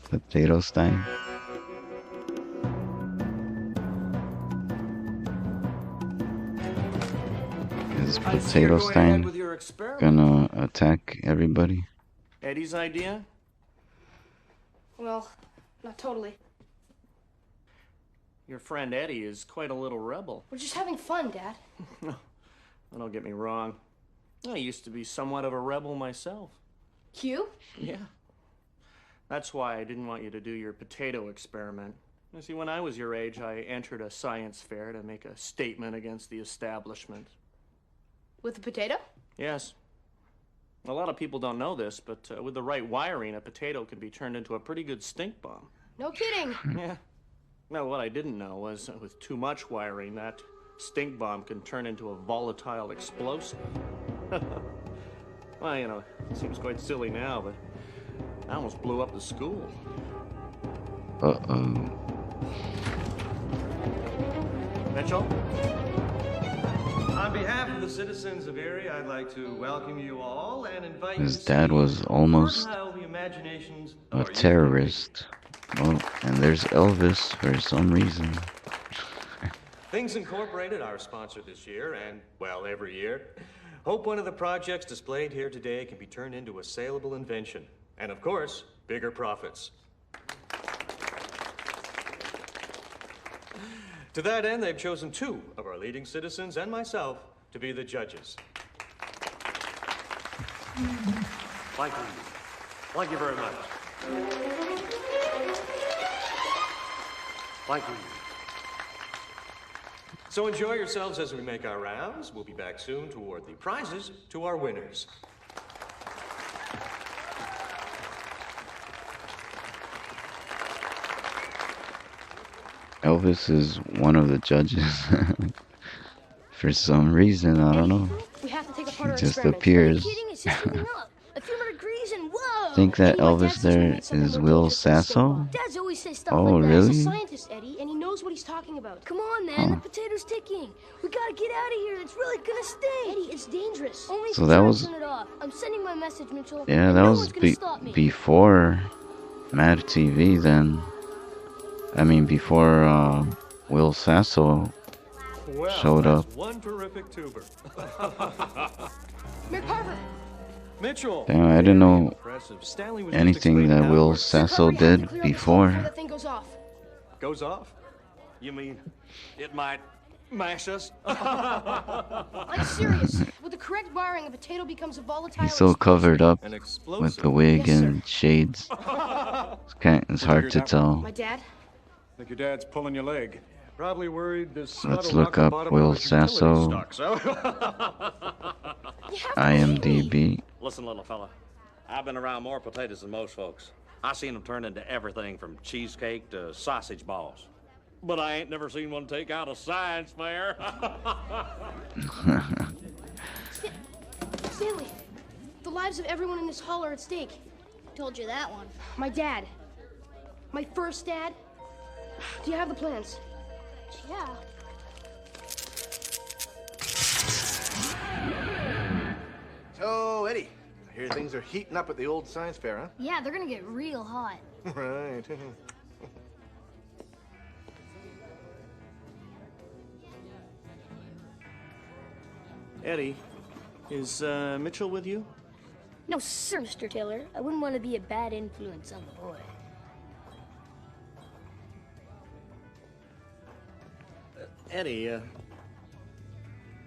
Potato stein. Is Potato Stein gonna attack everybody? Eddie's idea? Well, not totally. Your friend Eddie is quite a little rebel. We're just having fun, Dad. No, don't get me wrong. I used to be somewhat of a rebel myself. You? Yeah. That's why I didn't want you to do your potato experiment. You see, when I was your age, I entered a science fair to make a statement against the establishment. With the potato? Yes. A lot of people don't know this, but with the right wiring, a potato can be turned into a pretty good stink bomb. No kidding. Yeah. Well, what I didn't know was with too much wiring, that stink bomb can turn into a volatile explosive. Well, you know, it seems quite silly now, but I almost blew up the school. Uh-oh. Mitchell? On behalf of the citizens of Eerie, I'd like to welcome you all and invite you His to dad see was almost how the imaginations a of our terrorist. Oh, and there's Elvis for some reason. Things Incorporated, our sponsor this year, and, well, every year, hope one of the projects displayed here today can be turned into a saleable invention. And, of course, bigger profits. To that end, they've chosen two of our leading citizens and myself to be the judges. Thank you. Thank you very much. Thank you. So enjoy yourselves as we make our rounds. We'll be back soon to award the prizes to our winners. Elvis is one of the judges. For some reason, I don't know. We have to take apart He our just experiments. appears. Are you kidding? It's just heating up. A few more degrees and whoa! Think that Eddie, my dad Elvis says we there need something is more Will dangerous than Sasso? snowball. Dads always say stuff Oh, like that. really? He's a scientist, Eddie, and he knows what he's talking about. Come on, man. The potato's ticking. We gotta get out of here. It's really gonna stink. Eddie, it's dangerous. Only if So you that try was- to turn it off. I'm sending my message, Mitchell. Yeah, and that no was one's gonna stop me. before Mad TV then. I mean, before Will Sasso Well, showed that's up. one terrific tuber. Mayor Carver. Mitchell. Damn, I didn't know Impressive. Stanley was just anything explaining that how it Will works. Sasso did before. That thing goes off. Goes off? You mean it might mash us? I'm serious. With the correct wiring, a potato becomes a volatile. He's so covered up An with explosive. the wig Yes, sir. and shades. It's hard to tell. My dad? Think your dad's pulling your leg. Probably worried this Let's scuttle look knocked the up bottom Will of his utility Sasso. stock, so. IMDb. Listen, little fella, I've been around more potatoes than most folks. I seen them turn into everything from cheesecake to sausage balls. But I ain't never seen one take out a science fair. Stanley, the lives of everyone in this hall are at stake. Told you that one. My dad. My first dad. Do you have the plans? Yeah. So, Eddie, I hear things are heating up at the old science fair, huh? Yeah, they're gonna get real hot. Right. Eddie, is Mitchell with you? No, sir, Mr. Taylor. I wouldn't want to be a bad influence on the boy. Eddie,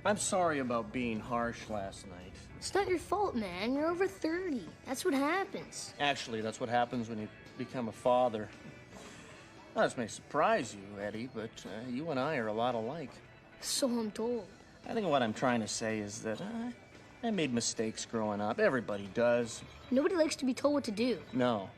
I'm sorry about being harsh last night. It's not your fault, man. You're over 30. That's what happens. Actually, that's what happens when you become a father. Well, this may surprise you, Eddie, but you and I are a lot alike. So I'm told. I think what I'm trying to say is that I made mistakes growing up. Everybody does. Nobody likes to be told what to do. No,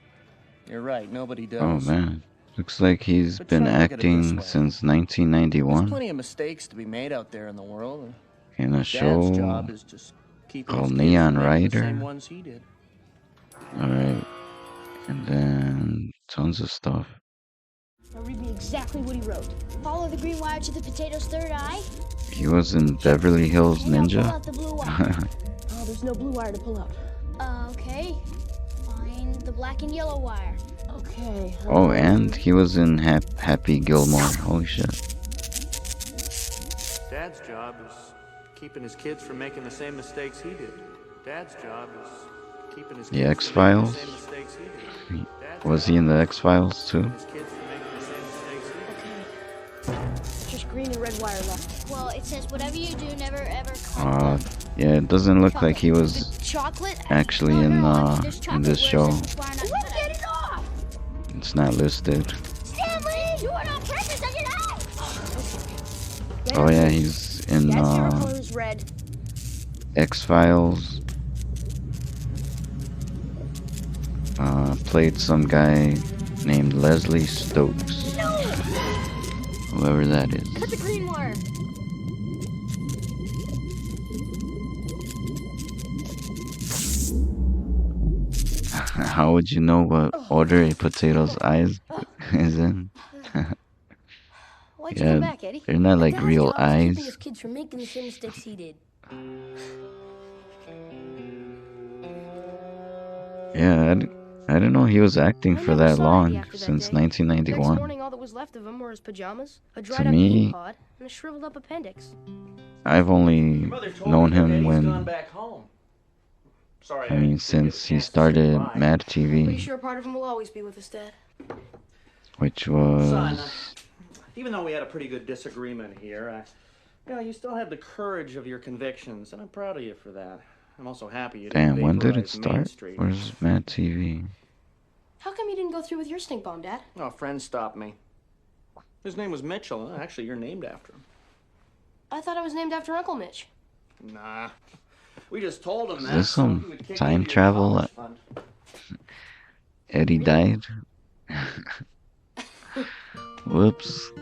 you're right. Nobody does. Oh man, looks like he's But been try to look at it this acting way. since There's 1991 plenty of mistakes to be made out there in the world. in a Dad's show job is just keeping his called kids Neon from making the same Rider. ones he did. Alright, and then tons of stuff. Now read me exactly what he wrote. Follow the green wire to the potato's third eye. He was in Beverly Hills Pull Ninja. out the blue wire. Oh, there's no blue wire to pull out. Okay. Find the black and yellow wire. Okay. Oh, and he was in Happy Gilmore. Holy shit. Dad's job is keeping his kids from making the same mistakes he did. Dad's job is keeping his The kids X-Files? from making the same mistakes he did. Dad's Was he in the X-Files too? his kids from making the same mistakes he did. Just green and red wire left. Well, it says whatever you do, never ever come. Yeah, it doesn't look like he was Chocolate? actually in this show. Look at it off! It's not listed. Stanley, you are not precious on your life! Oh yeah, he's in Dad's favorite color is red. X-Files. Played some guy named Leslie Stokes. No! Whoever that is. Cut the green wire. How would you know what order a potato's eyes is in? Why'd you come back, Eddie? they're not My like dad's real job is keeping eyes. his kids from making the same mistakes he did. Yeah, I didn't know he was acting for never that saw long, Eddie after that since day. Next 1991. morning, all that was left of him were his pajamas, a dried up me- bean pod, and a shriveled up appendix. I've only known him when, back home. Sorry, I mean, since he started Mad Pretty TV, sure part of him will always be with his dad. which Son, was, even though we had a pretty good disagreement here, Yeah, you still have the courage of your convictions, and I'm proud of you for that. I'm also happy you Damn, didn't when did it vaporize Main start? Street. Where's Mad TV? How come you didn't go through with your stink bomb, Dad? Oh, a friend stopped me. His name was Mitchell. Actually, you're named after him. I thought it was named after Uncle Mitch. Nah. We just told him Is that. this so he some would kick time into your travel? college fund. Eddie died? Whoops.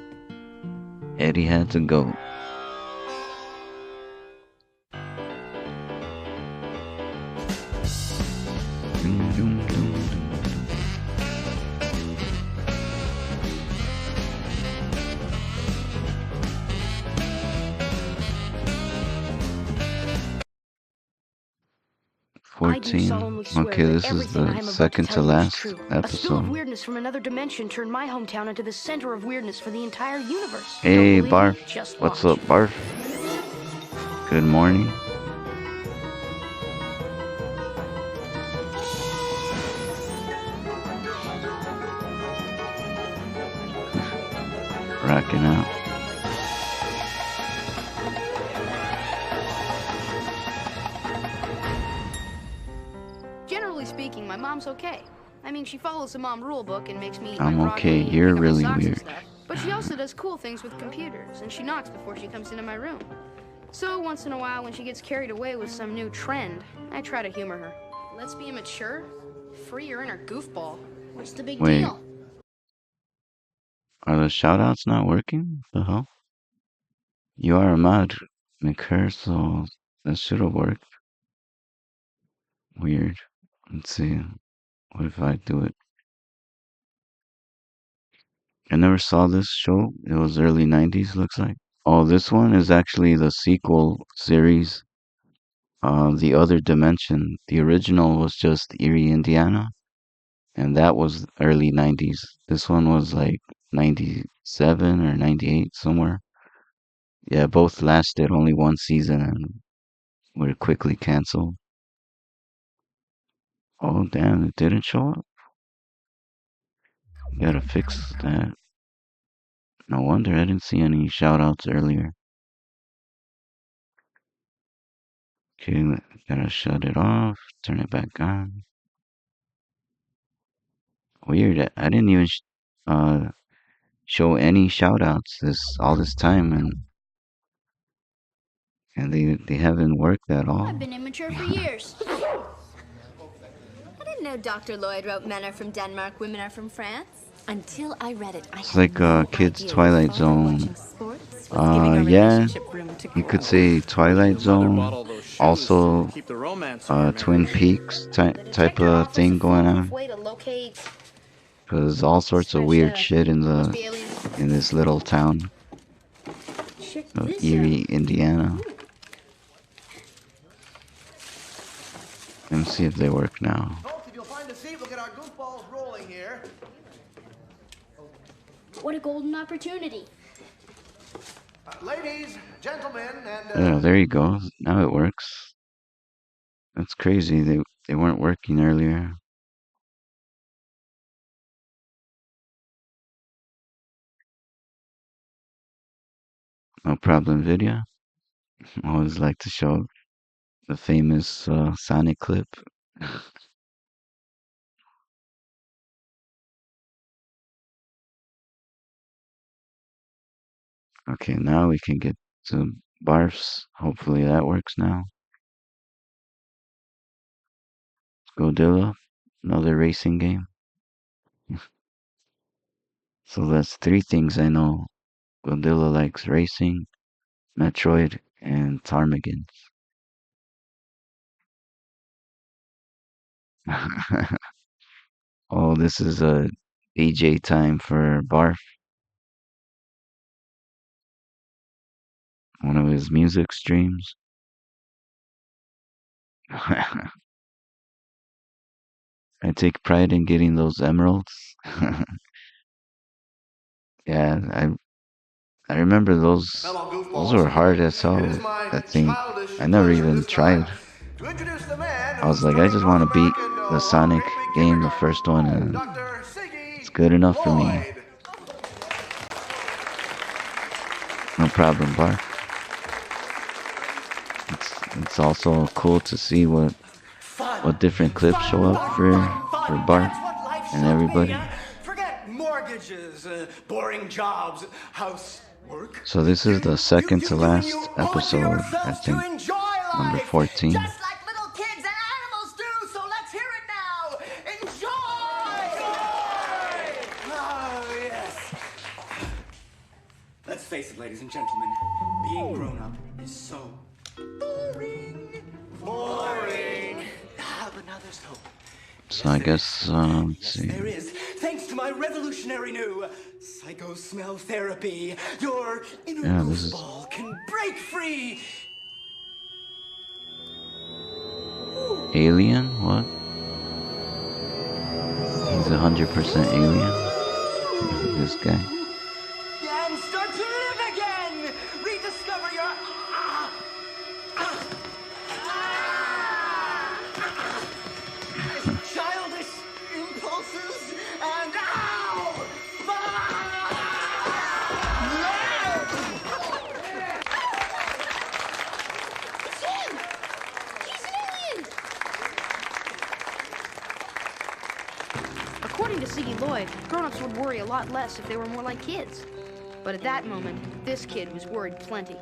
Eddie had to go. Doom, doom, doom, doom. 14. Okay, this is the second to last A spill of episode. weirdness from another dimension turned my hometown into the center of weirdness for the entire universe. Hey, Don't believe me? Barf. Just What's watch. up, Barf? Good morning. Rocking out. Generally speaking, my mom's okay. I mean, she follows the mom rule book and makes me eat I'm my okay. broccoli and You're pick up my really socks and weird. stuff. But she also does cool things with computers, and she knocks before she comes into my room. So once in a while, when she gets carried away with some new trend, I try to humor her. Let's be immature. Free your inner goofball. What's the big Wait. deal? Are the shoutouts not working? The hell? You are a mod, McCur, so that should have worked. Weird. Let's see. What if I do it? I never saw this show. It was early 90s, looks like. Oh, this one is actually the sequel series. The Other Dimension. The original was just Eerie, Indiana. And that was early 90s. This one was like 97 or 98, somewhere. Yeah, both lasted only one season and were quickly canceled. Oh, damn, it didn't show up? Gotta fix that. No wonder I didn't see any shoutouts earlier. Okay, gotta shut it off, turn it back on. Weird, I didn't even show any shoutouts all this time, and they haven't worked at all. I've been immature for years. I didn't know Dr. Lloyd wrote Men Are From Denmark, Women Are From France. Until I read it, I It's had like no Kids idea Twilight that father Zone. watching sports was giving our Yeah, relationship room to you could grow. say Twilight Zone. Also, keep the romance warm, Twin Peaks type of thing going on. Way to locate. Cause all sorts of weird shit in this little town of Eerie, Indiana. Let me see if they work now. Folks, if you'll find a seat, we'll get our goofballs rolling here. What a golden opportunity. Ladies, gentlemen, and... Yeah, there you go. Now it works. That's crazy. They weren't working earlier. No problem video. I always like to show the famous Sonic clip. Okay, now we can get to Barfs. Hopefully that works now. Godilla, another racing game. So that's three things I know. Godilla likes racing, Metroid, and Ptarmigan. Oh, this is a DJ time for Barf. One of his music streams. I take pride in getting those emeralds. Yeah, I remember those. Those were hard as hell. I think I never even tried. I was like, I just want to beat the Sonic game, the first one, and it's good enough for me. No problem, Barf. it's also cool to see what different clips show up for Bart and everybody. Forget mortgages, boring jobs, housework. So this is the second to last episode, I think, number 14. Just like little kids and animals do, so let's hear it now. Enjoy! Oh, yes. Let's face it, ladies and gentlemen, being grown up is so boring. Boring. But now there's hope. So I guess, let's see. There is, thanks to my revolutionary new psycho smell therapy, your inner Yeah, this is ball can break free. Alien? What? He's 100% alien? This guy. And start to live again. Rediscover your childish impulses and It's him! He's an alien! According to Siggy Lloyd, grown-ups would worry a lot less if they were more like kids. But at that moment, this kid was worried plenty.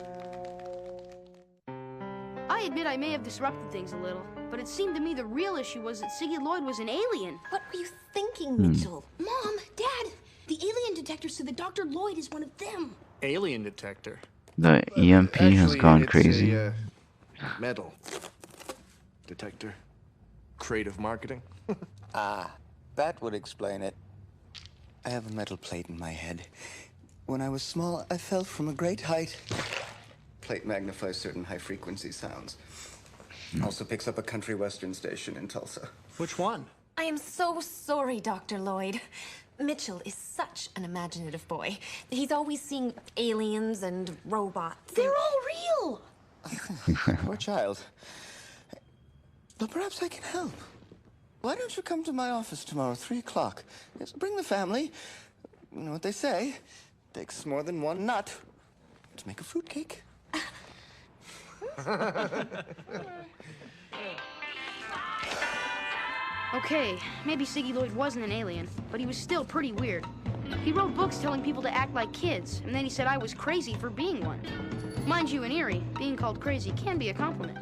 I admit I may have disrupted things a little, but it seemed to me the real issue was that Siggy Lloyd was an alien. What were you thinking, Mitchell? Mom, Dad, the alien detector said that Dr. Lloyd is one of them. alien detector. The EMP has gone crazy. A, metal detector. Creative marketing. That would explain it. I have a metal plate in my head. When I was small, I fell from a great height. Plate magnifies certain high-frequency sounds. Also picks up a country western station in Tulsa. Which one? I am so sorry, Dr. Lloyd. Mitchell is such an imaginative boy. He's always seeing aliens and robots. They're all real! Poor child. But perhaps I can help. Why don't you come to my office tomorrow, 3 o'clock? Yes, bring the family. You know what they say. Takes more than one nut to make a fruitcake. Okay, maybe Siggy Lloyd wasn't an alien, but he was still pretty weird. He wrote books telling people to act like kids, and then he said I was crazy for being one. Mind you, in Eerie, being called crazy can be a compliment.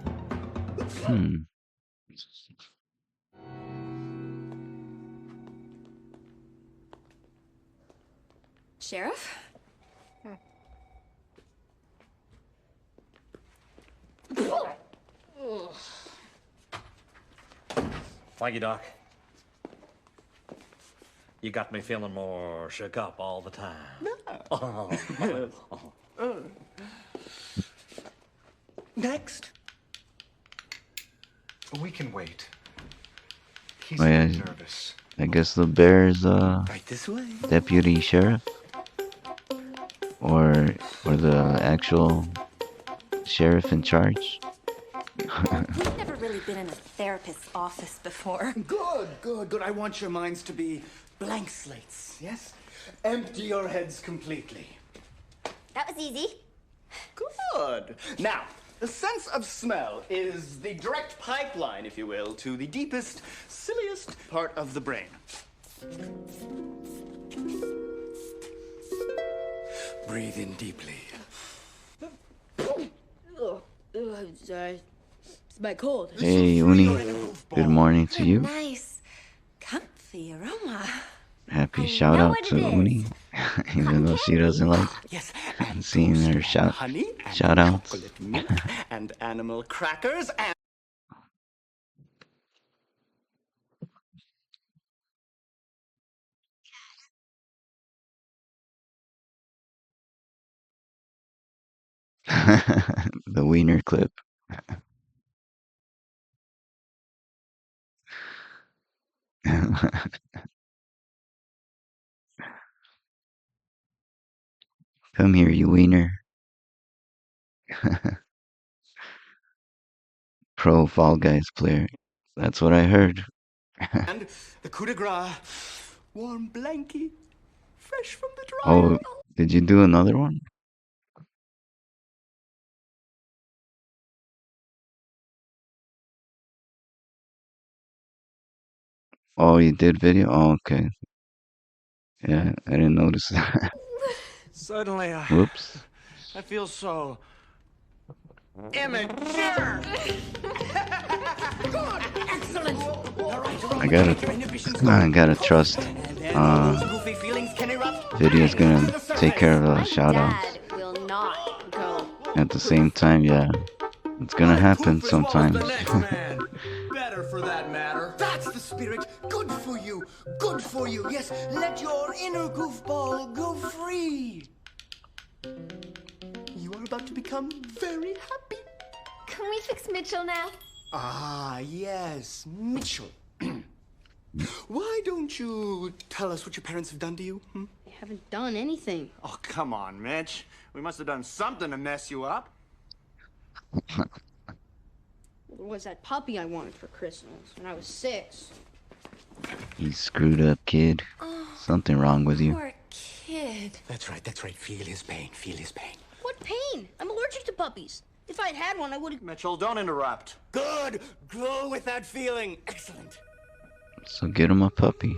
Sheriff? Thank you, Doc. You got me feeling more shook up all the time. Next. We can wait. He's Oh, yeah. nervous. I guess the bear's Right this way. deputy sheriff, or the actual sheriff in charge. We've never really been in a therapist's office before. Good. I want your minds to be blank slates, yes? Empty your heads completely. That was easy. Good. Now, the sense of smell is the direct pipeline, if you will, to the deepest, silliest part of the brain. Breathe in deeply. I'm sorry. It's my cold. Hey, Uni. Good morning to you. Nice, comfy aroma. Happy shout out to Uni, even though she doesn't like seeing her shout outs. Chocolate milk and animal crackers and... The wiener clip. Come here, you wiener. Pro Fall Guys player. That's what I heard. and the coup de grace, warm blankie, fresh from the dryer. Oh, did you do another one? Oh, you did video? Oh, okay. Yeah, I didn't notice that. Suddenly, Whoops. I feel so immature. Good, excellent. I gotta trust. Video's gonna take care of the shout outs. Will not go. At the same time, yeah. It's gonna happen sometimes. Better for that matter. That's the spirit. Good for you. Good for you. Yes, let your inner goofball go free. You are about to become very happy. Can we fix Mitchell now? Ah, yes, Mitchell. Why don't you tell us what your parents have done to you? Hmm? They haven't done anything. Oh, come on, Mitch. We must have done something to mess you up. There was that puppy I wanted for Christmas when I was 6. You screwed up, kid. Something wrong with you. Poor kid. That's right, that's right. Feel his pain, feel his pain. What pain? I'm allergic to puppies. If I'd had one, I would have... Mitchell, don't interrupt. Good. Go with that feeling. Excellent. So get him a puppy.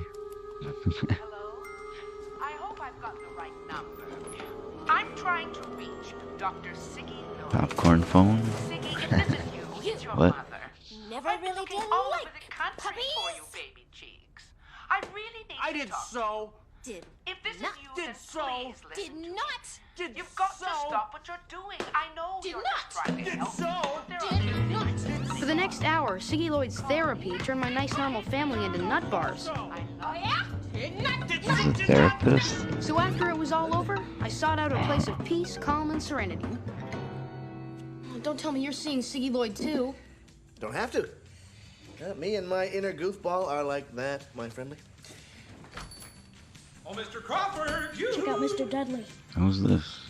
I hope I've got the right number. I'm trying to reach Dr. Siggy Lloyd. Popcorn phone? Siggy, if this is you, it's your What? mother. Never I've been really looking did all like over the country for you, baby cheeks. I really need I to did talk. so. Did If this not. is you, Did then so. please listen Did to not. me. Did You've got so. to stop what you're doing. I know Did you're not. just trying to Did help. so. There are Did not. For the next hour, Siggy Lloyd's therapy turned my nice normal family into nut bars. Oh, yeah? Did not. He's a therapist. So after it was all over, I sought out a place of peace, calm, and serenity. Oh, don't tell me you're seeing Siggy Lloyd too. Don't have to. Me and my inner goofball are like that, my friendly. Oh, Mr. Crawford, you. Check out Mr. Dudley. Who's this?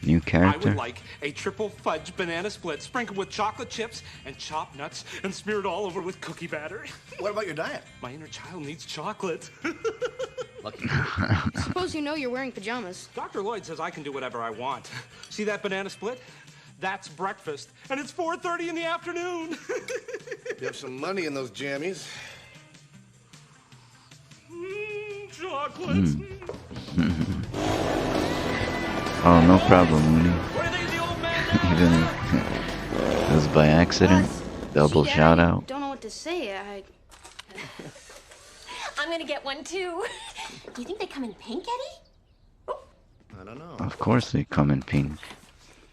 New I character? would like a triple fudge banana split sprinkled with chocolate chips and chopped nuts and smeared all over with cookie batter. What about your diet? My inner child needs chocolate. Suppose you know you're wearing pajamas. Dr. Lloyd says I can do whatever I want. See that banana split? That's breakfast, and it's 4:30 in the afternoon. You have some money in those jammies. Chocolate. Oh, no problem, Mooney. Even if it was by accident, double Gee, shout Dad, out. Don't know what to say. I'm gonna get one too. Do you think they come in pink, Eddie? I don't know. Of course they come in pink.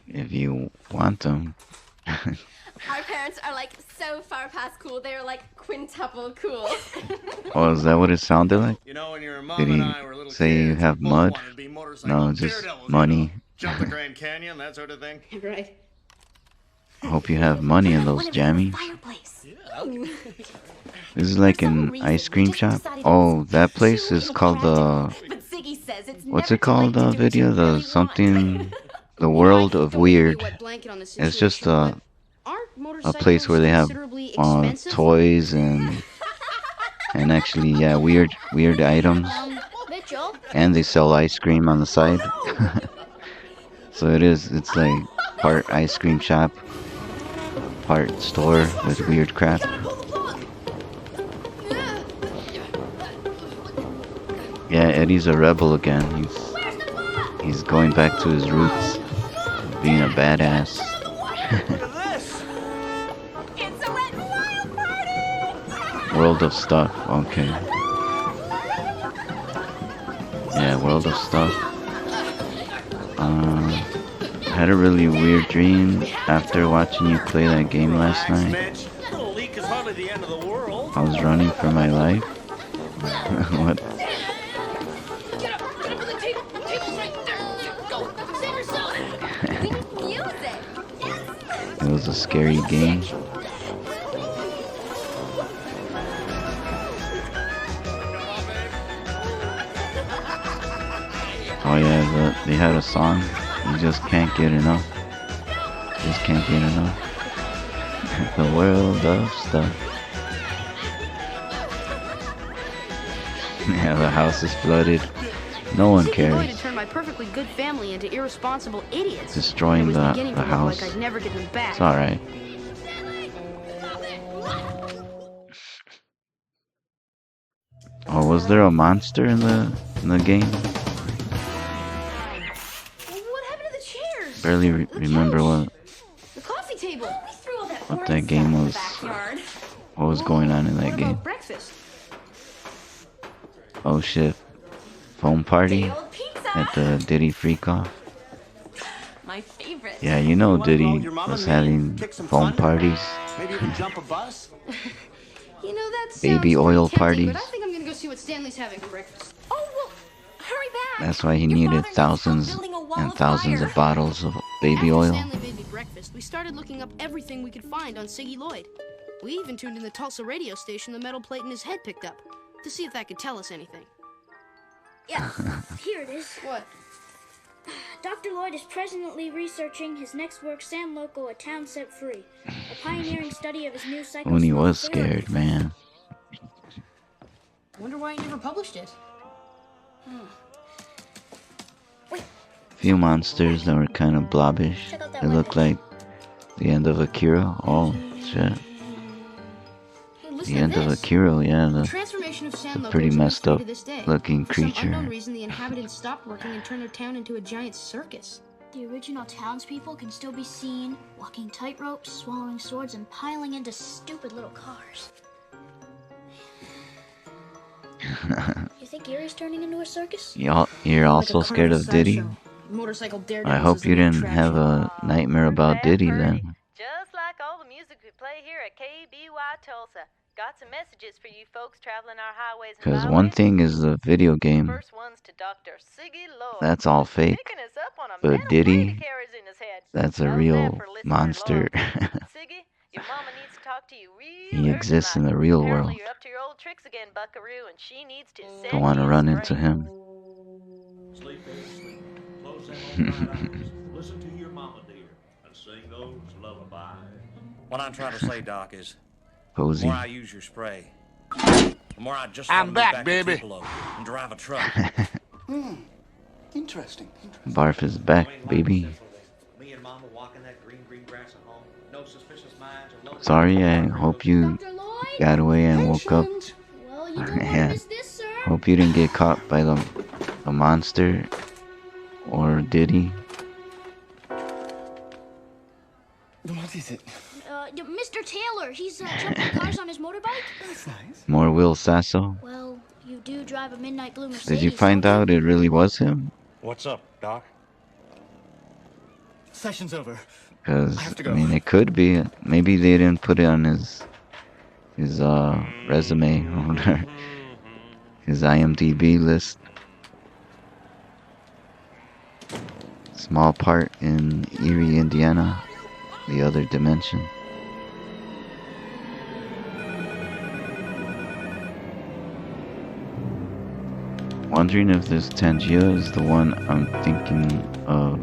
If you want them. Our parents are like so far past cool. They're like quintuple cool. Oh, is that what it sounded like? You know, when your mom Did and he I were little say you kids, have we both mud? wanted to be motorcycle No, just daredevils, money. you know, jump the Grand Canyon, that sort of thing. Right. Hope you have money in those jammies. This is like an ice cream shop. Oh, that place is called the. But Ziggy says it's What's it called? The video, the something, the world of weird. It's just a place where they have toys and actually, yeah, weird items, Mitchell? and they sell ice cream on the side. So it's like part ice cream shop, part store with weird crap. Yeah, Eddie's a rebel again. He's going back to his roots, being a badass. It's a wet and wild party! World of Stuff, okay. Yeah, World of Stuff. I had a really weird dream after watching you play that game last night. Little leak is hardly the end of the world. I was running for my life. What? Get up for the table. Table's right there. Go. Save yourself. We need music. It was a scary game. Oh yeah, they had a song. You just can't get enough. Just can't get enough. The world of stuff. Yeah, the house is flooded. No one Siggy Lloyd had cares. turned my perfectly good family into irresponsible idiots. Destroying It was the beginning to look house. Like I'd never get them back. It's alright. was there a monster in the game? What happened to the chairs? Barely remember The coffee table. We threw all that what foreign that game stuff in the was. backyard. What was going on in that What game? about breakfast? Oh shit! Foam party at the Diddy Freak Off. My favorite. Yeah, you know Diddy was having foam parties, Maybe even jump a bus? You know, that sounds baby pretty oil tempting, parties. But I think I'm gonna go see what Stanley's having for breakfast. Oh, well, hurry back. That's why he needed thousands and thousands of bottles of baby After oil. Stanley made me breakfast, we started looking up everything we could find on Siggy Lloyd. We even tuned in the Tulsa radio station the metal plate in his head picked up to see if that could tell us anything. Yeah, here it is. What? Dr. Lloyd is presently researching his next work, San Loco, A Town Set Free, a pioneering study of his new psycho. When he was scared, man. Wonder why he never published it. Few monsters that were kind of blobbish. They looked like the end of Akira. Oh shit. The end of Akira, yeah. The transformation of San It's a Loco pretty is messed free up to this day. looking For some unknown creature. reason, the inhabitants stopped working and turned their town into a giant circus. The original townspeople can still be seen walking tightropes, swallowing swords, and piling into stupid little cars. You think Eerie's turning into a circus? You're also scared of Diddy? Motorcycle I hope you didn't have a nightmare about Diddy then. Just like all the music we play here at KBY Tulsa. Got some messages for you folks traveling our highways and Because byways. one thing is the video game. First one's to Dr. Siggy Lloyd. That's all fake. Picking us up on a But metal plate Diddy, he carries in his head. that's a How's real that for listener monster. Siggy, your mama needs to talk to you real He early exists in tonight. the real Apparently world. you're up to your old tricks again, Buckaroo, and she needs to send Don't want to you run straight. into him. Sleep, baby, sleep. Close them old bright eyes. Listen to your mama, dear, and sing those lullabies. What I'm trying to say, Doc, is the Cozy. more I use your spray, the more I just I'm want to move back, back to baby. Tupelo and drive a truck. Interesting. Barf is back, baby. Me and Mama walking that green grass at home. No suspicious minds or no. Sorry, I hope you got away and woke up. Well, you don't want to Yeah. miss this, sir. Hope you didn't get caught by the monster or Diddy. What is it? Mr. Taylor, he's jumping cars on his motorbike. That's nice. More Will Sasso. Well, you do drive a Midnight Blue Mercedes. Did you find out it really was him? What's up, Doc? Session's over. Because I have to I go. mean, it could be. Maybe they didn't put it on his resume or whatever. His IMDb list. Small part in Eerie, Indiana, the other dimension. Wondering if this Tangia is the one I'm thinking of.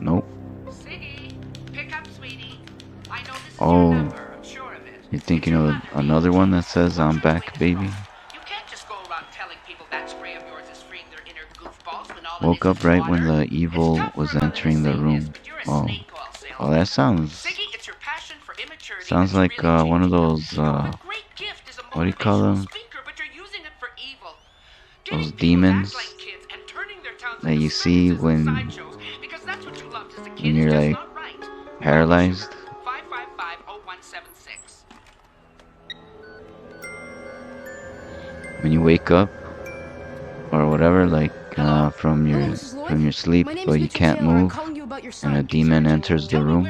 Nope. Siggy, pick up, sweetie. I know this is Oh, your number. I'm sure of it. you're thinking of another one that says I'm back, baby? You can't just go around telling people that spray of yours is freeing their inner goofballs when all Woke up right when the evil was entering the room. Oh, oh, that sounds like one of those what do you call them? Those demons that you see when you're like paralyzed. When you wake up or whatever, like from your sleep, but you can't move, and a demon enters the room.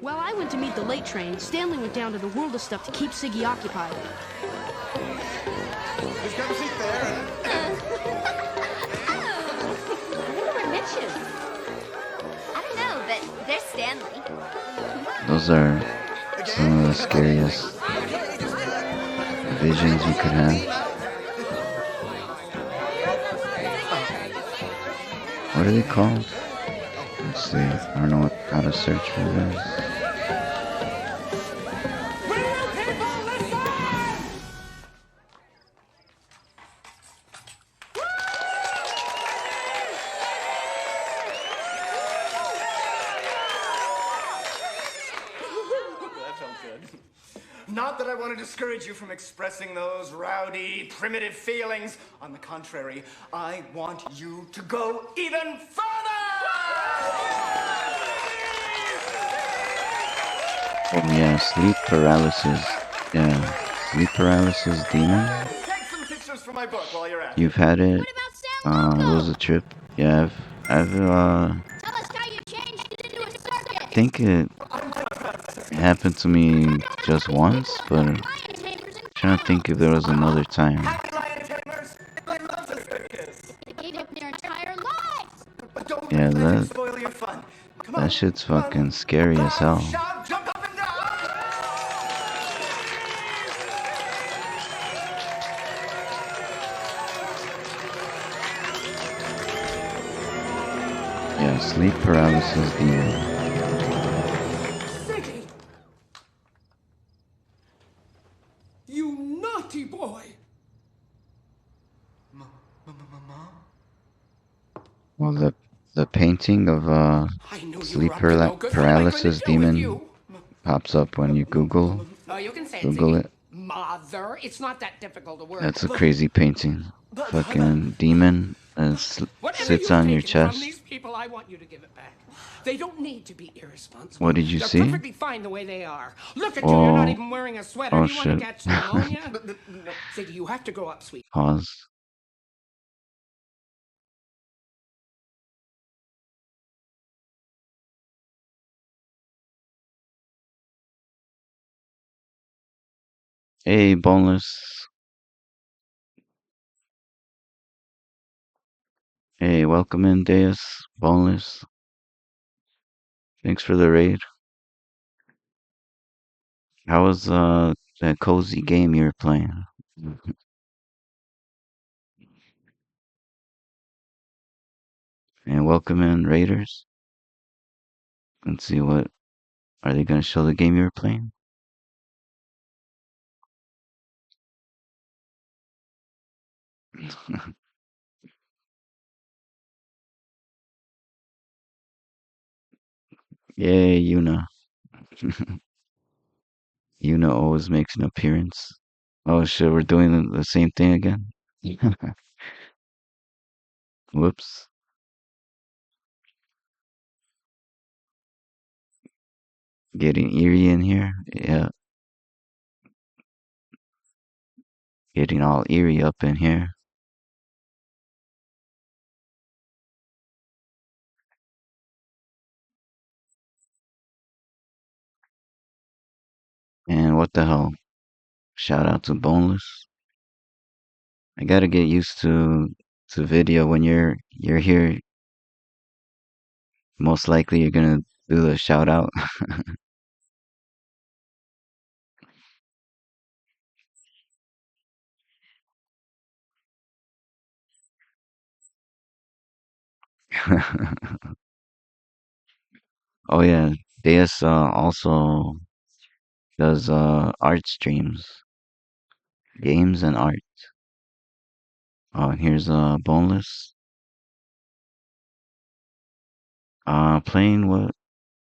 While I went to meet the late train, Stanley went down to the world of stuff to keep Siggy occupied. Just grab a seat there. I wonder where Mitch is. I don't know, but there's Stanley. Those are some of the scariest visions you could have. What are they called? Let's see. I don't know how to search for this. That felt good. Not that I want to discourage you from expressing those rowdy, primitive feelings. On the contrary, I want you to go even further! Oh yeah, sleep paralysis. Yeah, sleep paralysis demon. Take some pictures for my book while you're at it. You've had it. It was a trip. Yeah, I've Tell us how you changed it into a circus. think it happened to me just once, but I'm trying to think if there was another time. They gave up their entire lives. Yeah, Spoil your fun. that shit's fucking scary as hell. Shout, jump up and down! Yeah, sleep paralysis demon. Ziggy! You naughty boy! Well, the painting of sleep paralysis demon pops up when you Google Oh, you can say it, Google Ziggy. it. Mother, it's not that difficult to word. That's a crazy painting. Fucking demon sits on your From chest. these people, I want you to give it back. They don't need to be irresponsible. What did you They're see? perfectly fine the way they are. Look at you, you're not Oh. even wearing a sweater. Oh, Do you want to shit. catch pneumonia? Ziggy, you have to grow up, sweet. Pause. Hey, boneless. Hey, welcome in, Deus. Boneless. Thanks for the raid. How was that cozy game you were playing? And welcome in, Raiders. Let's see what are they gonna show the game you were playing? Yay, Yuna. Yuna always makes an appearance. Oh shit, we're doing the same thing again. Whoops. Getting eerie in here. Yeah. Getting all eerie up in here. And what the hell? Shout out to Boneless. I gotta get used to video when you're here. Most likely you're gonna do the shout out. Oh yeah, Deus also does art streams, games and art. Oh, and here's Boneless. Playing what?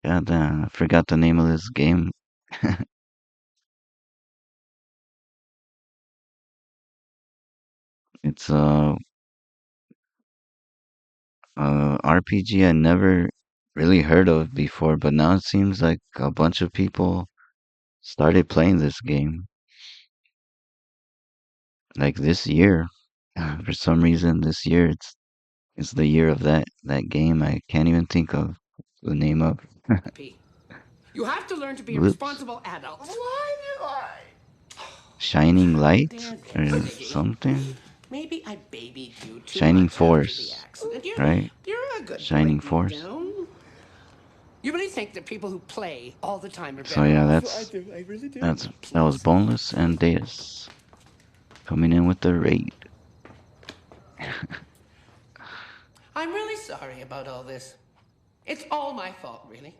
God damn, I forgot the name of this game. It's RPG I never really heard of before, but now it seems like a bunch of people started playing this game. Like this year, for some reason, this year it's the year of that game. I can't even think of the name of. You have to learn to be a Whoops. responsible adult. Why do I? Shining Light or something. Maybe I babied you too Shining much after Force, the accident. right? You're a good Shining boy deep Force. down. You really think that people who play all the time are better So yeah, off? that's I really do. that was Boneless and Deus coming in with the raid. I'm really sorry about all this. It's all my fault, really.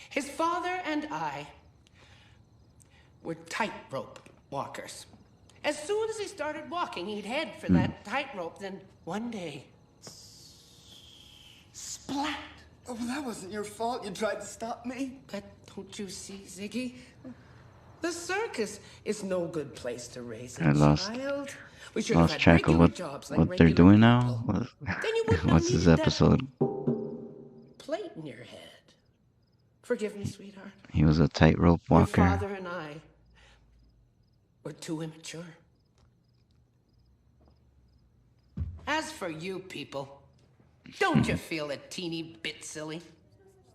His father and I were tightrope walkers. As soon as he started walking, he'd head for that tightrope. Then one day, splat. Oh, that wasn't your fault. You tried to stop me. But don't you see, Ziggy? The circus is no good place to raise a I lost child. We should have had track of regular jobs like what they're regular doing people. now. Then you wouldn't What's have this needed episode? that plate in your head. Forgive me, sweetheart. He was a tightrope Your walker. father and I were too immature. As for you people, don't you feel a teeny bit silly?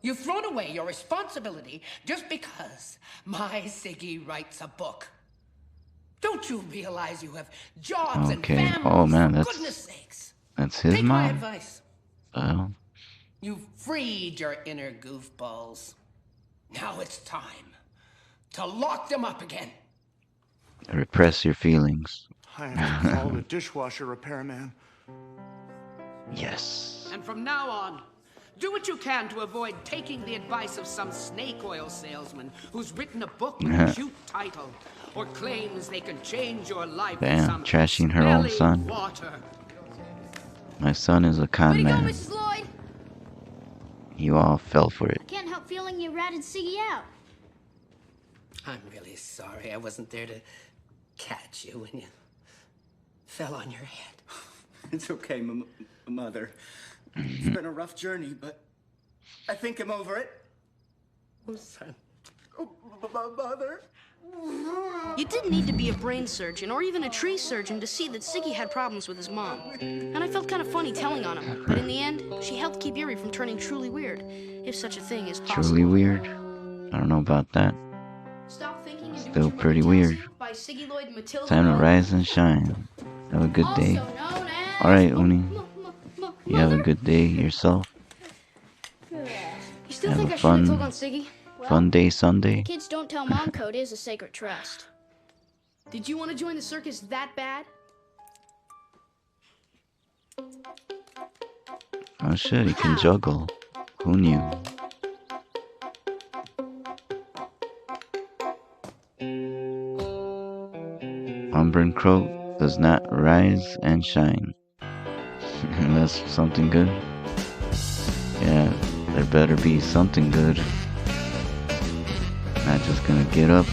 You've thrown away your responsibility just because my Siggy writes a book. Don't you realize you have jobs and Okay. families, Oh man, for goodness sakes? that's his Take my mom. advice. Oh, You've freed your inner goofballs. Now it's time to lock them up again. repress your feelings. I have to call the dishwasher repairman. Yes. And from now on, do what you can to avoid taking the advice of some snake oil salesman who's written a book with a cute title or claims they can change your life with Damn, some trashing her own smelly son. water. My son is a con man. Mrs. Lloyd. You all fell for it. I can't help feeling you ratted Siggy out. I'm really sorry I wasn't there to catch you when you fell on your head. It's okay, Mother. It's been a rough journey, but I think I'm over it. Oh, son. Oh, Mother. You didn't need to be a brain surgeon or even a tree surgeon to see that Siggy had problems with his mom. And I felt kind of funny telling on him, but in the end, she helped keep Eerie from turning truly weird, if such a thing is possible. Truly weird? I don't know about that. Stop thinking and do Still what your pretty mother tells weird. you by Siggy Lloyd Matilda Time to Lloyd. rise and shine. Have a good day. Alright, Uni. You have a good day yourself. You still Have think a I should have told fun, on Siggy? fun day Sunday. Kids don't tell mom code is a sacred trust. Did you want to join the circus that bad? Oh shit, he can juggle. Who knew? Umbran Crow does not rise and shine. That's something good. Yeah, there better be something good. Not just gonna get up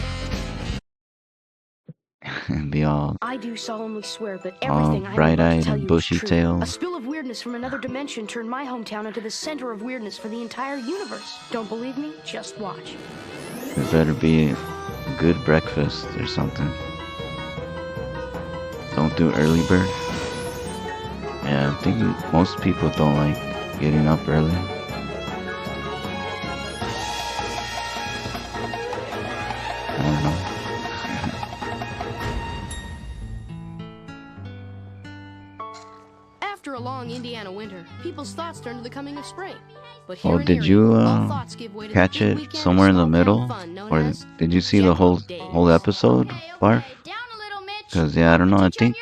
and be all I do solemnly swear that everything I'm about to bright-eyed tell and you is bushy true. tailed. A spill of weirdness from another dimension turned my hometown into the center of weirdness for the entire universe. Don't believe me? Just watch. There better be a good breakfast or something. Don't do early bird. Yeah, I think most people don't like getting up early. I don't know. After a long Indiana winter, people's thoughts turn to the coming of spring. But here Oh, in did Eerie, you all thoughts give way to the catch big it weekend of somewhere in the small-town middle, fun known or as did you see the whole episode, Barf? Because yeah, I don't know. I think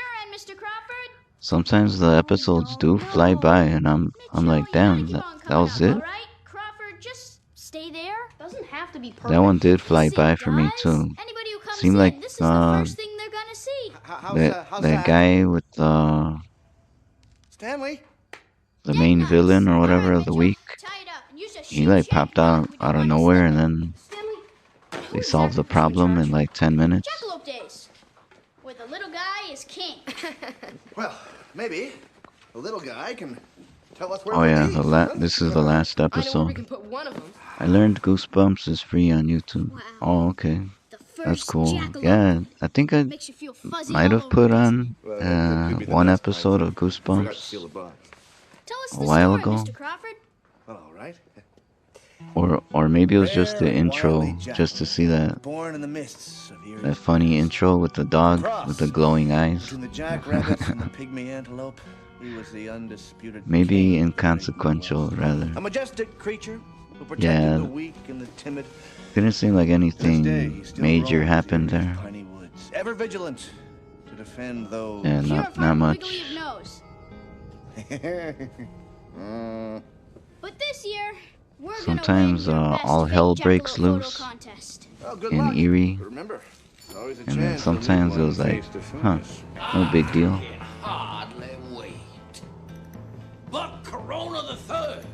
sometimes the episodes do fly by, and I'm like, damn, that was it. Crawford, just stay there. Doesn't have to be perfect. That one did fly by for me too. Anybody who comes Seemed in, like this is the first thing they're gonna see. that guy with Stanley? the main villain or whatever of the week, he like popped out of nowhere, and then they solved the problem in like 10 minutes. Jackalope days, where the little guy is king. Well, maybe the little guy can tell us where Oh we'll yeah, be. this is the last I know where we episode. can put one of them. I learned Goosebumps is free on YouTube. Oh, okay. That's cool. Yeah, I think I might have put on one episode of Goosebumps a while ago. All right. Or maybe it was just the intro, just to see that Born in the mists of Eerie. that funny intro with the dog with the glowing eyes. Between the jackrabbits and the pygmy antelope, he was the undisputed Maybe king. inconsequential, rather. A majestic creature who protected Yeah. the weak and the timid. Didn't seem like anything major roams happened Eerie's there. piney woods, ever vigilant to defend those. Yeah, not much. But this year, we're Sometimes all hell breaks loose in Eerie, Remember, it's always a and then chance to sometimes meet it one was like, face to huh, face. no big deal. Hardly wait. But Corona the Third,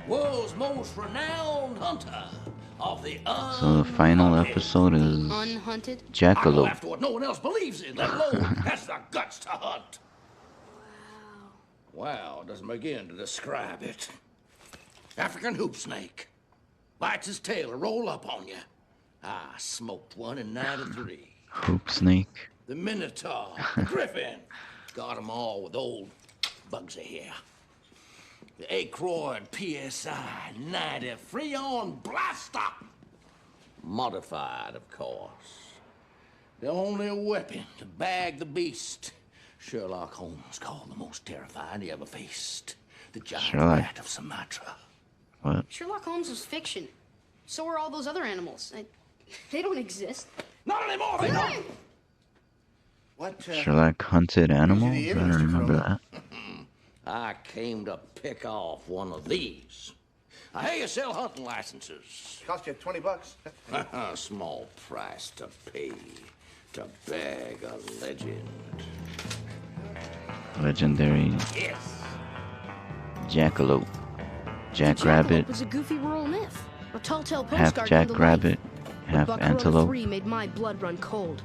world's most renowned hunter, of the So the final episode is Unhunted? Jackalope. after what no one else believes in, let alone has the guts to hunt. Wow, doesn't begin to describe it. African hoop snake. Bites his tail to roll up on you. I smoked one in '93. Hoop snake. The Minotaur, the Griffin. Got 'em all with old Bugsy here. The Acroyd PSI 90 Freon Blaster. Modified, of course. The only weapon to bag the beast. Sherlock Holmes called the most terrifying he ever faced. The giant rat of Sumatra. What? Sherlock Holmes was fiction. So are all those other animals. They don't exist. Not anymore, they don't. What? Sherlock hunted animals? I don't remember that. I came to pick off one of these. I hear you sell hunting licenses. Cost you $20. Small price to pay to bag a legend. Legendary Jackalope. Jackrabbit. Was a goofy rural myth. A tall tale postcard Half come to jackrabbit, life. half Buck antelope. 3 made my blood run cold.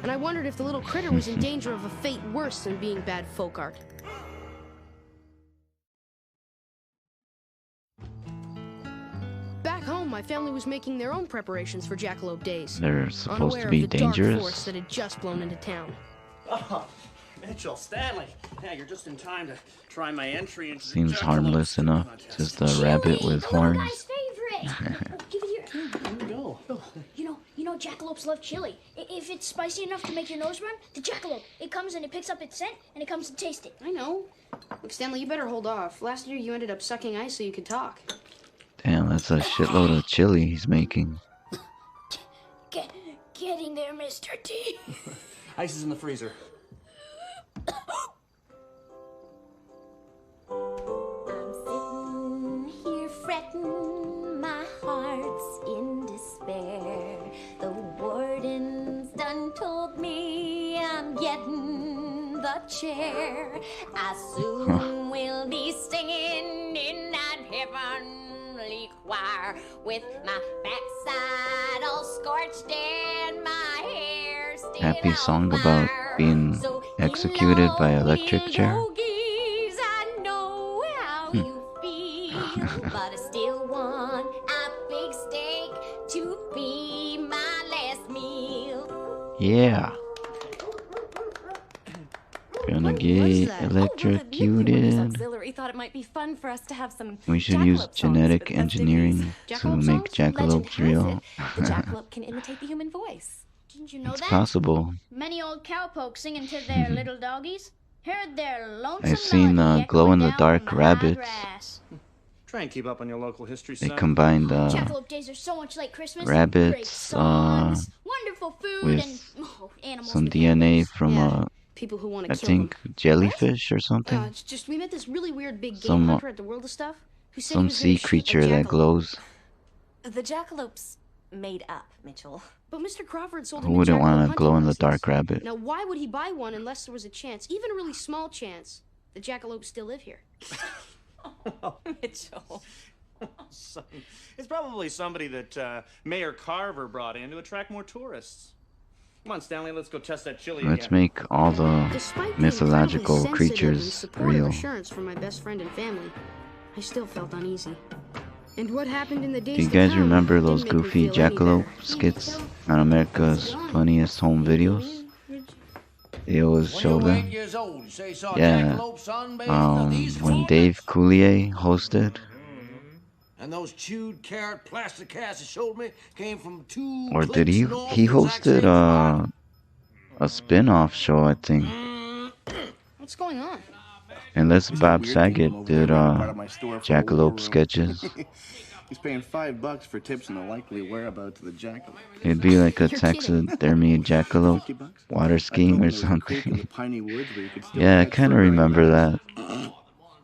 And I wondered if the little critter was in danger of a fate worse than being bad folk art. Back home, my family was making their own preparations for Jackalope Days. They're supposed unaware to be of the dark dangerous. force that had just blown into town. Oh, Mitchell, Stanley. Yeah, you're just in time to try my entry into Seems the harmless enough. Just a rabbit with horns. Favorite. Give it here. Here we go. You know, jackalopes love chili. If it's spicy enough to make your nose run, the jackalope, it comes and it picks up its scent and it comes to taste it. I know. Look, Stanley, you better hold off. Last year you ended up sucking ice so you could talk. Damn, that's a shitload of chili he's making. Getting there, Mr. T. Ice is in the freezer. I'm sitting here fretting, my heart's in despair. The warden's done told me I'm getting the chair. I soon will be singing in that heavenly choir with my backside all scorched and my hair still Happy on song about being executed by electric chair. Yogi's, I know how you feel, but I still want a big steak to be my last meal. Yeah. Gonna get electrocuted. Auxiliary thought it might be fun for us to have some. We should use genetic engineering to make jackalopes real. The jackalope can imitate the human voice. Didn't you know It's that? possible. Many old cowpokes singing to their little doggies. Heard their lonesome I've seen melody glow-in-the-dark echoing down from the high rabbits. grass. Try and keep up on your local history, They son. combined Jackalope days are so much like Christmas. Great rabbits songs, wonderful food, with and animals. some with DNA from People who want to I kill think them. jellyfish or something. It's just we met this really weird big game Some, hunter at the World of Stuff who said he Some was gonna sea shoot a creature that jackalope. glows. The jackalope's made up, Mitchell. But Mr. Crawford sold Who him a wouldn't jackalope want a hunting glow-in-the-dark license. rabbit? Now, why would he buy one unless there was a chance, even a really small chance, the jackalopes still live here? Mitchell. Son, it's probably somebody that Mayor Carver brought in to attract more tourists. Come on, Stanley, let's go test that chili Let's again. make all the Despite the mythological incredibly sensitive and creatures supportive real. assurance from my best friend and family, I still felt uneasy. And what happened in the days Do you to guys come remember those didn't make me goofy feel any jackalope better. skits on America's Funniest Home Videos? They always show them. 8 years old, you say you saw a Yeah. jackalope sunbathing in these When formats? Dave Coulier hosted, And those chewed carrot plastic casts you showed me came from two or did he? clips north He of the exact hosted same a spin-off show, I think. What's going on? Unless Bob Saget did jackalope sketches. He's paying $5 for tips and the likely whereabouts of the jackalope. It'd be like a taxidermy jackalope water skiing or something. Piney woods where you could still Yeah, I catch kind of fur right remember now. that.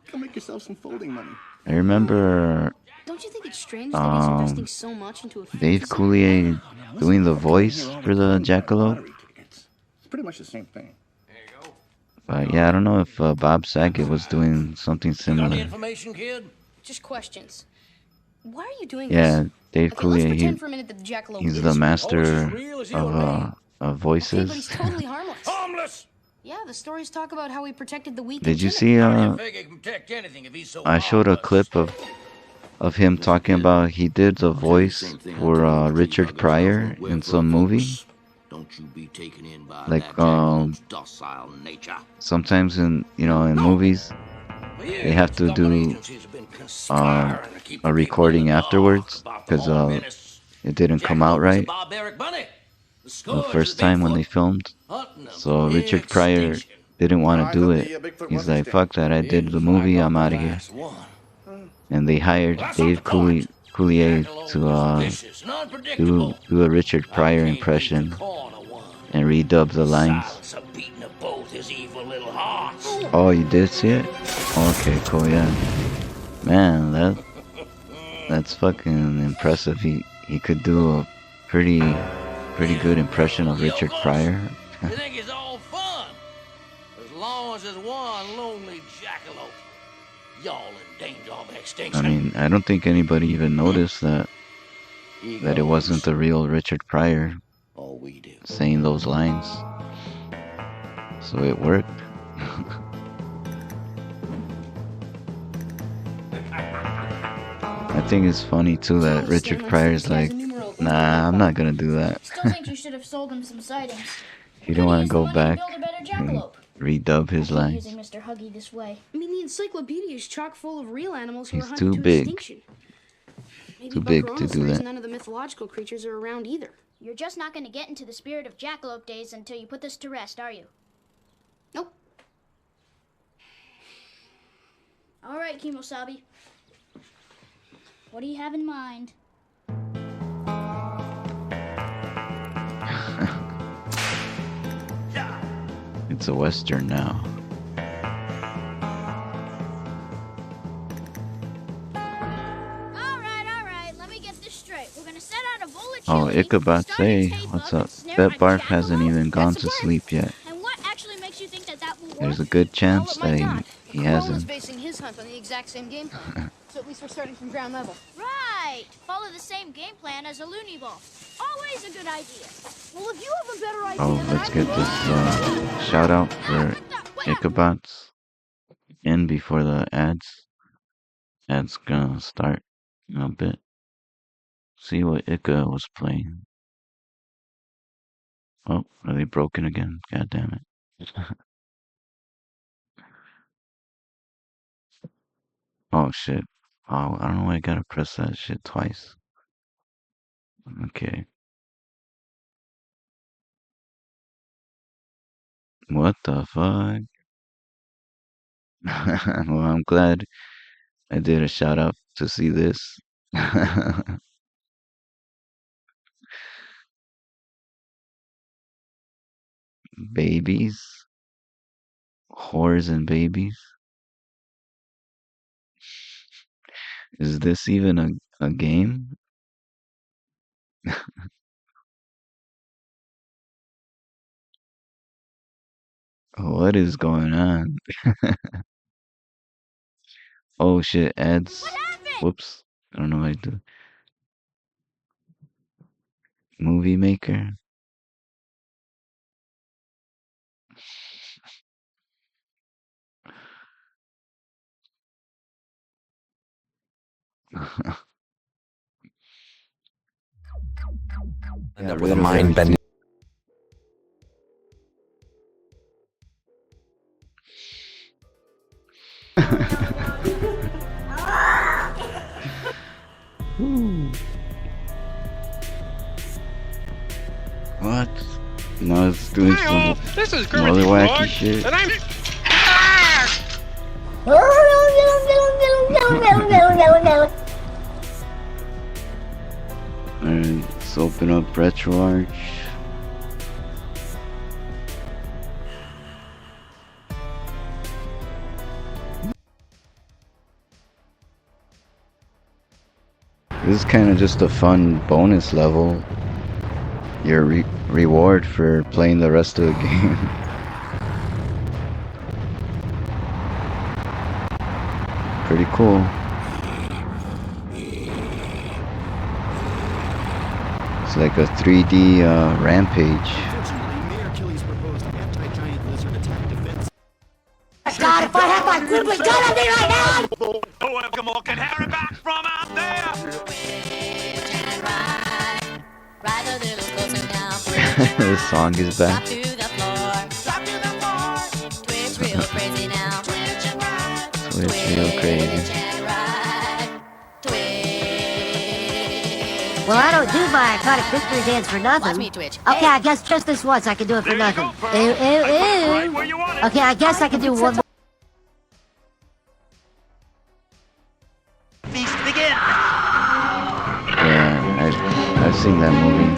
Come make yourself some folding money. I remember Don't you think it's strange that he's investing so much into a Dave Coulier doing the voice for the jackalope. It's pretty much the same thing. But yeah, I don't know if Bob Saget was doing something Got any similar. information, kid? Just questions. Why are you doing Yeah, this? Dave Okay, let's Coulier. pretend for a minute that the jackalope He's is the real. master of Okay, but voices. he's totally harmless. Harmless? Yeah, the stories talk about how he protected the weak and Did you timid. see? How do you figure he can protect anything if he's so I showed a harmless? clip of him talking about he did the voice for Richard Pryor in some movie. Don't you be taken in by Like that jackalope's docile nature. sometimes in movies they have to do a recording afterwards because it didn't come out right the first time when they filmed. So Richard Pryor didn't want to do it. He's like, fuck that, I did the movie, I'm out of here. And they hired Dave Coulier to do a Richard Pryor impression and redub the lines. Oh, you did see it? Okay, cool, yeah. Man, that's fucking impressive. He could do a pretty good impression of Richard Pryor. You think it's all fun? As long as there's one lonely jackalope, y'all in danger of I extinction. mean, I don't think anybody even noticed that it wasn't the real Richard Pryor saying those lines. So it worked. I think it's funny too that Richard Pryor's like, nah, I'm not gonna do that. Still think you should have sold him some sightings. He didn't want to go Money to back build a better and jackalope. redub his lines. Using Mr. Huggy this way. I mean, the encyclopedia is chock full of real animals who He's are hunted too to big. extinction. Maybe Too Buck big Roma to do stories, that. None of the mythological creatures are around either. You're just not going to get into the spirit of jackalope days until you put this to rest, are you? Nope. All right, Kimosabi. What do you have in mind? It's a Western now. All right. Let me get this straight. We're going to set out a bowl of Oh, chili. Ichabod say, what's up? Bet Barf hasn't even gone to sleep yet. And what actually makes you think that that will work? There's a good chance that he Colin's hasn't. basing his hunt on the exact same game plan. So at least we're starting from ground level. Right. Follow the same game plan as a loony ball. Always a good idea. Well, if you have a better idea Oh, let's get this shout out for Ichabods in before the ads. Ads gonna start in a bit. See what Ica was playing. Oh, are they broken again? God damn it. Oh shit. Oh, I don't know why I gotta press that shit twice. Okay. What the fuck? Well, I'm glad I did a shout out to see this. Babies? Whores and babies? Is this even a game? What is going on? Oh shit, ads. Whoops. I don't know what I do. Movie maker. And that with a mind bending. What? No, it's doing some This is some other wacky shit. and I'm. Alright, let's open up RetroArch. This is kind of just a fun bonus level. Your reward for playing the rest of the game. Pretty cool. It's like a 3D rampage. God, if I had my quibbling gun on me right now! Welcome all can Harry back from out there! The song is back. To the floor. Drop to the floor. Twitch real crazy now. Twitch and ride. Twitch real crazy. Well, I don't do my iconic victory dance for nothing. Watch me, Twitch. Okay, Hey. I guess just this once I can do it for nothing. Ew, ew, ew. Okay, I guess I can do one more. Feast begin. Yeah, I've seen that movie.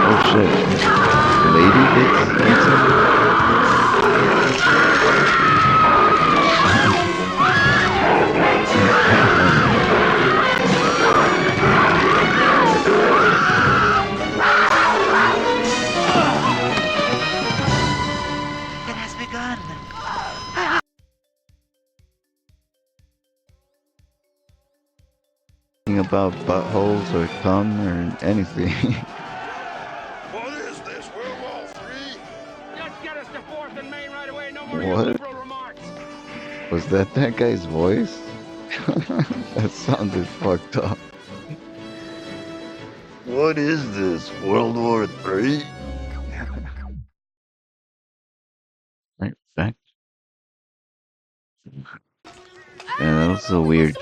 Oh shit. Lady gets It has begun. about buttholes or cum or anything. What is this, World War III? Just get us to 4th and Main right away. No more What? liberal remarks. Was that guy's voice? That sounded fucked up. What is this, World War III? Right back. Yeah, that was a weird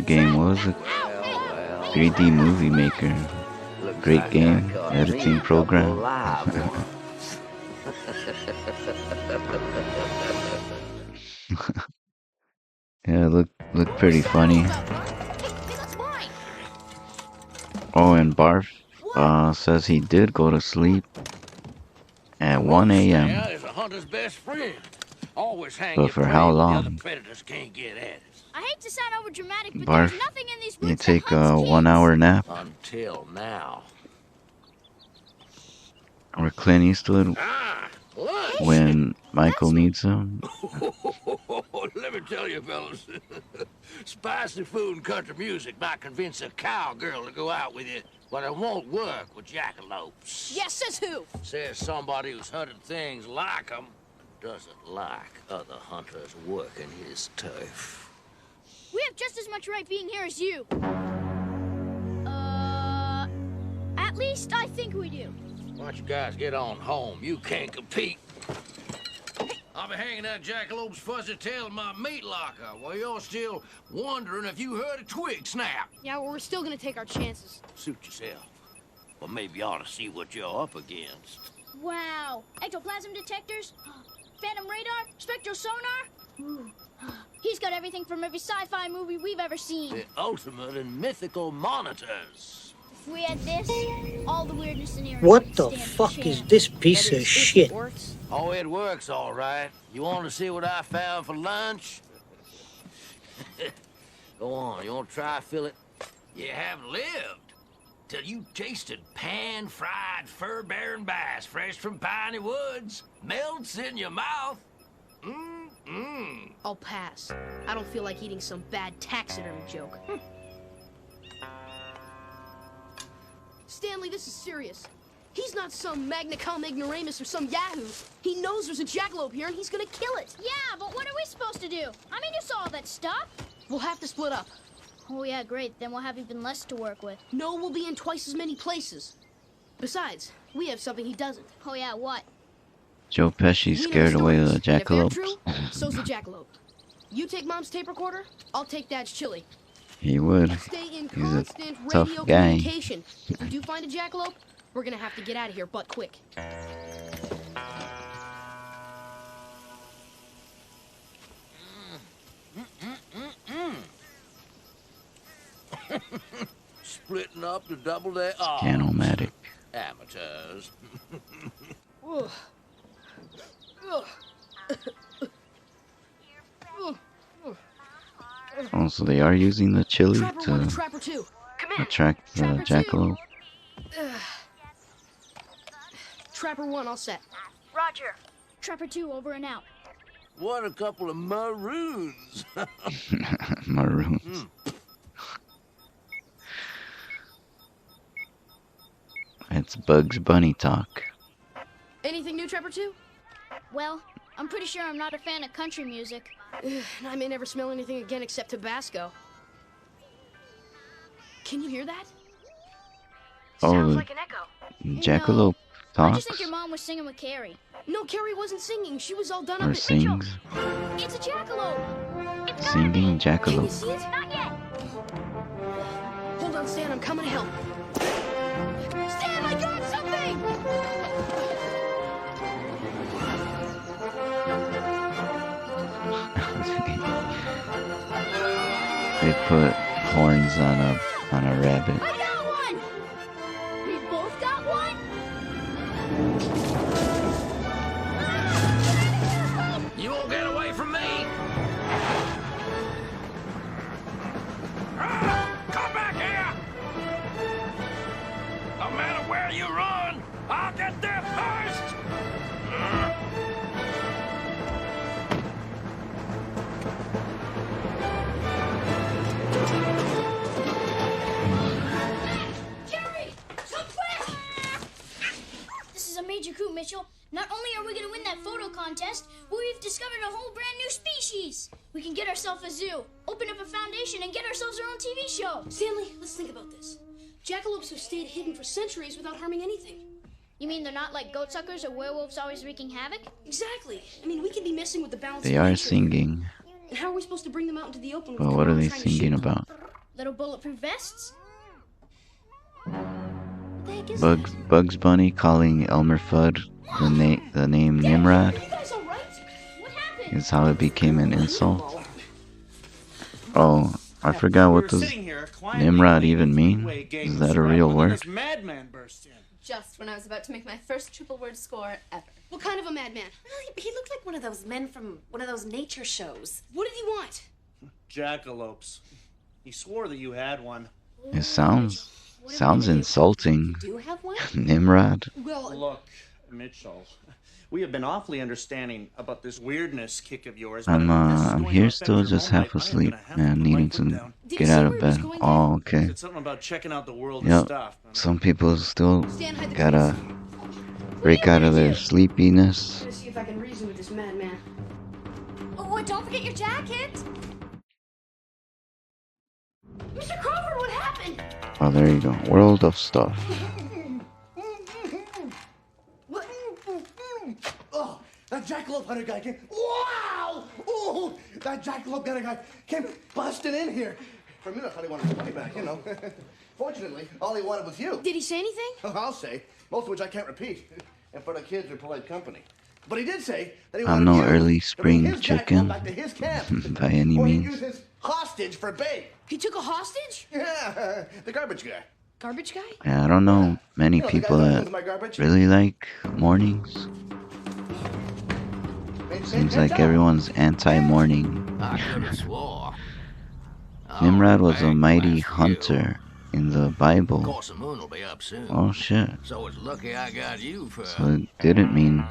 game. What was it? 3D Movie Maker. Great game, editing program. Yeah, look pretty funny. Oh, and Barf says he did go to sleep at 1 a.m. Now is a hunter's best friend. Always hang But your for prey how when the long? other predators can't get at it. I hate to sound over dramatic, but Barf, there's nothing in these you woods take that hunts a kids. 1 hour nap, Until now. or Clint Eastwood What? when Michael needs him. Let me tell you, fellas. Spicy food and country music might convince a cowgirl to go out with you, but it won't work with jackalopes. Yes, says who? Says somebody who's hunted things like 'em and doesn't like other hunters working his turf. We have just as much right being here as you. At least I think we do. Why don't you guys get on home? You can't compete. I'll be hanging that jackalopes fuzzy tail in my meat locker while you're still wondering if you heard a twig snap. Yeah, well, we're still gonna take our chances. Suit yourself. But maybe you ought to see what you're up against. Wow. Ectoplasm detectors? Phantom radar? Spectral sonar? Ooh. He's got everything from every sci-fi movie we've ever seen. The ultimate in mythical monitors. If we had this, all the weirdness in here. What the fuck is this piece of shit? Oh, it works all right. You want to see what I found for lunch? Go on, you want to try fill it? You haven't lived till you tasted pan-fried fur-bearing bass fresh from Piney Woods. Melts in your mouth. I'll pass. I don't feel like eating some bad taxidermy joke. Stanley, this is serious. He's not some magna cum ignoramus or some yahoo. He knows there's a jackalope here and he's gonna kill it. Yeah, but what are we supposed to do? I mean, you saw all that stuff. We'll have to split up. Oh, yeah, great. Then we'll have even less to work with. No, we'll be in twice as many places. Besides, we have something he doesn't. Oh, yeah, what? Joe Pesci We know scared away the stories, and if they're jackalopes. true, so's the jackalope. You take Mom's tape recorder, I'll take Dad's chili. He would. Stay in He's a constant tough radio guy. communication. If we do find a jackalope, we're gonna have to get out of here but quick. Splitting up to double their odds. Scanomatic. Amateurs. Ugh. Ugh. Oh, so they are using the chili Trapper 1 and to Trapper 2. attract the jackalope. Ugh. Trapper 1, all set. Roger. Trapper 2, over and out. What a couple of maroons. Maroons. It's Bugs Bunny talk. Anything new, Trevor, too? Well, I'm pretty sure I'm not a fan of country music. I may never smell anything again except Tabasco. Can you hear that? Oh, like an echo. Jackalope I just think talks your mom was singing with Carrie. No, Carrie wasn't singing. She was all done or up. sings. It's a jackalope. Singing Can you jackalope. see it? Not yet. Hold on, Stan. I'm coming to help. Stan, I got something! They put horns on a rabbit. I got one! We both got one? You won't get away from me! Come back here! No matter where you run, I'll get there first! Carrie! Come quick! This is a major coup, Mitchell. Not only are we going to win that photo contest, but we've discovered a whole brand new species. We can get ourselves a zoo, open up a foundation, and get ourselves our own TV show. Stanley, let's think about this. Jackalopes have stayed hidden for centuries without harming anything. You mean they're not like goat suckers or werewolves always wreaking havoc? Exactly. I mean, we could be messing with the balance They of are nature. singing. And how are we supposed to bring them out into the open? But with what are Kamala they trying to shoot singing them? about? Little bulletproof vests? Bugs Bunny calling Elmer Fudd the name Nimrod is how it became an insult. Oh, I forgot what does Nimrod even mean? Is that a real word? Madman burst in. Just when I was about to make my first triple word score ever. What kind of a madman? Well, he looked like one of those men from one of those nature shows. What did he want? Jackalopes. He swore that you had one. It sounds insulting. Do you have one? Nimrod. Well, look, Mitchell, we have been awfully understanding about this weirdness kick of yours. I'm here still just half asleep and needing to get out of bed. Oh, okay. It's something about checking out the world Yep. and stuff. Some people still gotta break out of their sleepiness. Let's see if I can reason with this madman. Oh, don't forget your jacket. Mr. Crawford, what happened? Oh, there you go. World of stuff. Oh, that jackalope hunter guy came. Wow! Oh, that jackalope hunter guy came busting in here. For a minute, I thought he wanted his money back, you know. Fortunately, all he wanted was you. Did he say anything? I'll say, most of which I can't repeat. In front of kids or polite company. But he did say that he I'm wanted no you early to bring spring his chicken jackalope back to his camp. by any Or he'd means. use his hostage for bait. He took a hostage? Yeah, the garbage guy. Garbage guy? Yeah, I don't know many You know, the people guy that that owns my garbage? really like mornings. Seems like everyone's anti-morning. I could have swore. Nimrod was a mighty hunter in the Of Bible. course, the moon will be up soon. Oh shit. So it's lucky I got you for So it didn't mean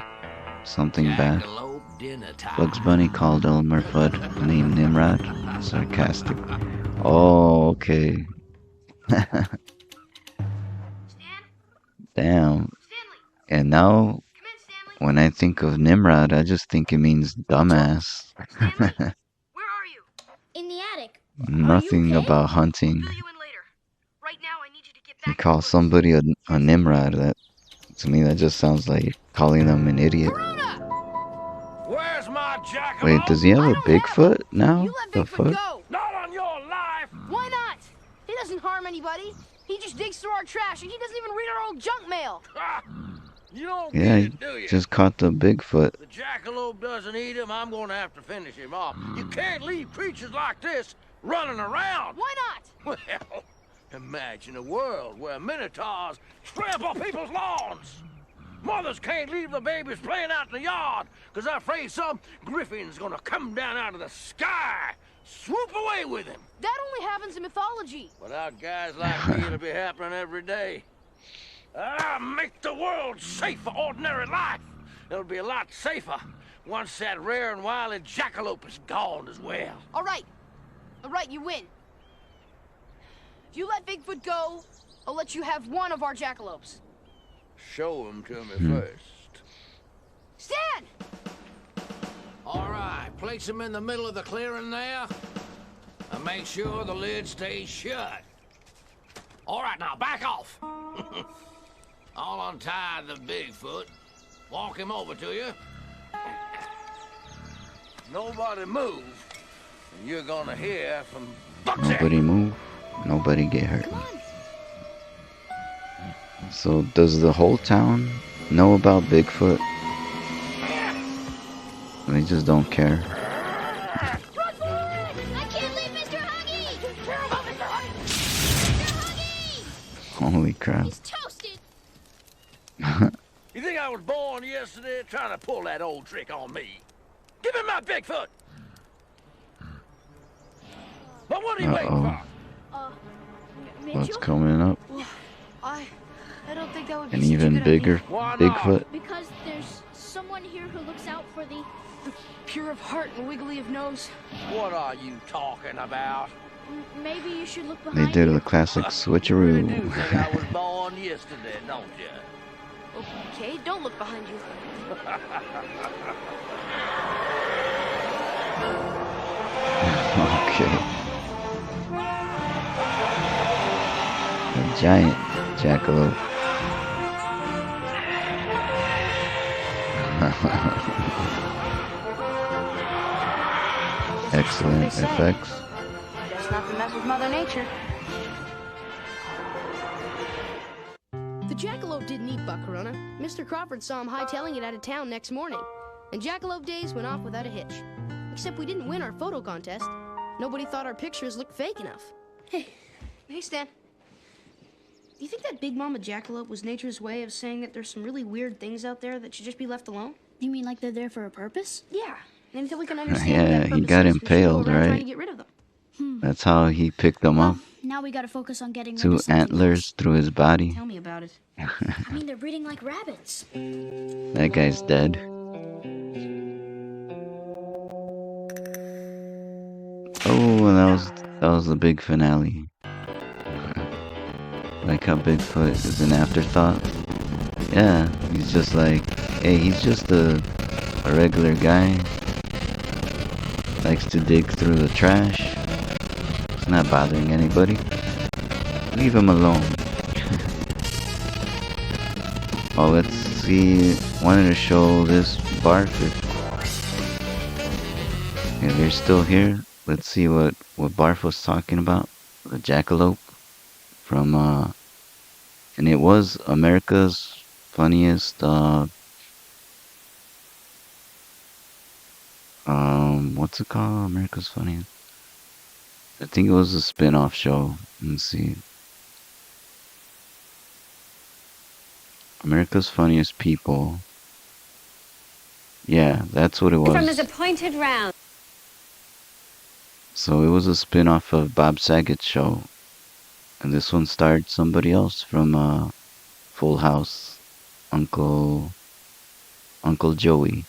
something bad. jackalope dinner time. Bugs Bunny called Elmer Fudd the name Nimrod. Sarcastic. Oh, okay. Damn. And now, when I think of Nimrod, I just think it means dumbass. In the attic. Nothing about hunting. You call somebody a Nimrod, that to me that just sounds like calling them an idiot. Where's my jackalope? Wait, does he have a Bigfoot now? The fuck? Not on your life! Why not? He doesn't harm anybody. He just digs through our trash and he doesn't even read our old junk mail. You don't Yeah, get he it, do you? just caught the Bigfoot. The jackalope doesn't eat him, I'm going to have to finish him off. You can't leave creatures like this running around. Why not? Well, imagine a world where minotaurs trample people's lawns. Mothers can't leave the babies playing out in the yard because they're afraid some griffin's gonna come down out of the sky, swoop away with him. That only happens in mythology. Without guys like me, it'll be happening every day. I'll make the world safe for ordinary life. It'll be a lot safer once that rare and wily jackalope is gone as well. All right, you win. If you let Bigfoot go, I'll let you have one of our jackalopes. Show him to me first. Stan! All right, place him in the middle of the clearing there. And make sure the lid stays shut. All right, now, back off. I'll untie the Bigfoot. Walk him over to you. Nobody move. And you're gonna hear from Buck's Nobody move. Nobody get hurt. So does the whole town know about Bigfoot? They just don't care. I can't leave Mr. Huggy! Mr. Huggy! Holy crap. He's toasted! You think I was born yesterday trying to pull that old trick on me? Give him my Bigfoot! But what are you waiting for? What's coming up? Well, I don't think that would be An such a even good bigger idea. Bigfoot. Because there's someone here who looks out for the Pure of heart and wiggly of nose. What are you talking about? Maybe you should look They behind did you. the classic switcheroo. You think I was born yesterday, don't you? Okay, don't look behind you. Okay. A giant jackalope. Excellent effects. Best not to mess with Mother Nature. The jackalope didn't eat Buckarona. Mr. Crawford saw him hightailing it out of town next morning. And jackalope days went off without a hitch. Except we didn't win our photo contest. Nobody thought our pictures looked fake enough. Hey Stan. Do you think that Big Mama jackalope was nature's way of saying that there's some really weird things out there that should just be left alone? You mean like they're there for a purpose? Yeah. And until we can understand Yeah, what that he purpose got is, we should go impaled, around trying right? to get rid of them. That's how he picked them up. Now we gotta focus on getting rid Two of something antlers through his body. Tell me about it. else. I mean, they're breeding like rabbits. That guy's dead. Oh, and that was the big finale. Like how Bigfoot is an afterthought. Yeah, he's just like, hey, he's just a regular guy. Likes to dig through the trash. He's not bothering anybody. Leave him alone. Oh, let's see. Wanted to show this barf. Yeah, they're still here. Let's see what Barf was talking about. The jackalope from and it was America's funniest what's it called? America's Funniest. I think it was a spin-off show. Let's see. America's Funniest People. Yeah, that's what it was. From his appointed round. So it was a spin-off of Bob Saget's show. And this one starred somebody else from Full House. Uncle Joey.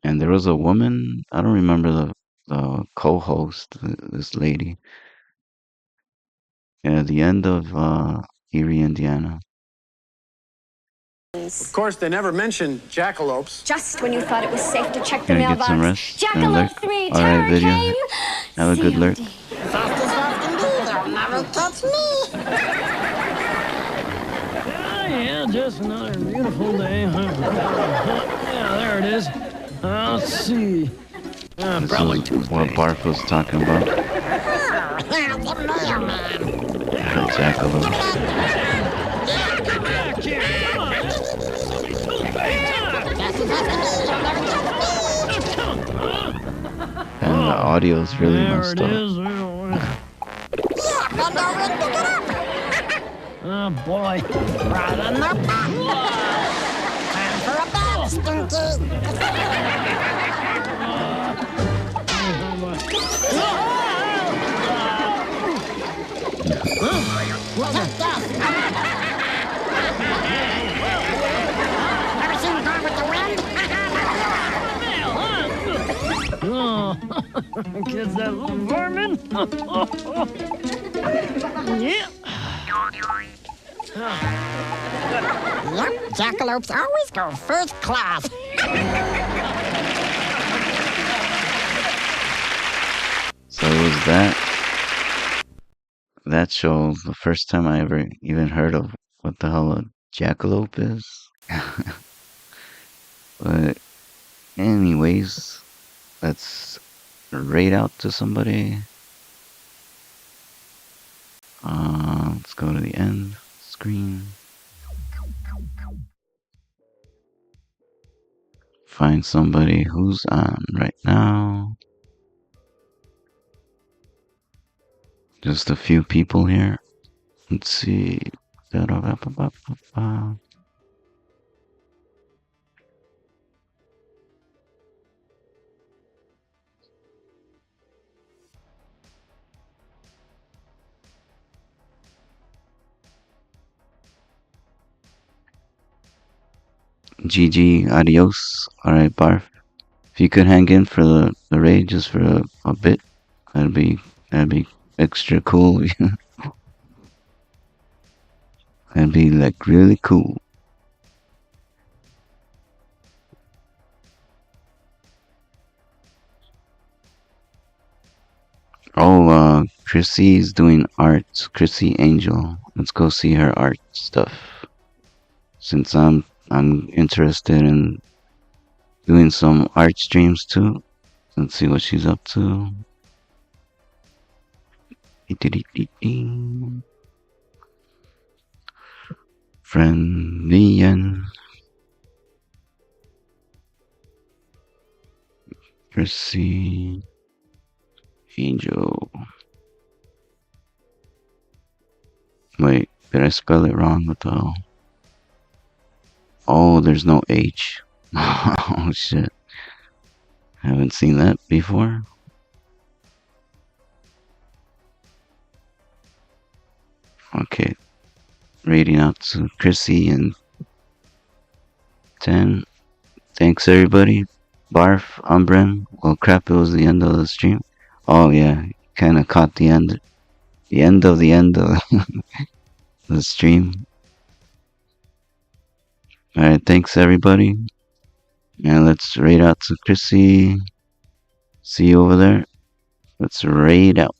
And there was a woman, I don't remember the co-host, this lady. Yeah, at the end of Eerie, Indiana. Of course, they never mentioned jackalopes. Just when you thought it was safe to check the Gonna get mailbox. some rest and Jackalope lurk. 3, Alright, terror video. came. Have a good lurk. They'll never catch me. Yeah, just another beautiful day. Yeah, there it is. Let's see. This Probably is what Barf was talking about. The jackalope. And the audio is really messed up. Oh boy. Right in their butt. Time for a bath, Stinky. Take that. Ever seen Gone with the Wind? Oh, kids, that little vermin. Yeah. Yep, jackalopes always go first class. So it was that show the first time I ever even heard of what the hell a jackalope is. But anyways, let's raid out to somebody. Let's go to the end screen. Find somebody who's on right now. Just a few people here. Let's see. GG, adios. Alright, Barf. If you could hang in for the raid just for a bit, that'd be extra cool. That'd be like really cool. Oh, Chrissy's doing art. Chrissy Angel. Let's go see her art stuff. Since I'm interested in doing some art streams too. Let's see what she's up to. Friendly Chrissy Angel. Wait, did I spell it wrong? What the hell? Oh, there's no H. Oh shit. Haven't seen that before. Okay. Rating out to Chrissy and 10. Thanks everybody. Barf, Umbren. Well crap, it was the end of the stream. Oh yeah, kinda caught the end. The end of the stream. Alright, thanks everybody. And let's raid out to Chrissy. See you over there. Let's raid out.